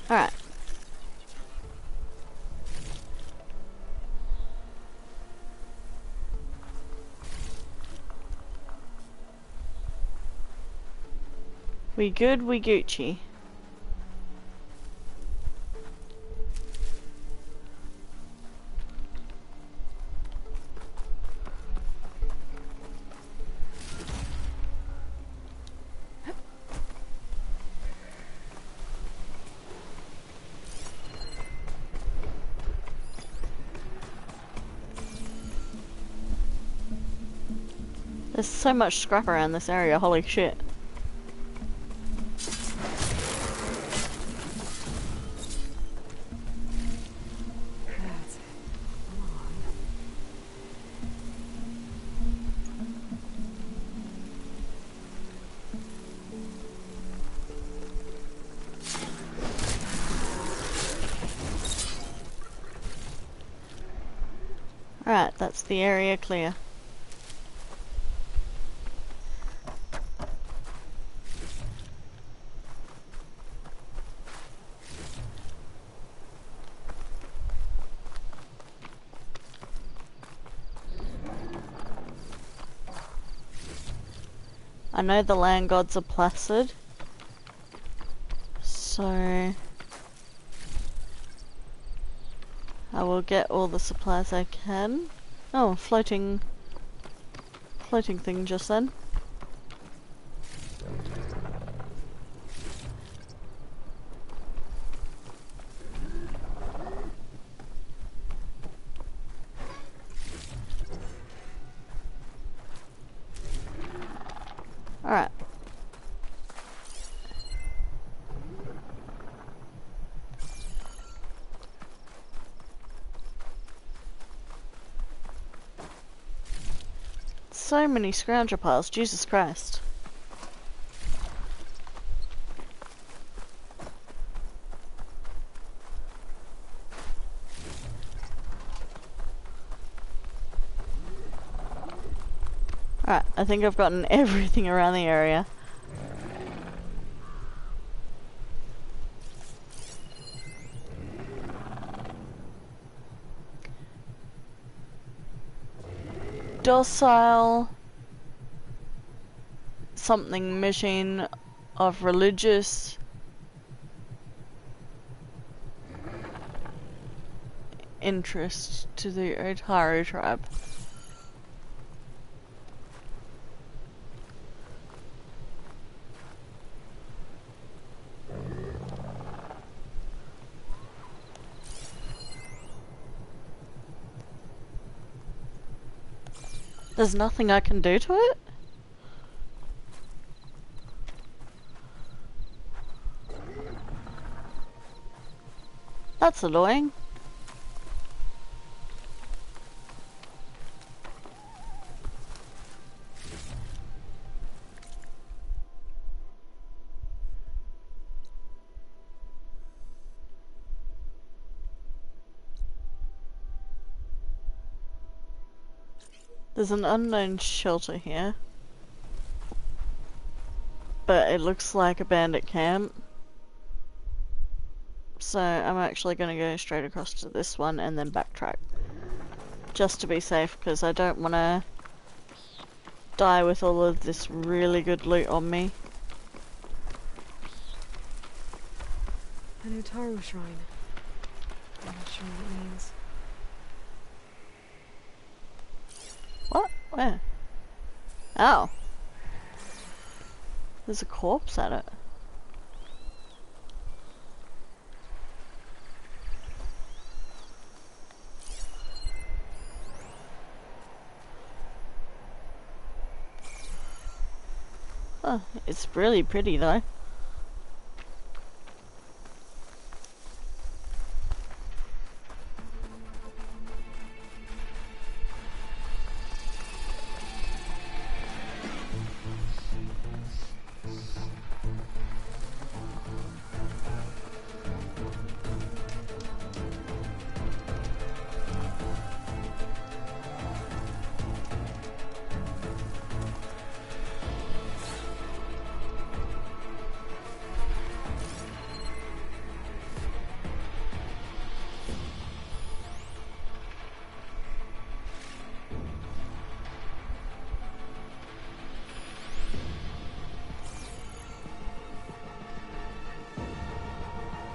Alright. We good, we Gucci. There's so much scrap around this area, holy shit. That's it. Come on. Alright, that's the area clear. I know the land gods are placid, so I will get all the supplies I can. Oh, floating thing just then. Alright. So many scrounger piles, Jesus Christ. Alright, I think I've gotten everything around the area. Docile something machine of religious interest to the Otaru tribe. There's nothing I can do to it? That's annoying. There's an unknown shelter here, but it looks like a bandit camp. So I'm actually going to go straight across to this one and then backtrack. Just to be safe, because I don't want to die with all of this really good loot on me. An Otaru shrine. I'm not sure what it means. What? Where? Oh. There's a corpse at it. Oh, it's really pretty though.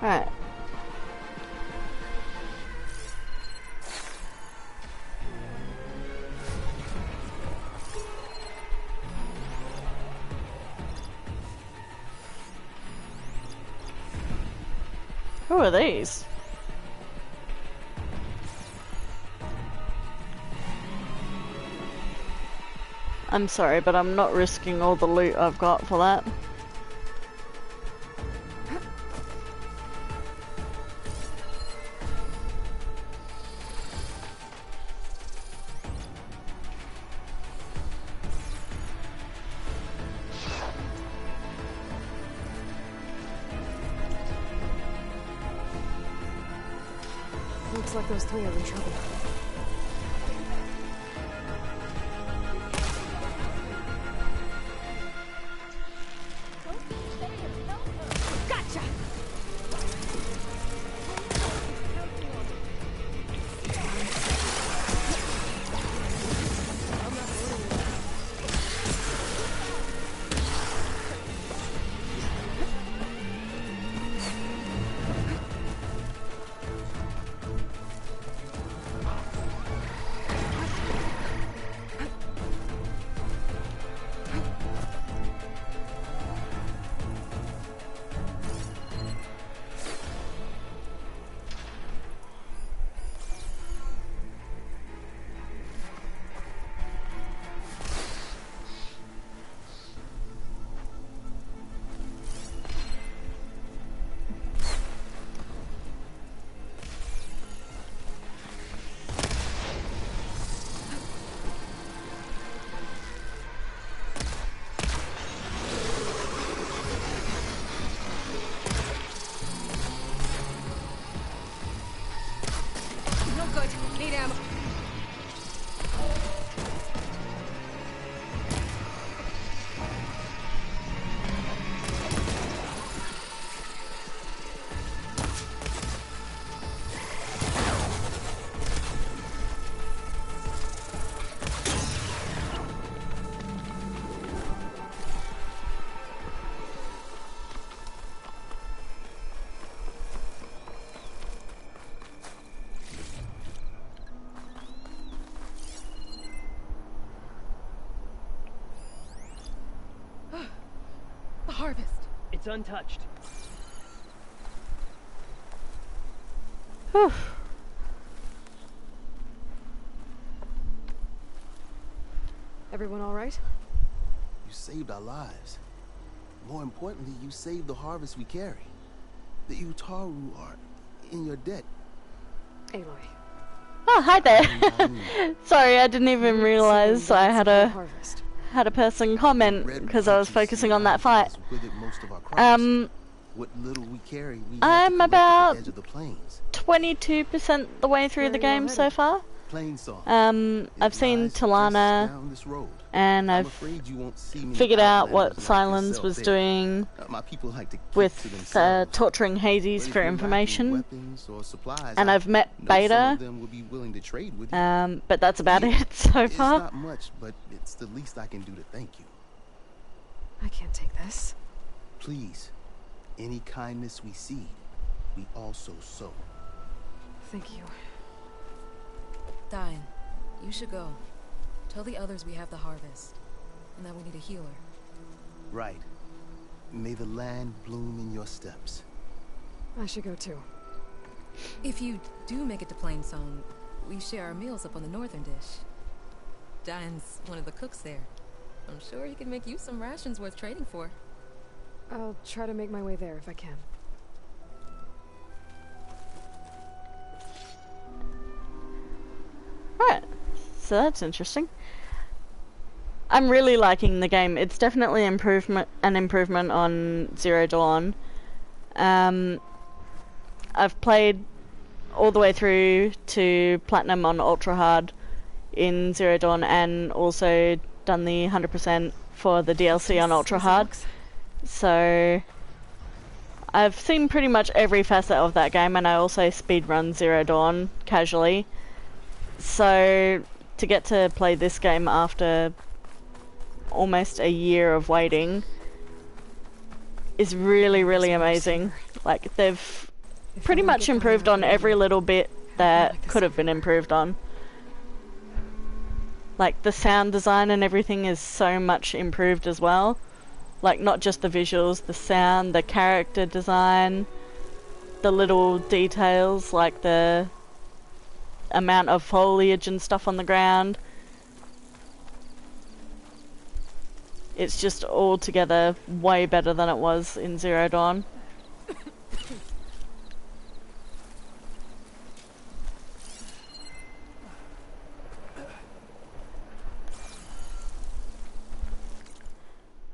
Right. Who are these? I'm sorry, but I'm not risking all the loot I've got for that. Looks like those three are in trouble. Gotcha! Harvest. It's untouched. Whew. Everyone all right? You saved our lives. More importantly, you saved the harvest we carry. The Utaru are in your debt. Aloy. Oh, hi there. Sorry, I didn't even realize I had a person comment because I was focusing on that fight. What little we carry, we I'm about edge of the plains. 22% the way through the game so far. I've seen Talana, and I've figured out what Sylens was doing with torturing Hades for information, and I've met Beta, but that's about it so far. It's not much, but it's the least I can do to thank you. I can't take this. Please, any kindness we see, we also sow. Thank you. Diane, you should go. Tell the others we have the harvest, and that we need a healer. Right. May the land bloom in your steps. I should go too. If you do make it to Plainsong, we share our meals up on the northern dish. Diane's one of the cooks there. I'm sure he can make you some rations worth trading for. I'll try to make my way there if I can. Right, so that's interesting. I'm really liking the game. It's definitely an improvement on Zero Dawn. I've played all the way through to Platinum on Ultra Hard in Zero Dawn, and also done the 100% for the DLC on Ultra Hard. So I've seen pretty much every facet of that game, and I also speedrun Zero Dawn casually. So to get to play this game after almost a year of waiting is really, really amazing. Like, they've pretty much improved on every little bit that could have been improved on. Like, the sound design and everything is so much improved as well. Like, not just the visuals, the sound, the character design, the little details, like the amount of foliage and stuff on the ground. It's just altogether way better than it was in Zero Dawn.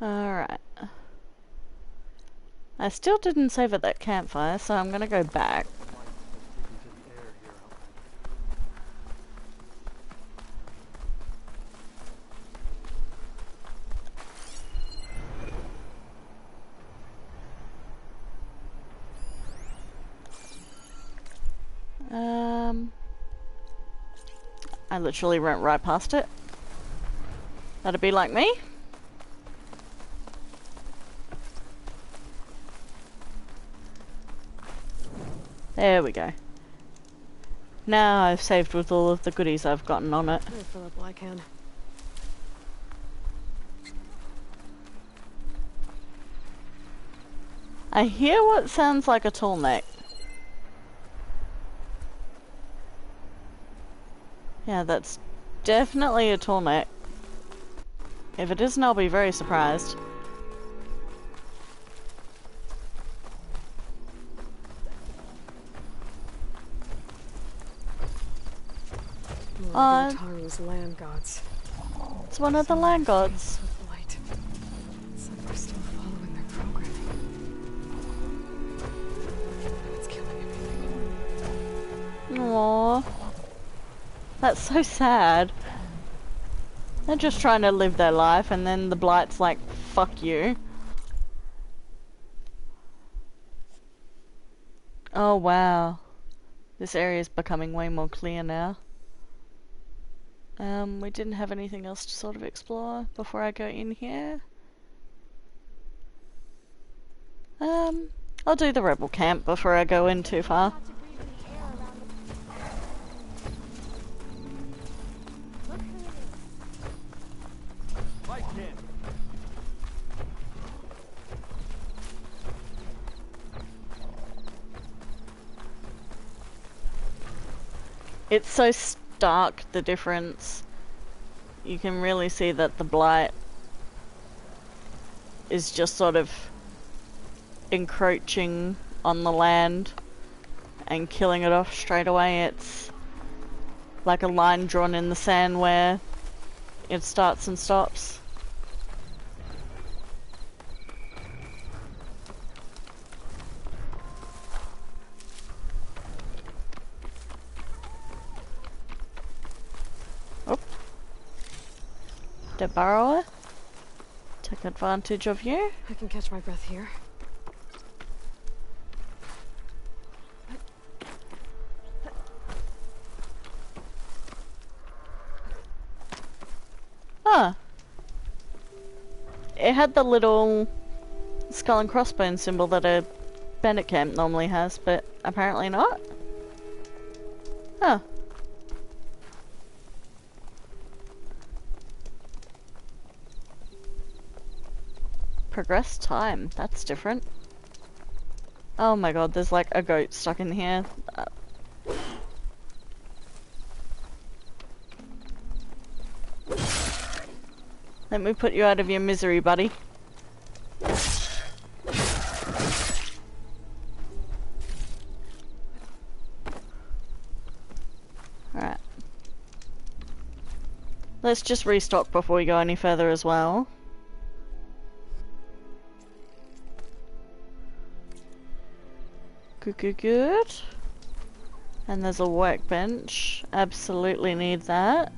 Alright. I still didn't save at that campfire, so I'm gonna go back. I literally went right past it. That'd be like me. There we go. Now I've saved with all of the goodies I've gotten on it. I'll fill up while I can. I hear what sounds like a tall neck. Yeah, that's definitely a tall neck. If it isn't, I'll be very surprised. Taru's land gods. It's one of the land gods. With light. It's like they're still following their programming. It's killing everything. Aww. That's so sad. They're just trying to live their life and then the Blight's like, fuck you. Oh wow. This area is becoming way more clear now. We didn't have anything else to sort of explore before I go in here. I'll do the rebel camp before I go in too far. It's so stark, the difference. You can really see that the Blight is just sort of encroaching on the land and killing it off straight away. It's like a line drawn in the sand where it starts and stops. The burrower, take advantage of you. I can catch my breath here. Ah. It had the little skull and crossbones symbol that a bandit camp normally has, but apparently not. Huh. Progress time, that's different. Oh my god, there's like a goat stuck in here. Let me put you out of your misery, buddy. Alright. Let's just restock before we go any further as well. Good. And there's a workbench. Absolutely need that.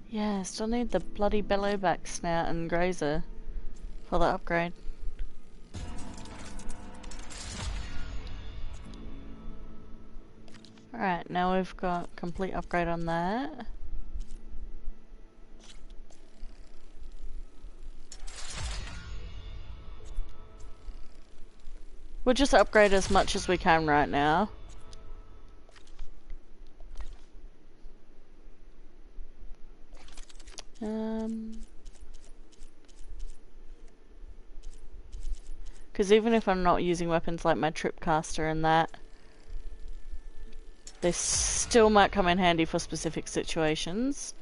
Yeah, still need the bloody bellowback snout and grazer for the upgrade. Alright, now we've got complete upgrade on that. We'll just upgrade as much as we can right now. Because even if I'm not using weapons like my Tripcaster and that, they still might come in handy for specific situations.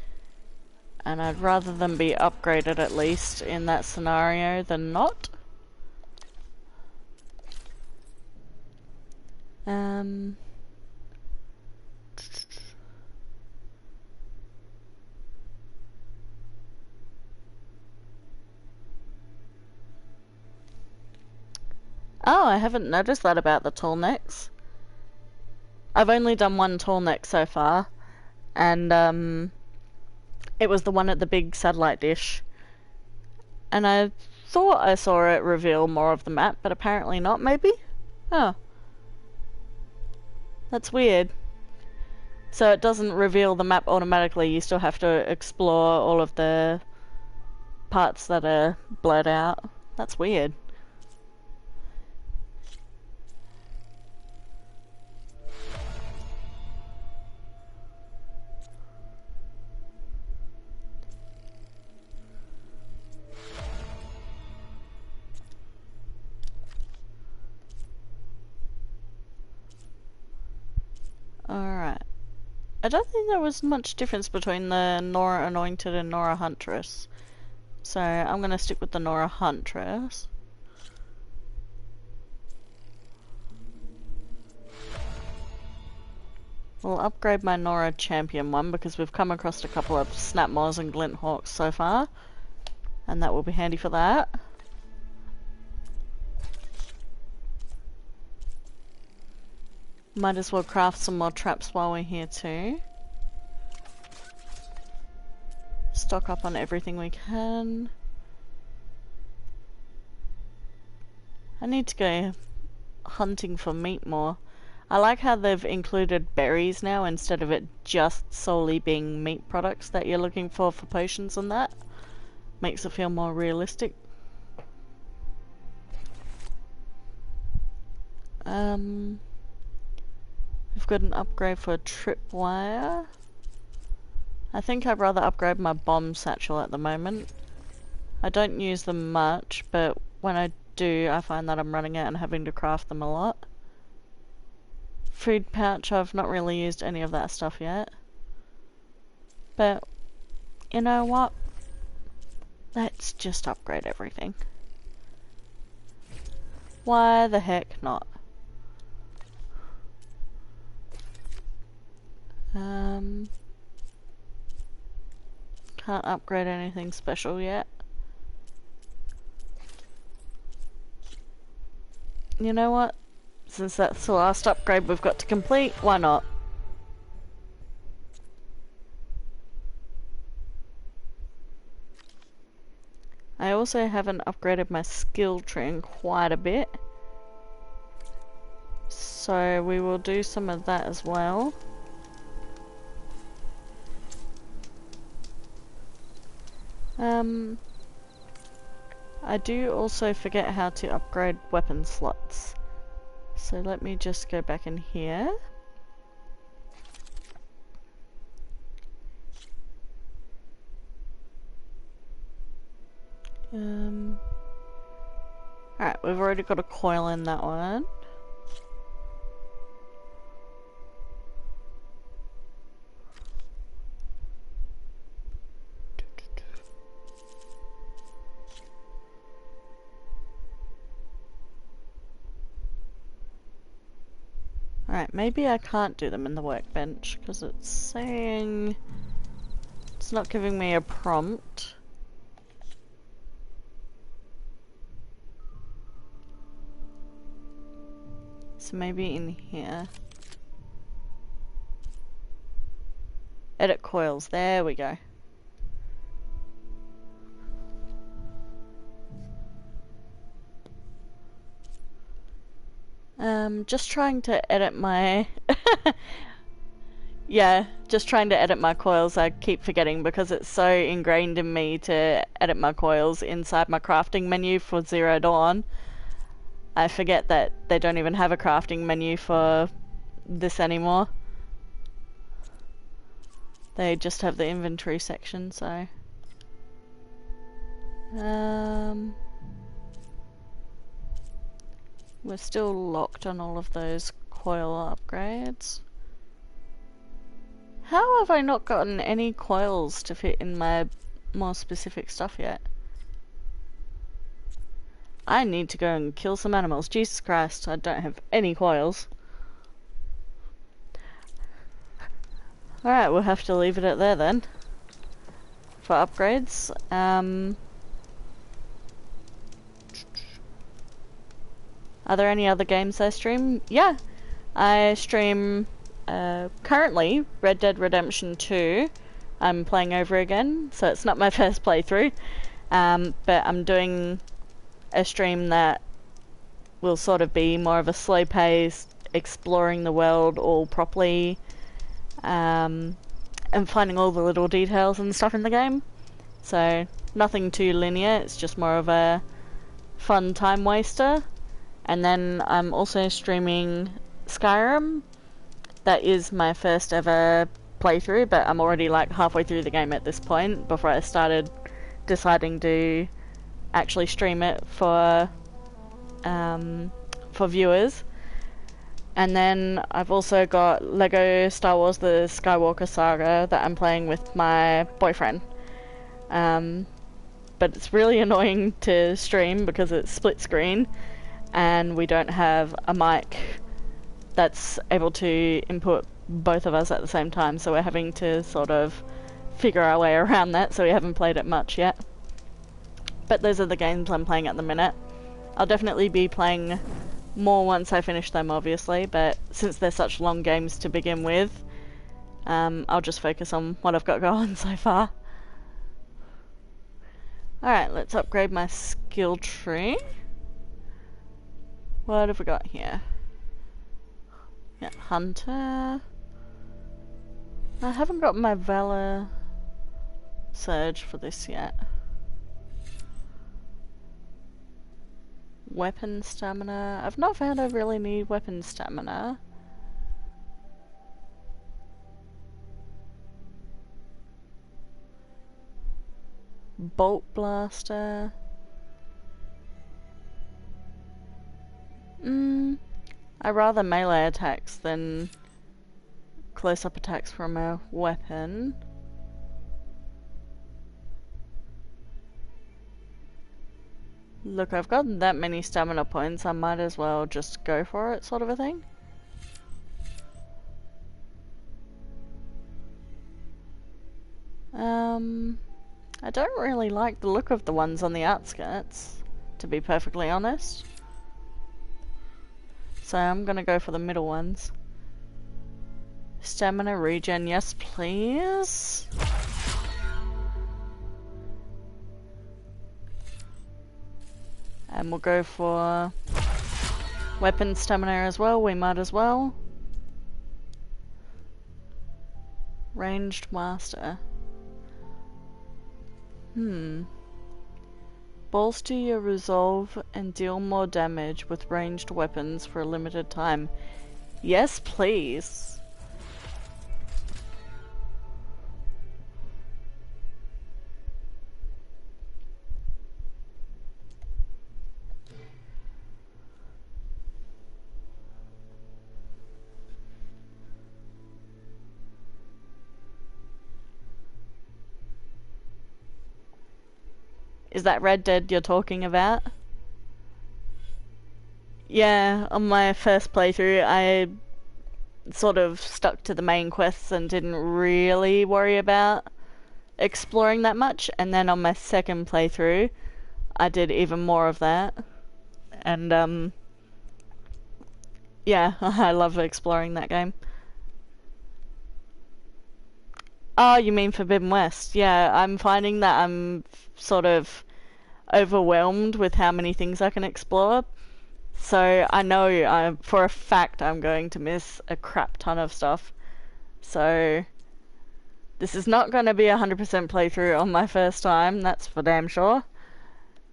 And I'd rather them be upgraded at least in that scenario than not. Oh, I haven't noticed that about the tall necks. I've only done one tall neck so far, and it was the one at the big satellite dish. And I thought I saw it reveal more of the map, but apparently not, maybe? Oh. That's weird. So it doesn't reveal the map automatically, you still have to explore all of the parts that are blurred out. That's weird. Alright. I don't think there was much difference between the Nora Anointed and Nora Huntress. So I'm gonna stick with the Nora Huntress. We'll upgrade my Nora Champion one because we've come across a couple of Snapmaws and Glinthawks so far. And that will be handy for that. Might as well craft some more traps while we're here too. Stock up on everything we can. I need to go hunting for meat more. I like how they've included berries now instead of it just solely being meat products that you're looking for potions and that. Makes it feel more realistic. We've got an upgrade for a tripwire. I think I'd rather upgrade my bomb satchel at the moment. I don't use them much, but when I do, I find that I'm running out and having to craft them a lot. Food pouch, I've not really used any of that stuff yet. But, you know what? Let's just upgrade everything. Why the heck not? Can't upgrade anything special yet. You know what? Since that's the last upgrade we've got to complete, why not? I also haven't upgraded my skill tree in quite a bit. So we will do some of that as well. I do also forget how to upgrade weapon slots. So let me just go back in here. Alright, we've already got a coil in that one. Alright, maybe I can't do them in the workbench because it's saying it's not giving me a prompt. So maybe in here. Edit coils, there we go. Just trying to edit my Yeah, just trying to edit my coils. I keep forgetting because it's so ingrained in me to edit my coils inside my crafting menu for Zero Dawn. I forget that they don't even have a crafting menu for this anymore. They just have the inventory section, so... We're still locked on all of those coil upgrades. How have I not gotten any coils to fit in my more specific stuff yet? I need to go and kill some animals. Jesus Christ, I don't have any coils. Alright, we'll have to leave it at there then. For upgrades. Are there any other games I stream? Yeah, I stream currently Red Dead Redemption 2. I'm playing over again, so it's not my first playthrough. But I'm doing a stream that will sort of be more of a slow pace, exploring the world all properly, and finding all the little details and stuff in the game. So nothing too linear, it's just more of a fun time waster. And then I'm also streaming Skyrim. That is my first ever playthrough, but I'm already like halfway through the game at this point before I started deciding to actually stream it for viewers. And then I've also got Lego Star Wars The Skywalker Saga that I'm playing with my boyfriend. But it's really annoying to stream because it's split screen and we don't have a mic that's able to input both of us at the same time, so we're having to sort of figure our way around that, so we haven't played it much yet. But those are the games I'm playing at the minute. I'll definitely be playing more once I finish them, obviously, but since they're such long games to begin with, I'll just focus on what I've got going so far. Alright, let's upgrade my skill tree. What have we got here? Yeah, Hunter. I haven't got my Valor Surge for this yet. Weapon stamina. I've not found I really need weapon stamina. Bolt Blaster. I rather melee attacks than close-up attacks from a weapon. Look, I've got that many stamina points, I might as well just go for it, sort of a thing. I don't really like the look of the ones on the outskirts, to be perfectly honest. So I'm gonna go for the middle ones. Stamina regen, yes please. And we'll go for weapon stamina as well, we might as well. Ranged master. Bolster your resolve and deal more damage with ranged weapons for a limited time. Yes, please. Is that Red Dead you're talking about? Yeah, on my first playthrough I sort of stuck to the main quests and didn't really worry about exploring that much, and then on my second playthrough I did even more of that. And yeah, I love exploring that game. Oh, you mean Forbidden West? Yeah, I'm finding that I'm sort of overwhelmed with how many things I can explore. So I know for a fact I'm going to miss a crap ton of stuff. So this is not going to be a 100% playthrough on my first time, that's for damn sure.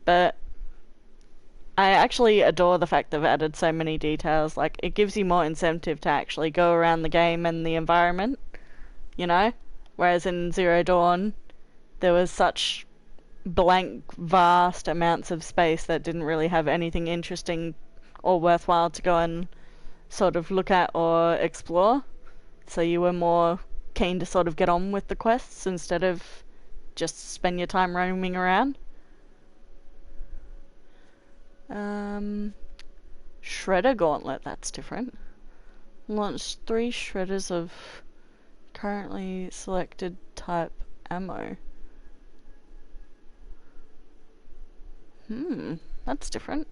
But I actually adore the fact they've added so many details. Like, it gives you more incentive to actually go around the game and the environment, you know? Whereas in Zero Dawn, there was such blank, vast amounts of space that didn't really have anything interesting or worthwhile to go and sort of look at or explore. So you were more keen to sort of get on with the quests instead of just spend your time roaming around. Shredder Gauntlet, that's different. Launch 3 shredders of currently selected type ammo. That's different.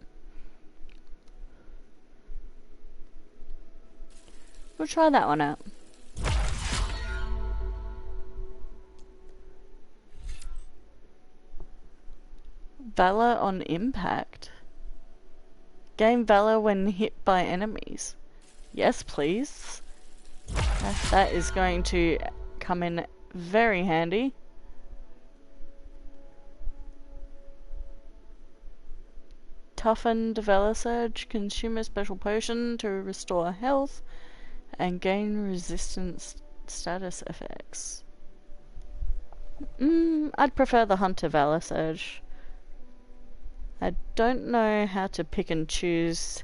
We'll try that one out. Valor on impact. Gain valor when hit by enemies. Yes, please. That is going to come in very handy. Toughened Valor Surge. Consume a special potion to restore health and gain resistance status effects. I'd prefer the Hunter Valor Surge. I don't know how to pick and choose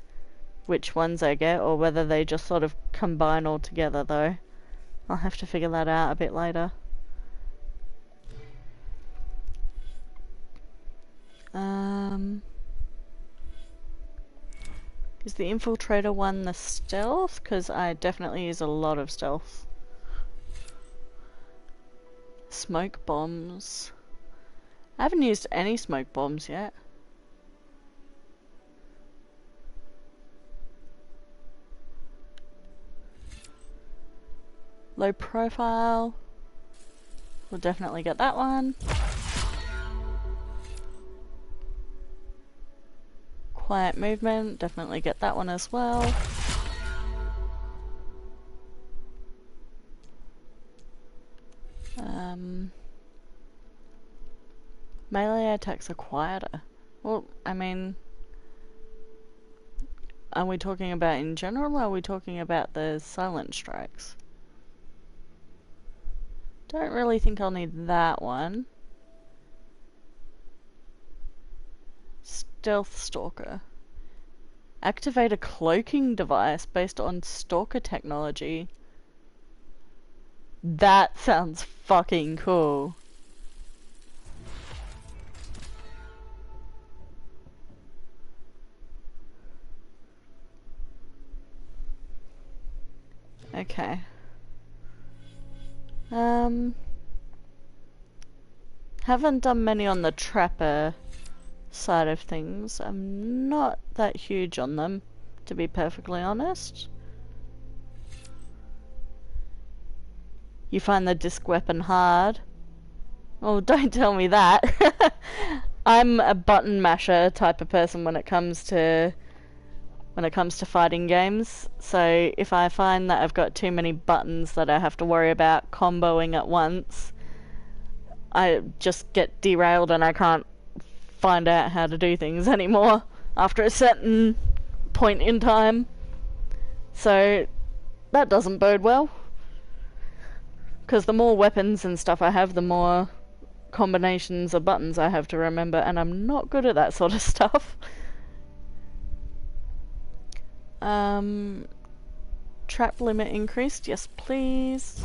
which ones I get, or whether they just sort of combine all together though. I'll have to figure that out a bit later. Is the Infiltrator one the stealth? Because I definitely use a lot of stealth. Smoke bombs. I haven't used any smoke bombs yet. Low profile. We'll definitely get that one. Quiet movement. Definitely get that one as well. Melee attacks are quieter. Well, I mean, are we talking about in general, or are we talking about the silent strikes? Don't really think I'll need that one. Stealth Stalker. Activate a cloaking device based on stalker technology. That sounds fucking cool. Okay. Haven't done many on the trapper side of things. I'm not that huge on them, to be perfectly honest. You find the disc weapon hard? Oh, don't tell me that. I'm a button masher type of person when it comes to fighting games. So if I find that I've got too many buttons that I have to worry about comboing at once, I just get derailed and I can't find out how to do things anymore after a certain point in time. So that doesn't bode well, because the more weapons and stuff I have, the more combinations of buttons I have to remember, and I'm not good at that sort of stuff. Trap limit increased, yes please.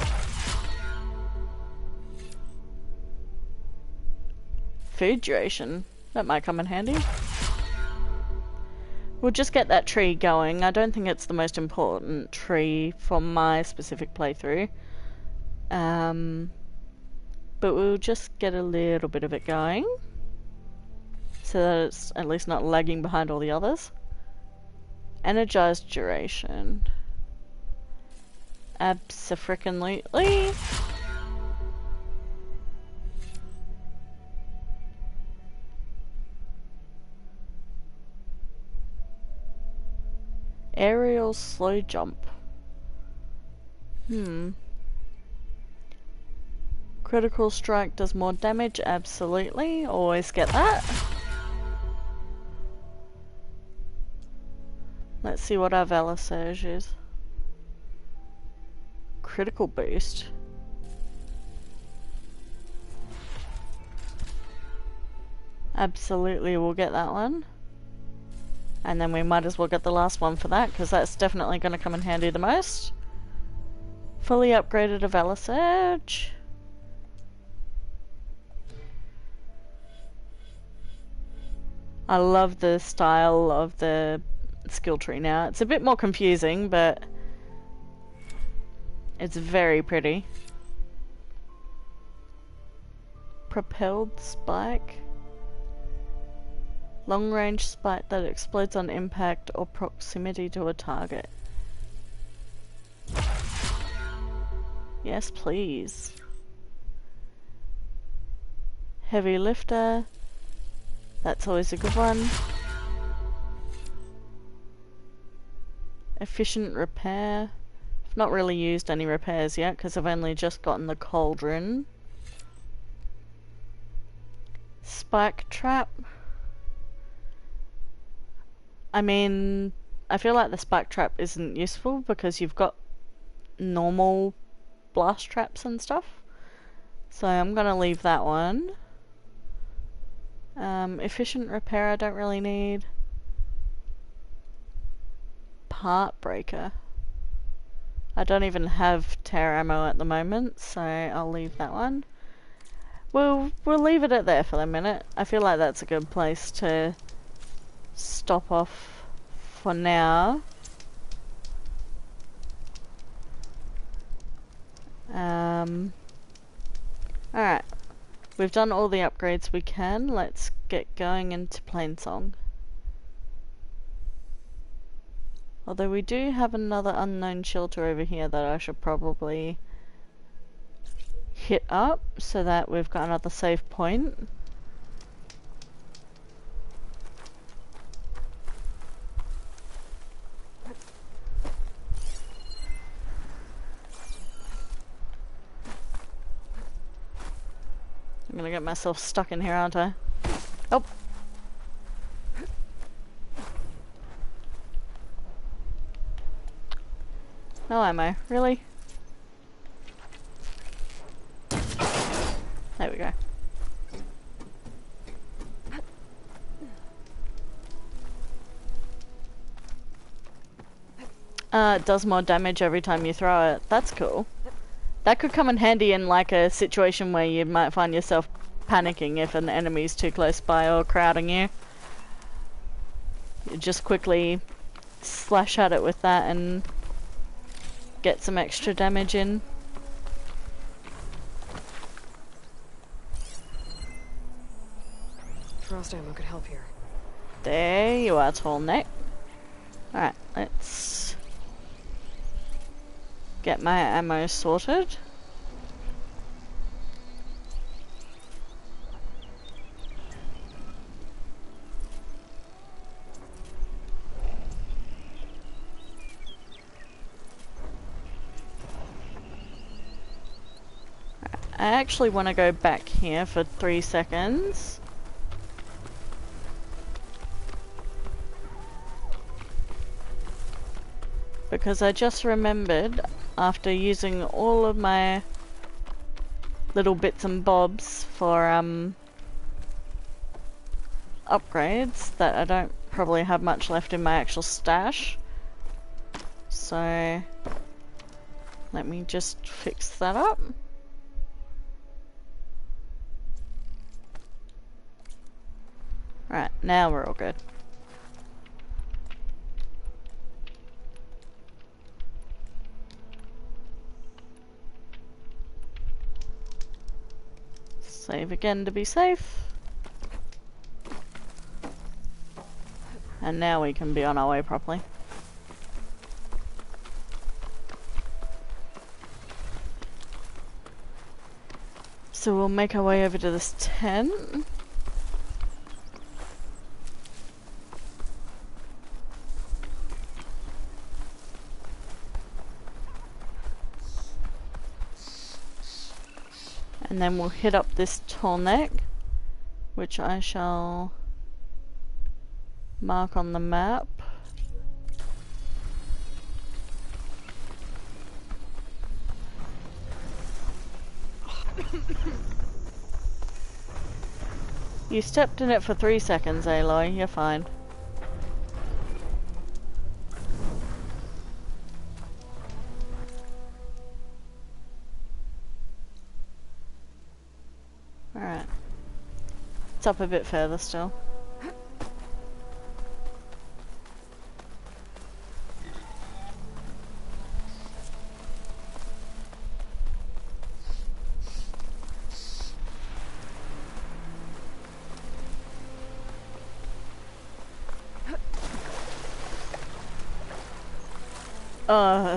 Food duration, that might come in handy. We'll just get that tree going. I don't think it's the most important tree for my specific playthrough. But we'll just get a little bit of it going, so that it's at least not lagging behind all the others. Energized duration. Abso-frickin-lutely. Aerial slow jump. Critical strike does more damage, absolutely. Always get that. Let's see what our Valor Surge is. Critical boost. Absolutely, we'll get that one. And then we might as well get the last one for that, because that's definitely going to come in handy the most. Fully upgraded a Valor Surge. I love the style of the skill tree now. It's a bit more confusing, but it's very pretty. Propelled spike. Long range spike that explodes on impact or proximity to a target. Yes, please. Heavy lifter. That's always a good one. Efficient repair. I've not really used any repairs yet because I've only just gotten the cauldron. Spike trap. I mean, I feel like the spike trap isn't useful because you've got normal blast traps and stuff. So I'm gonna leave that one. Efficient repair I don't really need. Part breaker. I don't even have tear ammo at the moment, so I'll leave that one. We'll leave it at there for the minute. I feel like that's a good place to stop off for now. Alright. We've done all the upgrades we can. Let's get going into Plainsong. Although we do have another unknown shelter over here that I should probably hit up so that we've got another save point. I'm gonna get myself stuck in here, aren't I? Oh! No ammo, really? There we go. It does more damage every time you throw it. That's cool. That could come in handy in like a situation where you might find yourself panicking if an enemy's too close by or crowding you. You just quickly slash at it with that and get some extra damage in. Frost ammo could help here. There you are, tall neck. Alright, let's get my ammo sorted. I actually want to go back here for 3 seconds. Because I just remembered, after using all of my little bits and bobs for upgrades, that I don't probably have much left in my actual stash. So let me just fix that up. Right, now we're all good. Save again to be safe. And now we can be on our way properly. So we'll make our way over to this tent. And then we'll hit up this tall neck, which I shall mark on the map. You stepped in it for 3 seconds, Aloy. You're fine. Alright. It's up a bit further still.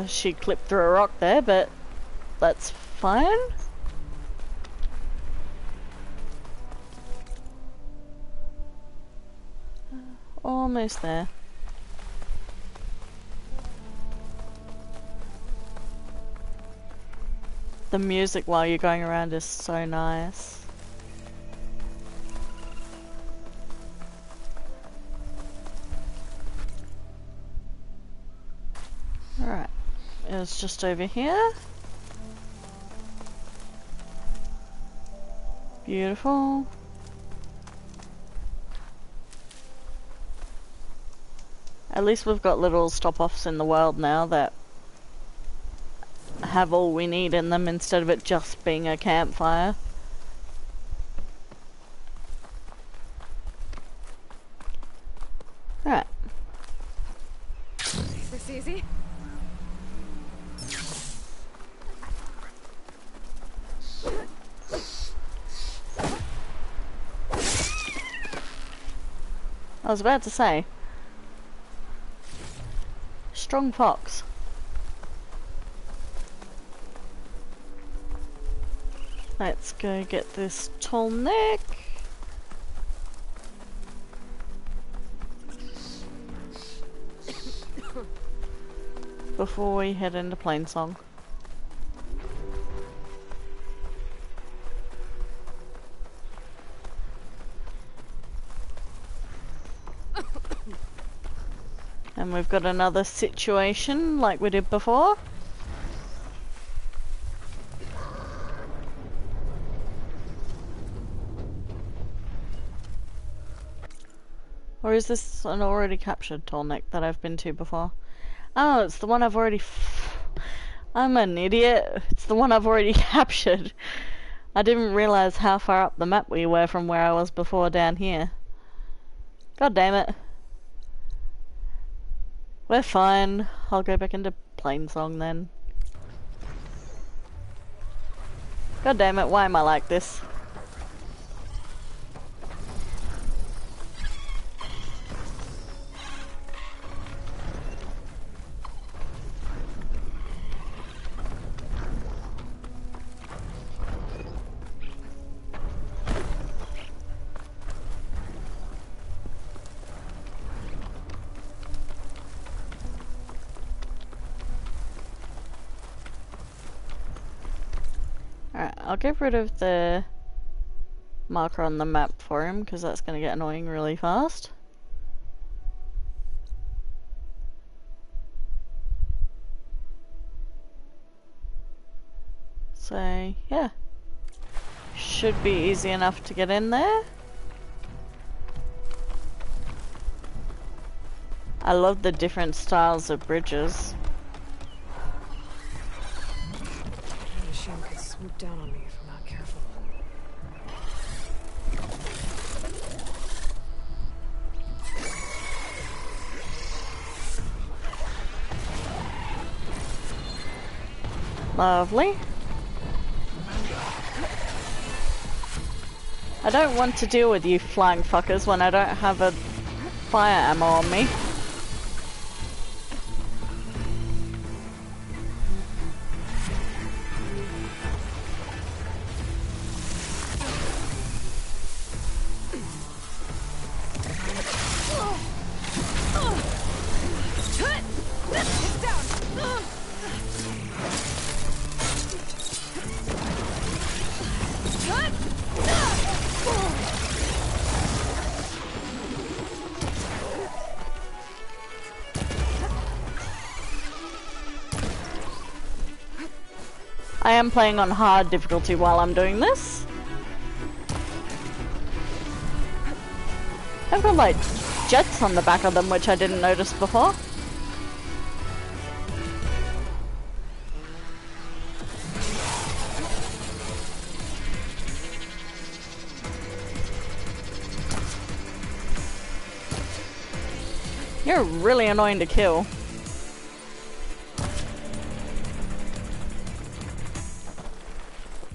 She clipped through a rock there, but that's fine. Almost there. The music while you're going around is so nice. Alright, it's just over here. Beautiful. At least we've got little stop-offs in the world now that have all we need in them instead of it just being a campfire. Alright. Is this easy? I was about to say. Strong fox. Let's go get this tall neck. Before we head into Plainsong. And we've got another situation like we did before. Or is this an already captured tall neck that I've been to before? Oh, it's the one I've already... I'm an idiot. It's the one I've already captured. I didn't realize how far up the map we were from where I was before down here. God damn it. We're fine. I'll go back into Plainsong then. God damn it, why am I like this? Alright, I'll get rid of the marker on the map for him because that's going to get annoying really fast. So, yeah. Should be easy enough to get in there. I love the different styles of bridges. The machine could swoop down on me if I'm not careful. Lovely. I don't want to deal with you flying fuckers when I don't have a fire ammo on me. I am playing on hard difficulty while I'm doing this. They've got like jets on the back of them, which I didn't notice before. You're really annoying to kill.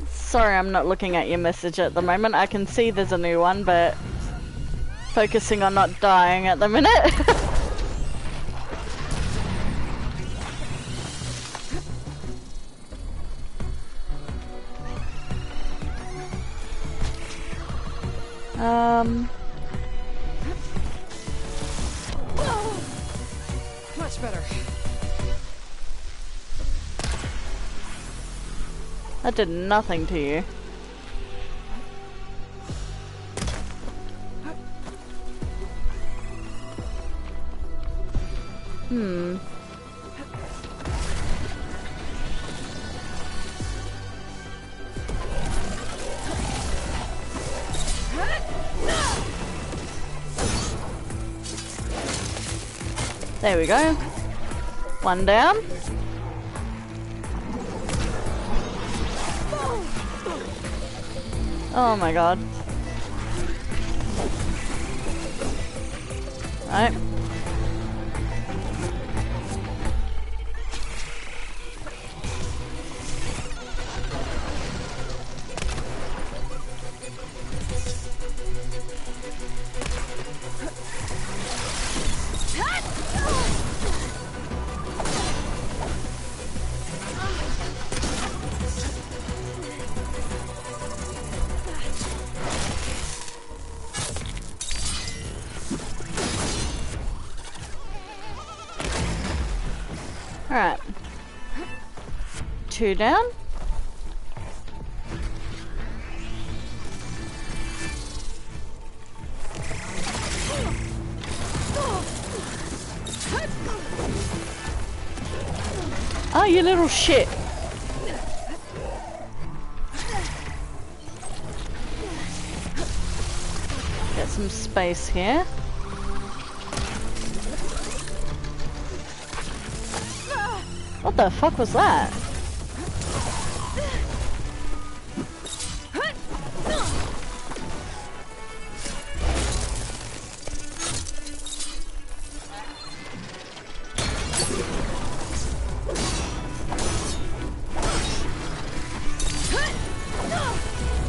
Sorry, I'm not looking at your message at the moment. I can see there's a new one, but focusing on not dying at the minute. Much better. That did nothing to you. There we go. One down. Oh my god. Alright. Alright. 2 down. Oh, you little shit. Get some space here. What the fuck was that?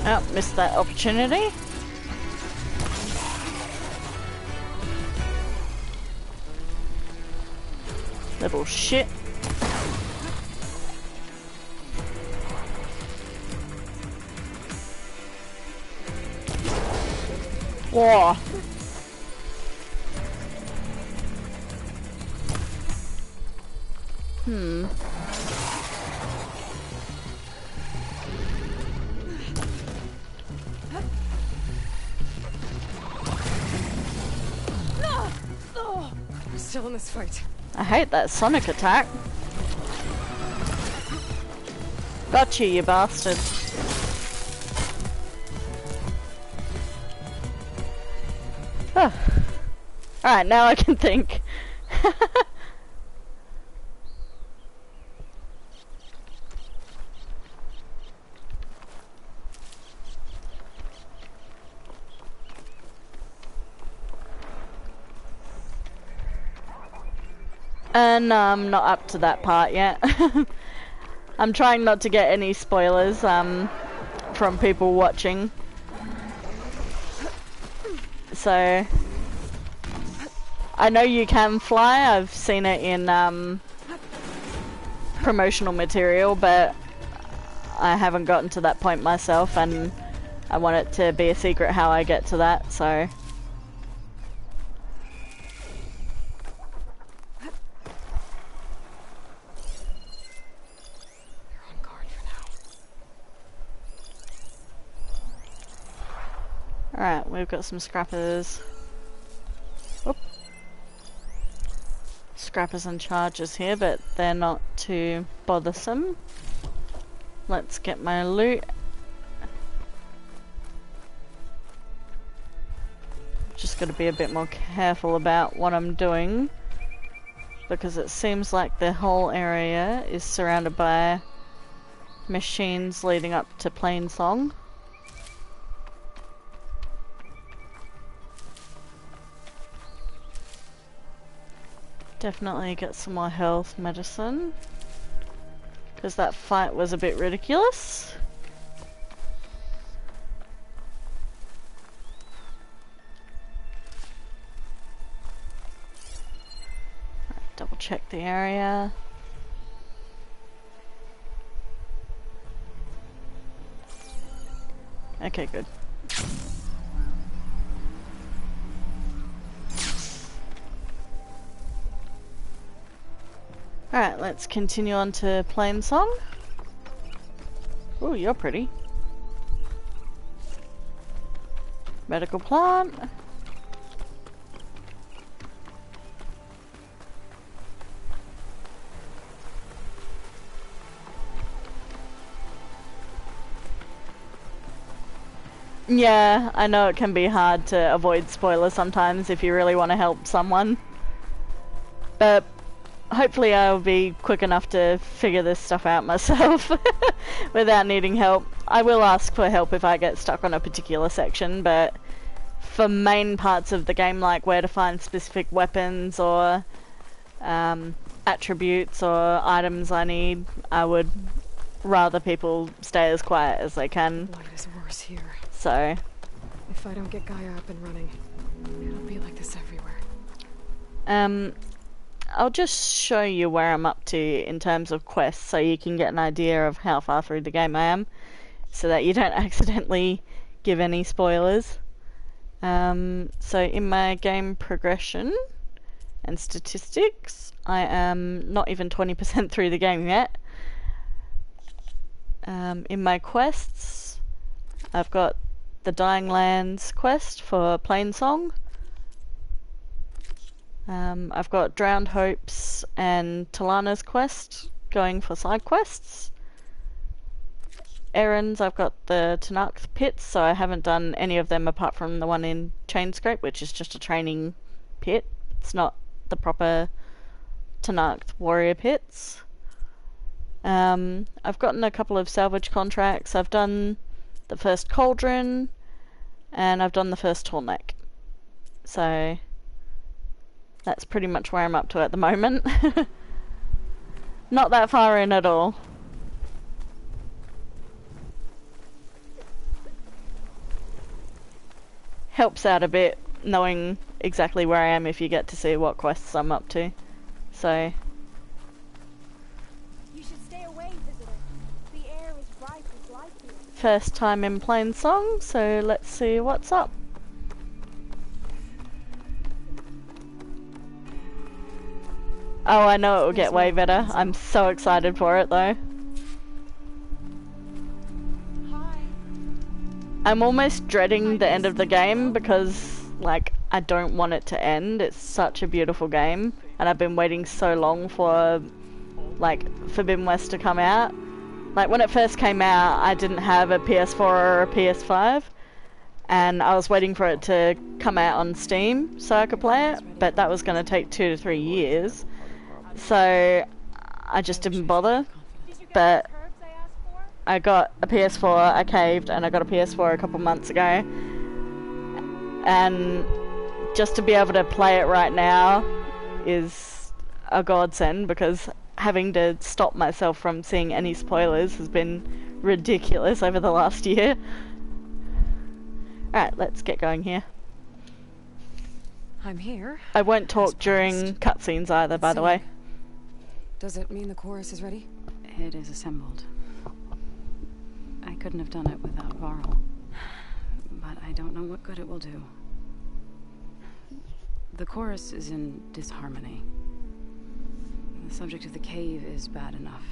Oh, missed that opportunity. Little shit. Whoa. We're still in this fight. I hate that sonic attack. Gotcha, you bastard. Oh. Alright, now I can think. And I'm not up to that part yet. I'm trying not to get any spoilers from people watching. So I know you can fly. I've seen it in promotional material, but I haven't gotten to that point myself, and I want it to be a secret how I get to that, so. Alright, we've got some scrappers. Whoop. Scrappers and chargers here, but they're not too bothersome. Let's get my loot. Just gotta be a bit more careful about what I'm doing, because it seems like the whole area is surrounded by machines leading up to Plainsong. Definitely get some more health medicine, because that fight was a bit ridiculous. Double check the area. Okay, good. Alright, let's continue on to Plainsong. Ooh, you're pretty. Medical plant. Yeah, I know it can be hard to avoid spoilers sometimes if you really want to help someone. But hopefully I'll be quick enough to figure this stuff out myself without needing help. I will ask for help if I get stuck on a particular section, but for main parts of the game, like where to find specific weapons or attributes or items I need, I would rather people stay as quiet as they can. Light is worse here. So if I don't get Gaia up and running, it'll be like this everywhere. I'll just show you where I'm up to in terms of quests so you can get an idea of how far through the game I am, so that you don't accidentally give any spoilers. So in my game progression and statistics, I am not even 20% through the game yet. In my quests, I've got the Dying Lands quest for Plainsong. I've got Drowned Hopes and Talana's quest going for side quests. Errands, I've got the Tanakh pits, so I haven't done any of them apart from the one in Chainscrape, which is just a training pit. It's not the proper Tanakh warrior pits. I've gotten a couple of salvage contracts. I've done the first Cauldron, and I've done the first Tallneck. So that's pretty much where I'm up to at the moment. Not that far in at all. Helps out a bit knowing exactly where I am if you get to see what quests I'm up to. So you should stay away, visitor. The air is rife with life here. first time in Plainsong, so let's see what's up. Oh, I know it will get way better. I'm so excited for it though. I'm almost dreading the end of the game because, like, I don't want it to end. It's such a beautiful game, and I've been waiting so long for, like, Forbidden West to come out. Like, when it first came out, I didn't have a PS4 or a PS5, and I was waiting for it to come out on Steam so I could play it, but that was going to take 2 to 3 years, so I just didn't bother. But I got a PS4, I caved, and I got a PS4 a couple months ago, and just to be able to play it right now is a godsend, because having to stop myself from seeing any spoilers has been ridiculous over the last year. Alright, let's get going here. I'm here. I won't talk during cutscenes either, by the way. Does it mean the chorus is ready? It is assembled. I couldn't have done it without Varl, but I don't know what good it will do. The chorus is in disharmony. The subject of the cave is bad enough.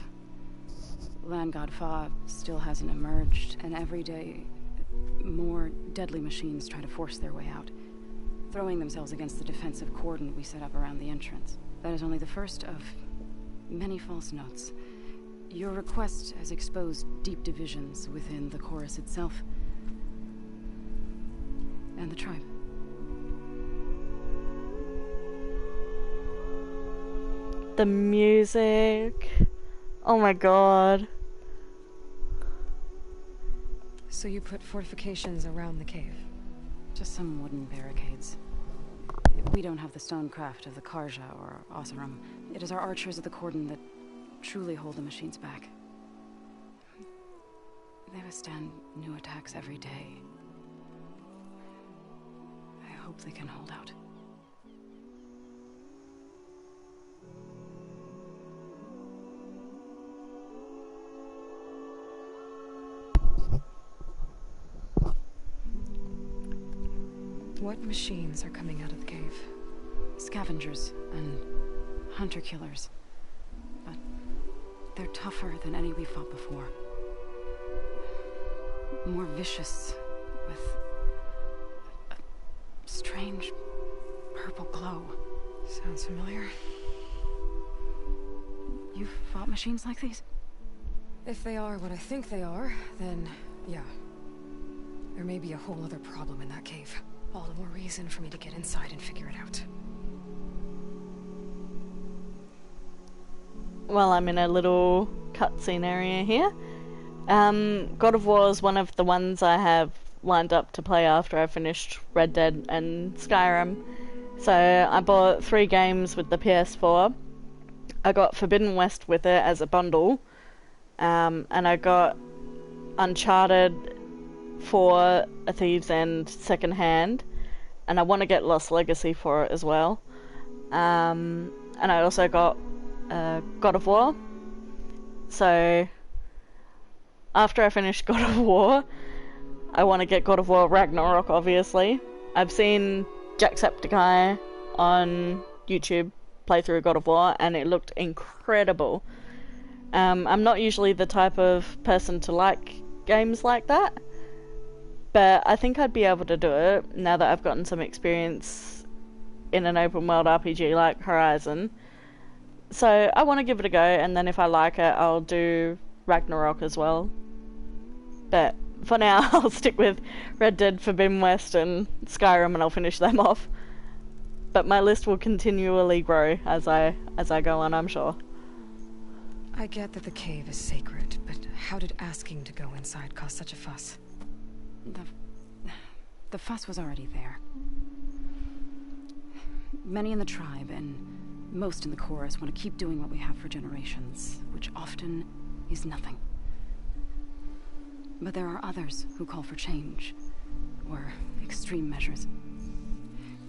Land God Fa still hasn't emerged, and every day more deadly machines try to force their way out, throwing themselves against the defensive cordon we set up around the entrance. That is only the first of many false notes. Your request has exposed deep divisions within the chorus itself. And the tribe. The music. Oh my god. So you put fortifications around the cave? Just some wooden barricades. We don't have the stonecraft of the Karja or Oseram. It is our archers of the Cordon that truly hold the machines back. They withstand new attacks every day. I hope they can hold out. What machines are coming out of the cave? Scavengers and hunter-killers. But they're tougher than any we fought before. More vicious, with a strange purple glow. Sounds familiar. You've fought machines like these? If they are what I think they are, then yeah. There may be a whole other problem in that cave. All the more reason for me to get inside and figure it out. Well, I'm in a little cutscene area here. God of War is one of the ones I have lined up to play after I finished Red Dead and Skyrim. So I bought 3 games with the PS4. I got Forbidden West with it as a bundle. And I got Uncharted 4, A Thief's End secondhand, and I want to get Lost Legacy for it as well. And I also got God of War. So after I finish God of War, I want to get God of War Ragnarok, obviously. I've seen Jacksepticeye on YouTube play through God of War, and it looked incredible. I'm not usually the type of person to like games like that, but I think I'd be able to do it now that I've gotten some experience in an open world RPG like Horizon. So I want to give it a go, and then if I like it, I'll do Ragnarok as well. But for now, I'll stick with Red Dead, Forbidden West, and Skyrim, and I'll finish them off. But my list will continually grow as I go on, I'm sure. I get that the cave is sacred, but how did asking to go inside cause such a fuss? The fuss was already there. Many in the tribe, and most in the chorus, want to keep doing what we have for generations, which often is nothing. But there are others who call for change, or extreme measures.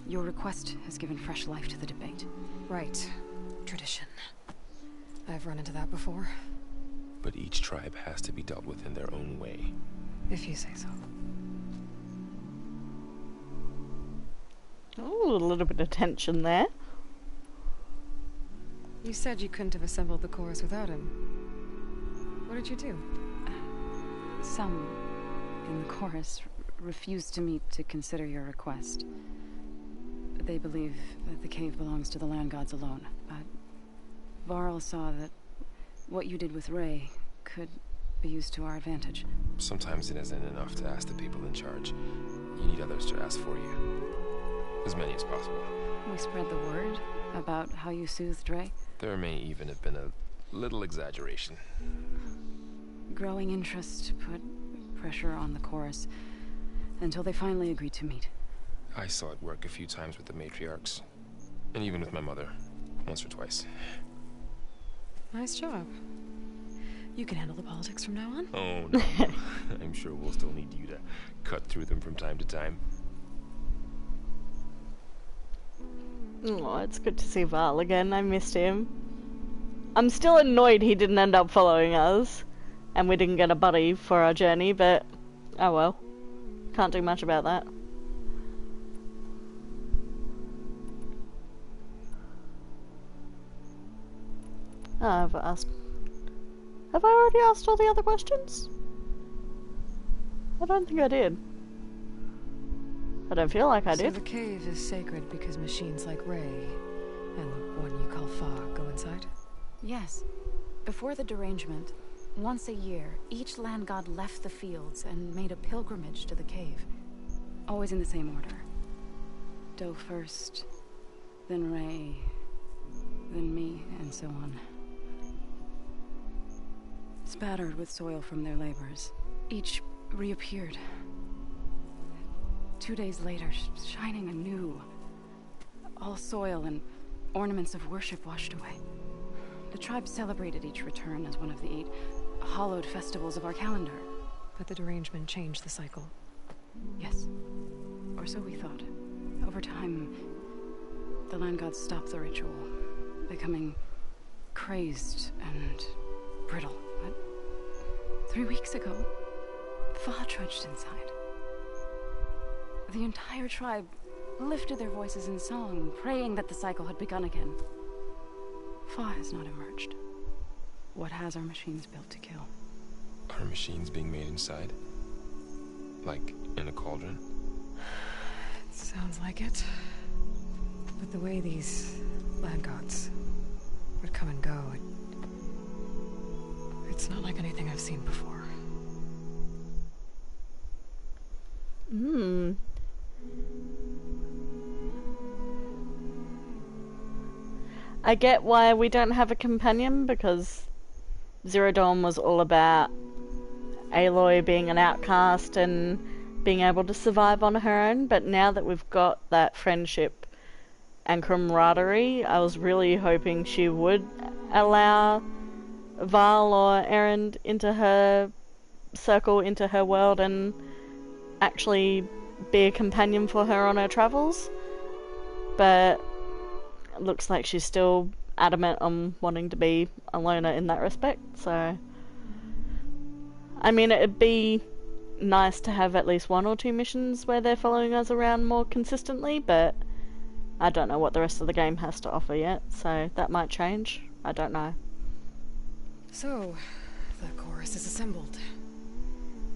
Your request has given fresh life to the debate. Right. Tradition. I've run into that before. But each tribe has to be dealt with in their own way. If you say so. Ooh, a little bit of tension there. You said you couldn't have assembled the chorus without him. What did you do? Some in the chorus refused to meet to consider your request. They believe that the cave belongs to the land gods alone, but Varl saw that what you did with Ray could be used to our advantage. Sometimes it isn't enough to ask the people in charge. You need others to ask for you. As many as possible. We spread the word about how you soothed Ray. There may even have been a little exaggeration. Growing interest put pressure on the chorus until they finally agreed to meet. I saw it work a few times with the matriarchs, and even with my mother, once or twice. Nice job. You can handle the politics from now on? Oh, no. I'm sure we'll still need you to cut through them from time to time. Oh, it's good to see Varl again. I missed him. I'm still annoyed he didn't end up following us, and we didn't get a buddy for our journey, but oh well. Can't do much about that. Have I already asked all the other questions? I don't think I did. I don't feel like I did. So the cave is sacred because machines like Ray and the one you call Fa go inside? Yes. Before the derangement, once a year, each land god left the fields and made a pilgrimage to the cave. Always in the same order. Doe first, then Ray, then me, and so on. Spattered with soil from their labors, each reappeared. 2 days later, shining anew. All soil and ornaments of worship washed away. The tribe celebrated each return as one of the 8 hallowed festivals of our calendar. But the derangement changed the cycle. Yes. Or so we thought. Over time, the land gods stopped the ritual, becoming crazed and brittle. But 3 weeks ago, Fa trudged inside. The entire tribe lifted their voices in song, praying that the cycle had begun again. Fa has not emerged. What has our machines built to kill? Are machines being made inside? Like in a cauldron? Sounds like it. But the way these land gods would come and go, it's not like anything I've seen before. I get why we don't have a companion, because Zero Dawn was all about Aloy being an outcast and being able to survive on her own, but now that we've got that friendship and camaraderie, I was really hoping she would allow Val or Erend into her circle, into her world, and actually be a companion for her on her travels. But it looks like she's still adamant on wanting to be a loner in that respect, so I mean, it'd be nice to have at least 1 or 2 missions where they're following us around more consistently, but I don't know what the rest of the game has to offer yet, so that might change. I don't know. So, the chorus is assembled.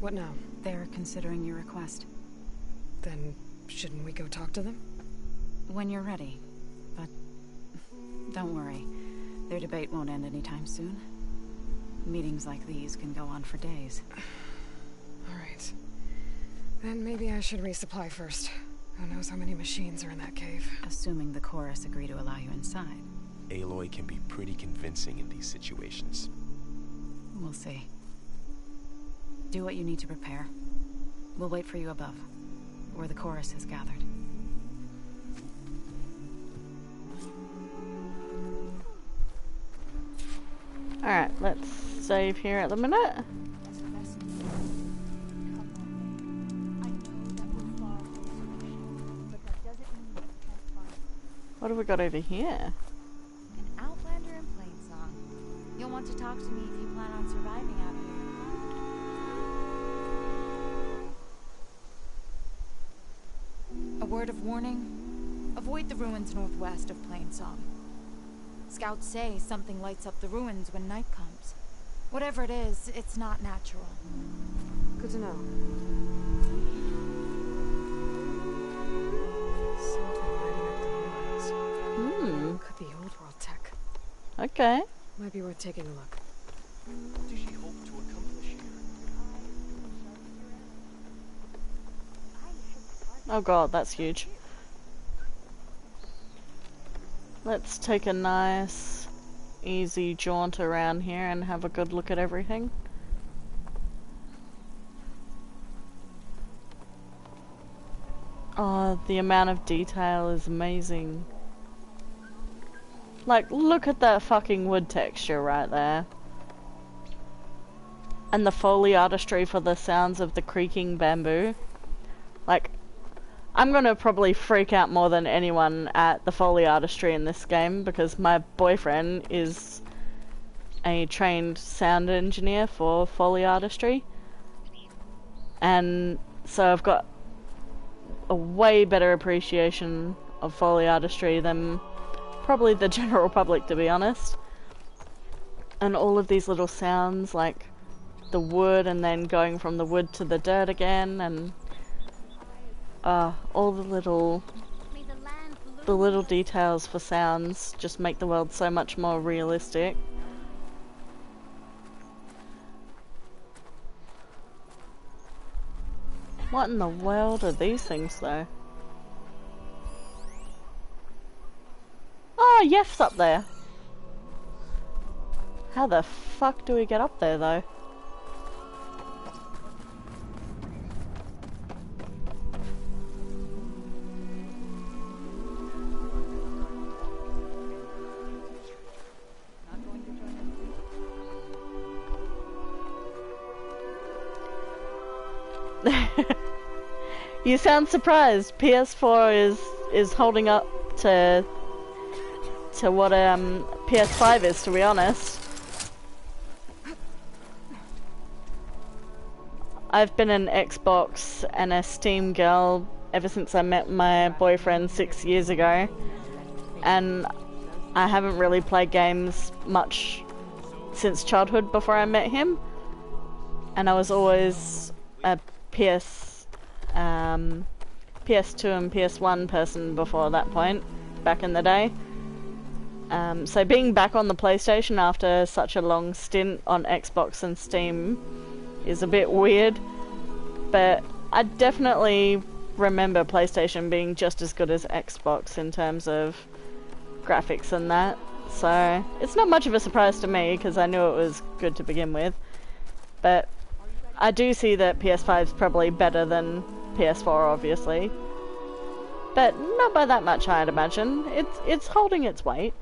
What now? They're considering your request. Then, shouldn't we go talk to them? When you're ready. But don't worry. Their debate won't end anytime soon. Meetings like these can go on for days. Alright. Then maybe I should resupply first. Who knows how many machines are in that cave? Assuming the chorus agree to allow you inside. Aloy can be pretty convincing in these situations. We'll see. Do what you need to prepare. We'll wait for you above, where the chorus has gathered. Alright, let's save here at the minute. What have we got over here? An outlander in Plainsong. You'll want to talk to me if you plan on surviving out here. A word of warning. Avoid the ruins northwest of Plainsong. Scouts say something lights up the ruins when night comes. Whatever it is, it's not natural. Good to know. Could be old world tech. Okay. Might be worth taking a look. What does she hope to accomplish here? Oh god, that's huge. Let's take a nice, easy jaunt around here and have a good look at everything. Oh, the amount of detail is amazing. Like, look at that fucking wood texture right there. And the Foley artistry for the sounds of the creaking bamboo. Like, I'm gonna probably freak out more than anyone at the Foley artistry in this game, because my boyfriend is a trained sound engineer for Foley artistry. And so I've got a way better appreciation of Foley artistry than probably the general public, to be honest. And all of these little sounds, like the wood and then going from the wood to the dirt again, and all the little details for sounds just make the world so much more realistic. What in the world are these things, though? Oh, Yef's up there. How the fuck do we get up there, though? You sound surprised. PS4 is holding up to what PS5 is, to be honest. I've been an Xbox and a Steam girl ever since I met my boyfriend 6 years ago, and I haven't really played games much since childhood before I met him, and I was always a PS2 and PS1 person before that point, back in the day. So being back on the PlayStation after such a long stint on Xbox and Steam is a bit weird, but I definitely remember PlayStation being just as good as Xbox in terms of graphics and that, so it's not much of a surprise to me because I knew it was good to begin with, but I do see that PS5 is probably better than PS4, obviously, but not by that much, I'd imagine. It's holding its weight.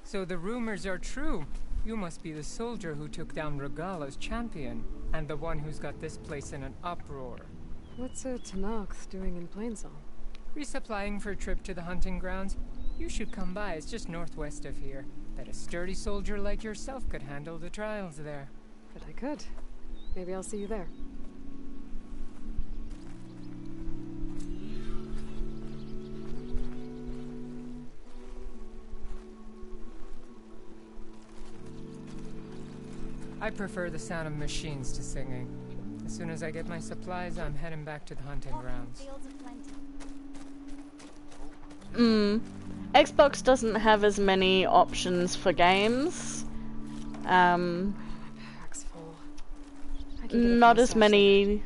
So the rumors are true. You must be the soldier who took down Regala's champion, and the one who's got this place in an uproar. What's a Tanakh's doing in Plainsong? Resupplying for a trip to the hunting grounds. You should come by, it's just northwest of here. Bet a sturdy soldier like yourself could handle the trials there. But I could. Maybe I'll see you there. I prefer the sound of machines to singing. As soon as I get my supplies, I'm heading back to the hunting grounds. Xbox doesn't have as many options for games. Not as many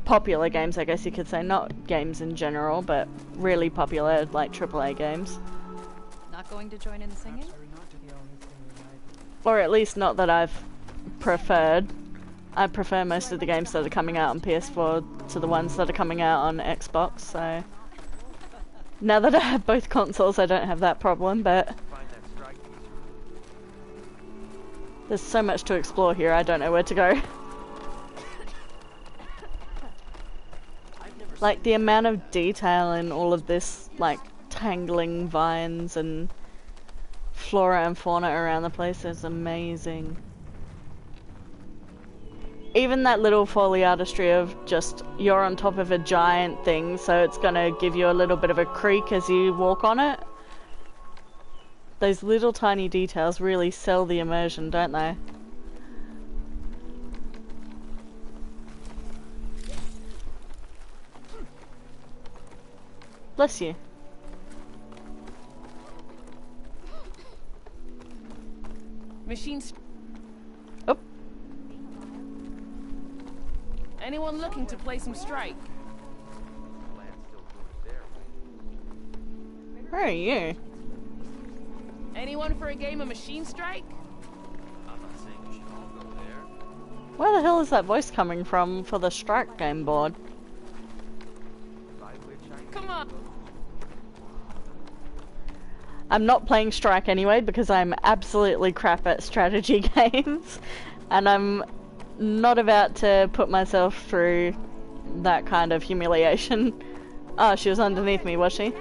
popular games, I guess you could say. Not games in general, but really popular, like AAA games. Not going to join in the singing? Or at least not that I've preferred. I prefer most of the games that are coming out on PS4 to the ones that are coming out on Xbox, so... Now that I have both consoles, I don't have that problem, but... There's so much to explore here, I don't know where to go. Like, the amount of detail in all of this, like, tangling vines and flora and fauna around the place is amazing. Even that little Foley artistry of just, you're on top of a giant thing, so it's gonna give you a little bit of a creak as you walk on it. Those little tiny details really sell the immersion, don't they? Bless you. Machines. Oh. Anyone looking to play some Strike? Where are you? Anyone for a game of Machine Strike? Where the hell is that voice coming from for the Strike game board? Come on. I'm not playing Strike anyway because I'm absolutely crap at strategy games, and I'm not about to put myself through that kind of humiliation. Oh, she was underneath me, was she?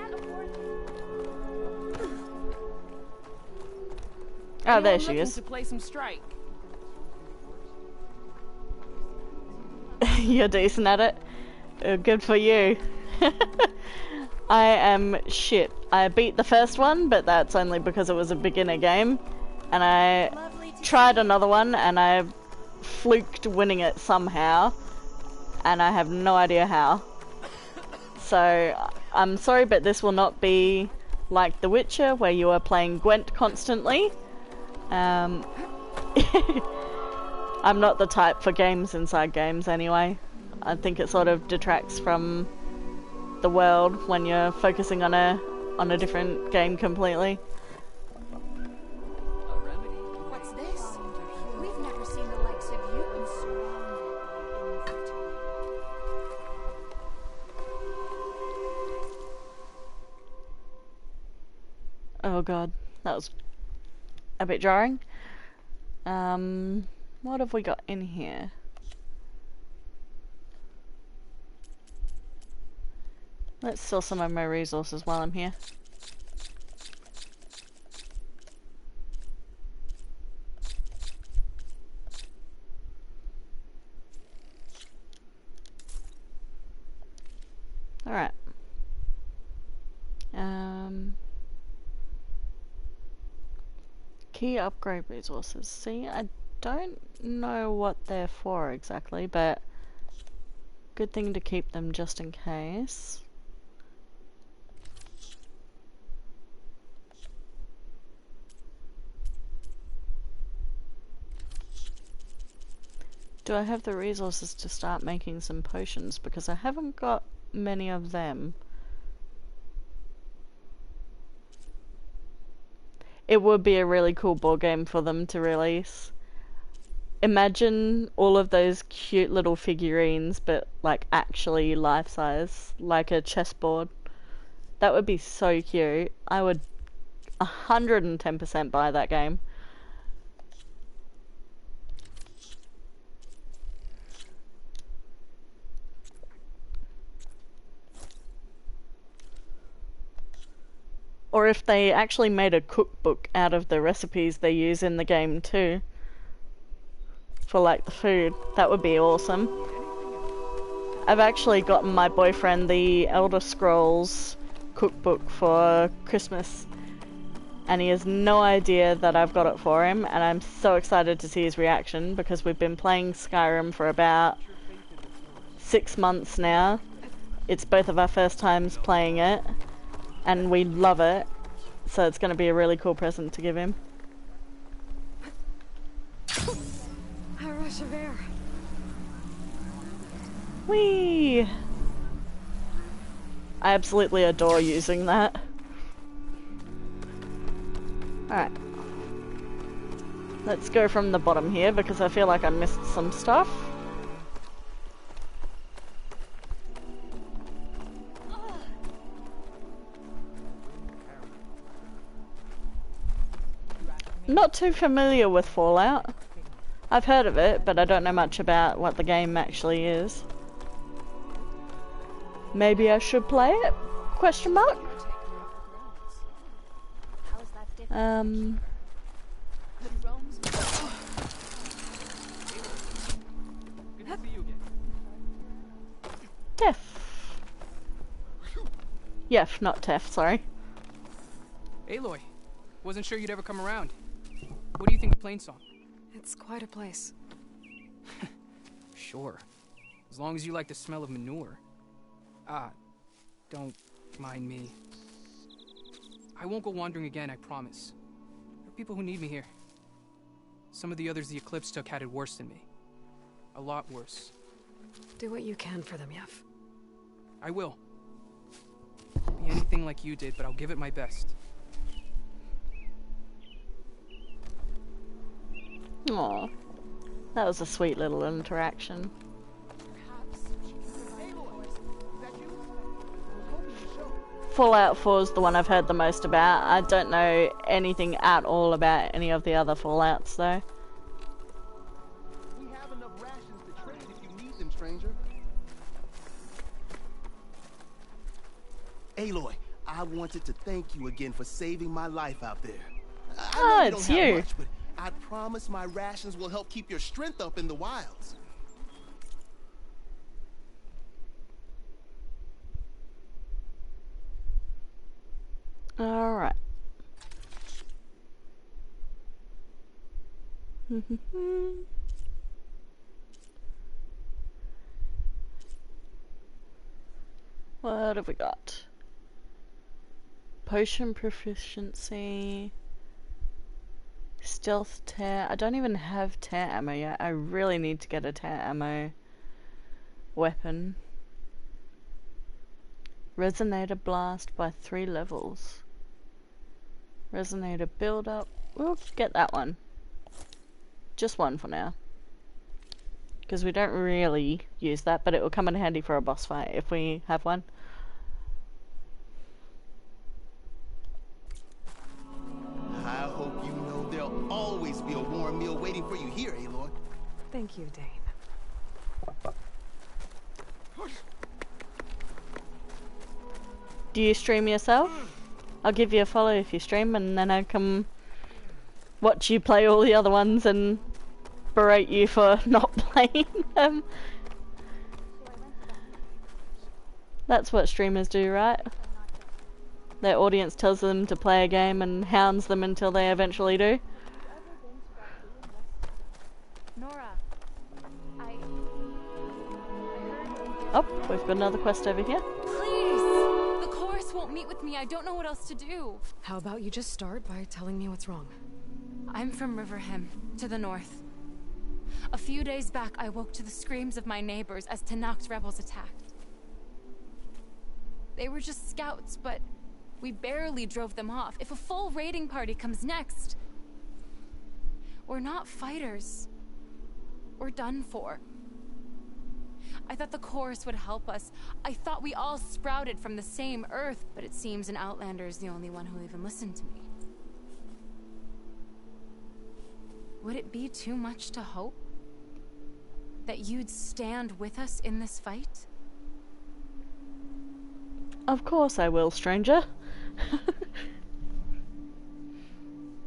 Oh, there she is. To play some Strike. You're decent at it. Good for you. I am shit. I beat the first one, but that's only because it was a beginner game. And I tried another one, and I fluked winning it somehow. And I have no idea how. So, I'm sorry, but this will not be like The Witcher, where you are playing Gwent constantly. I'm not the type for games inside games anyway. I think it sort of detracts from the world when you're focusing on a different game completely. What's this? We've never seen the likes of you. Oh god, that was a bit jarring. What have we got in here? Let's sell some of my resources while I'm here. Alright. Key upgrade resources. See, I don't know what they're for exactly, but good thing to keep them just in case. Do I have the resources to start making some potions? Because I haven't got many of them. It would be a really cool board game for them to release. Imagine all of those cute little figurines, but like actually life-size, like a chessboard. That would be so cute. I would 110% buy that game. Or if they actually made a cookbook out of the recipes they use in the game too. For like the food, that would be awesome. I've actually gotten my boyfriend the Elder Scrolls cookbook for Christmas. And he has no idea that I've got it for him, and I'm so excited to see his reaction because we've been playing Skyrim for about 6 months now. It's both of our first times playing it. And we love it, so it's going to be a really cool present to give him. A rush of air. Whee! I absolutely adore using that. Alright. Let's go from the bottom here because I feel like I missed some stuff. Not too familiar with Fallout. I've heard of it, but I don't know much about what the game actually is. Maybe I should play it? Question mark? Tef. Yef, not Tef, sorry. Aloy, wasn't sure you'd ever come around. What do you think of Plainsong? It's quite a place. Sure. As long as you like the smell of manure. Don't mind me. I won't go wandering again, I promise. There are people who need me here. Some of the others the Eclipse took had it worse than me. A lot worse. Do what you can for them, Yef. I will. Be anything like you did, but I'll give it my best. Aw, that was a sweet little interaction. Fallout 4 is the one I've heard the most about. I don't know anything at all about any of the other Fallouts though. We have enough rations to trade if you need them, stranger. Aloy, I wanted to thank you again for saving my life out there. I know you don't have much, but I promise my rations will help keep your strength up in the wilds. Alright. What have we got? Potion proficiency. Stealth tear. I don't even have tear ammo yet. I really need to get a tear ammo weapon. Resonator blast by 3 levels. Resonator build up. We'll get that one. Just one for now. Because we don't really use that, but it will come in handy for a boss fight if we have one. I hope you know there'll always be a warm meal waiting for you here, Aloy. Thank you, Dane. Do you stream yourself? I'll give you a follow if you stream, and then I can watch you play all the other ones and berate you for not playing them. That's what streamers do, right? Their audience tells them to play a game and hounds them until they eventually do. Nora, Oh, we've got another quest over here. please! The chorus won't meet with me. I don't know what else to do. How about you just start by telling me what's wrong? I'm from Riverhim, to the north. A few days back, I woke to the screams of my neighbors as Tenakth's rebels attacked. They were just scouts, but we barely drove them off. If a full raiding party comes next, we're not fighters. We're done for. I thought the chorus would help us. I thought we all sprouted from the same earth, but it seems an Outlander is the only one who'll even listen to me. Would it be too much to hope that you'd stand with us in this fight? Of course I will, stranger.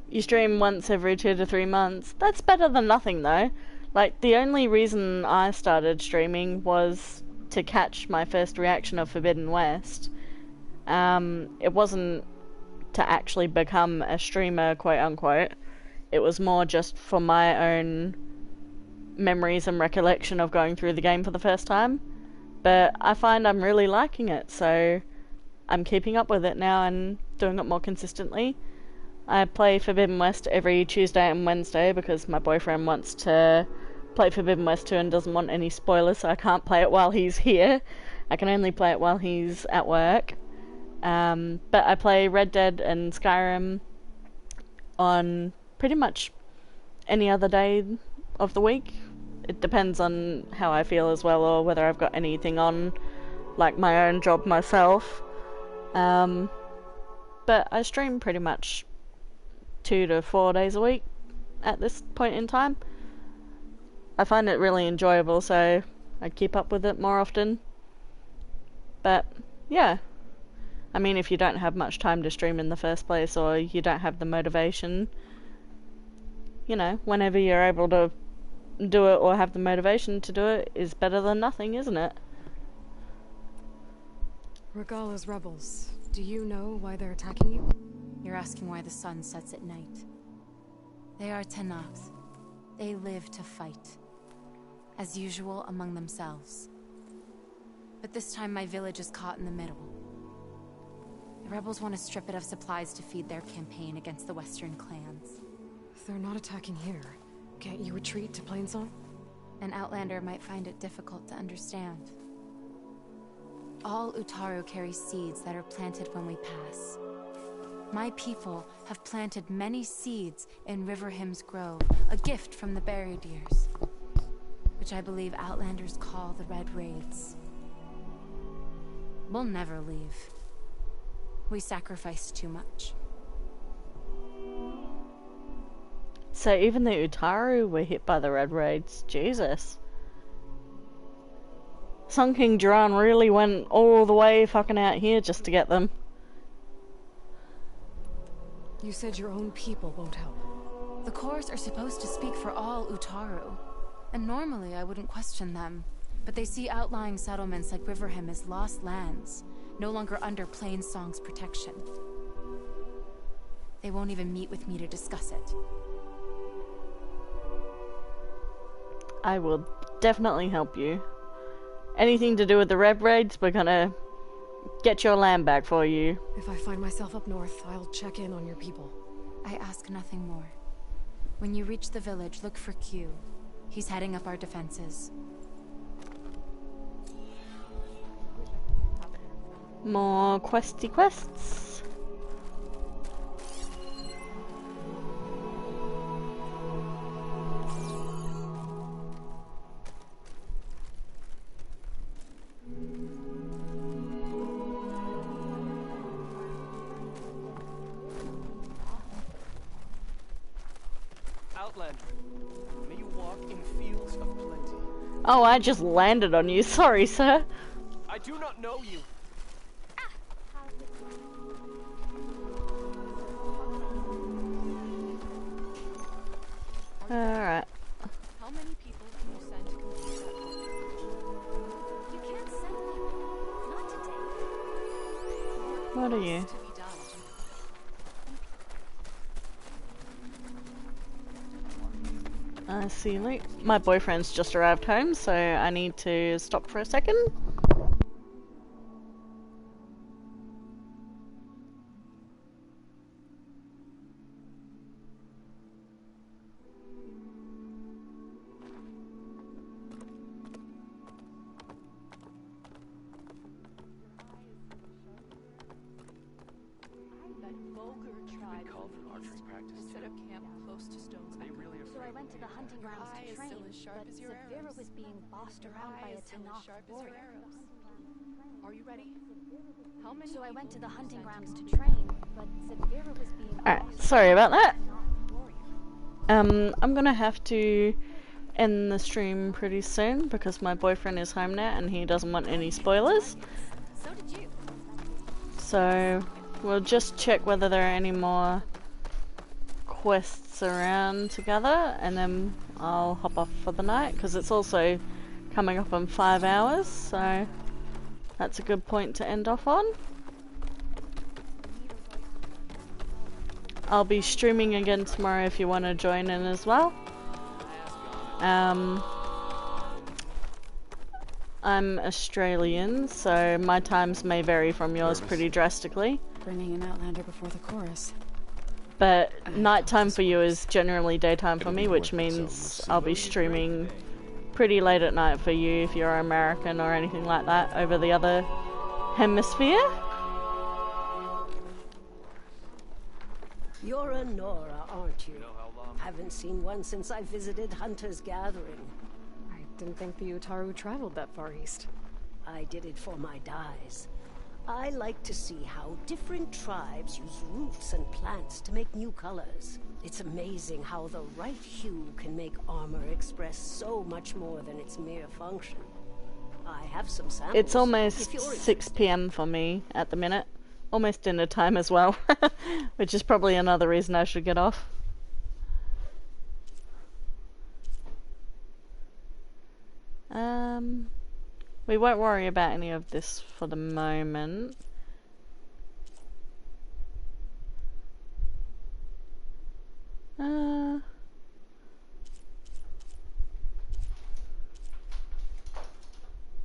You stream once every 2 to 3 months. That's better than nothing, though. Like, the only reason I started streaming was to catch my first reaction of Forbidden West. It wasn't to actually become a streamer, quote unquote. It was more just for my own memories and recollection of going through the game for the first time. But I find I'm really liking it, so I'm keeping up with it now and doing it more consistently. I play Forbidden West every Tuesday and Wednesday because my boyfriend wants to play Forbidden West 2 and doesn't want any spoilers, so I can't play it while he's here. I can only play it while he's at work. But I play Red Dead and Skyrim on pretty much any other day of the week. It depends on how I feel as well, or whether I've got anything on, like my own job myself. But I stream pretty much 2 to 4 days a week at this point in time. I find it really enjoyable, so I keep up with it more often. But yeah, I mean, if you don't have much time to stream in the first place, or you don't have the motivation, you know, whenever you're able to do it or have the motivation to do it is better than nothing, isn't it? Regala's rebels. Do you know why they're attacking you? You're asking why the sun sets at night. They are Tenakth. They live to fight. As usual, among themselves. But this time my village is caught in the middle. The rebels want to strip it of supplies to feed their campaign against the western clans. If they're not attacking here, can't you retreat to Plainsong? An Outlander might find it difficult to understand. All Utaru carry seeds that are planted when we pass. My people have planted many seeds in Riverhim's Grove, a gift from the Buried Years, which I believe Outlanders call the Red Raids. We'll never leave. We sacrificed too much. So even the Utaru were hit by the Red Raids. Jesus. Sun King Jiran really went all the way fucking out here just to get them. You said your own people won't help. The chorus are supposed to speak for all Utaru, and normally I wouldn't question them, but they see outlying settlements like Riverhim as lost lands, no longer under Plainsong's protection. They won't even meet with me to discuss it. I will definitely help you. Anything to do with the Red Raids, we're gonna get your land back for you. If I find myself up north, I'll check in on your people. I ask nothing more. When you reach the village, look for Q. He's heading up our defenses. More questy quests. Outlander, may you walk in fields of plenty. Oh, I just landed on you. Sorry, sir. I do not know you. Alright. How many people can you send to complete that work? You can't send people. Not today. What are you? I see, Luke. My boyfriend's just arrived home, so I need to stop for a second. That vulgar tribe called for archery practice. Set up camp close to Stone's. They really are. So I went to the hunting grounds to train, but Severa was being bossed around by a Tanakh warrior. Are you ready? How many? So I went to the hunting grounds to train, but Severa was being Alright, sorry about that. I'm gonna have to end the stream pretty soon because my boyfriend is home now and he doesn't want any spoilers. So did you. So we'll just check whether there are any more quests around together and then I'll hop off for the night because it's also coming up on 5 hours, so that's a good point to end off on. I'll be streaming again tomorrow if you want to join in as well. I'm Australian, so my times may vary from yours pretty drastically. Bringing an Outlander before the chorus. But nighttime for you is generally daytime for me, which means I'll be streaming pretty late at night for you if you're American or anything like that over the other hemisphere. You're a Nora, aren't you? Haven't seen one since I visited Hunter's Gathering. I didn't think the Utaru traveled that far east. I did it for my dyes. I like to see how different tribes use roots and plants to make new colors. It's amazing how the right hue can make armor express so much more than its mere function. I have some samples. It's almost 6 PM for me at the minute. Almost dinner time as well, which is probably another reason I should get off. We won't worry about any of this for the moment.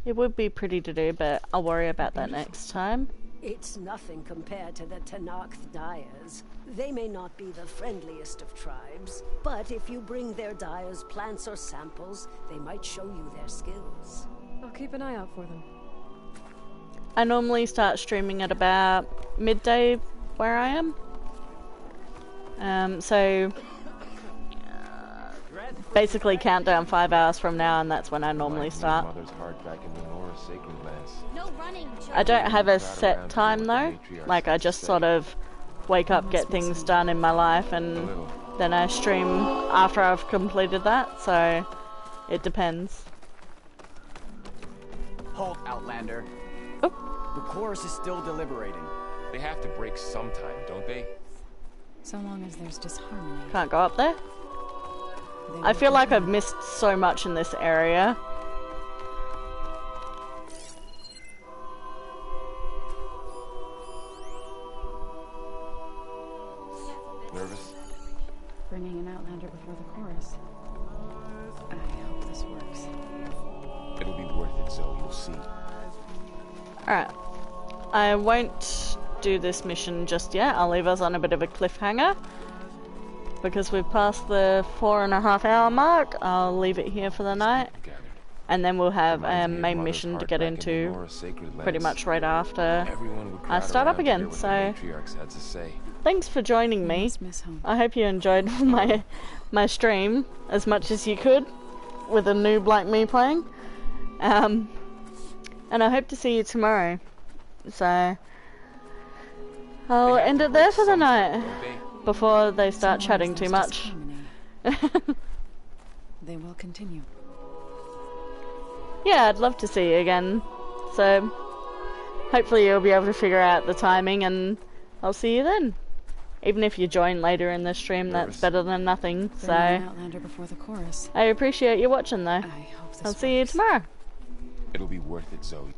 It would be pretty to do, but I'll worry about that next time. It's nothing compared to the Tanakh dyers. They may not be the friendliest of tribes, but if you bring their dyers plants or samples, they might show you their skills. I'll keep an eye out for them. I normally start streaming at about midday where I am. So basically count down 5 hours from now and that's when I normally start. No running, I don't have a set time though, like I just sort of wake up, get things done in my life and then I stream after I've completed that, so it depends. Halt, Outlander. Oh. The chorus is still deliberating. They have to break sometime, don't they? So long as there's disharmony. Can't go up there? I feel like I've missed so much in this area. Nervous? Bringing an Outlander before the chorus. I hope this works. It'll be worth it, Zoe. You'll see. Alright. I won't do this mission just yet. I'll leave us on a bit of a cliffhanger. because we've passed the 4.5 hour mark, I'll leave it here for the night. And then we'll have a main mission to get into pretty much right after I start up again. So thanks for joining me. I hope you enjoyed my stream as much as you could with a noob like me playing. And I hope to see you tomorrow. So I'll end it there for the night before they start chatting too much. They will continue. Yeah, I'd love to see you again. So hopefully you'll be able to figure out the timing, and I'll see you then. Even if you join later in the stream, that's better than nothing. So Outlander before the chorus. I appreciate you watching though. I'll see you tomorrow. It'll be worth it, Zoe.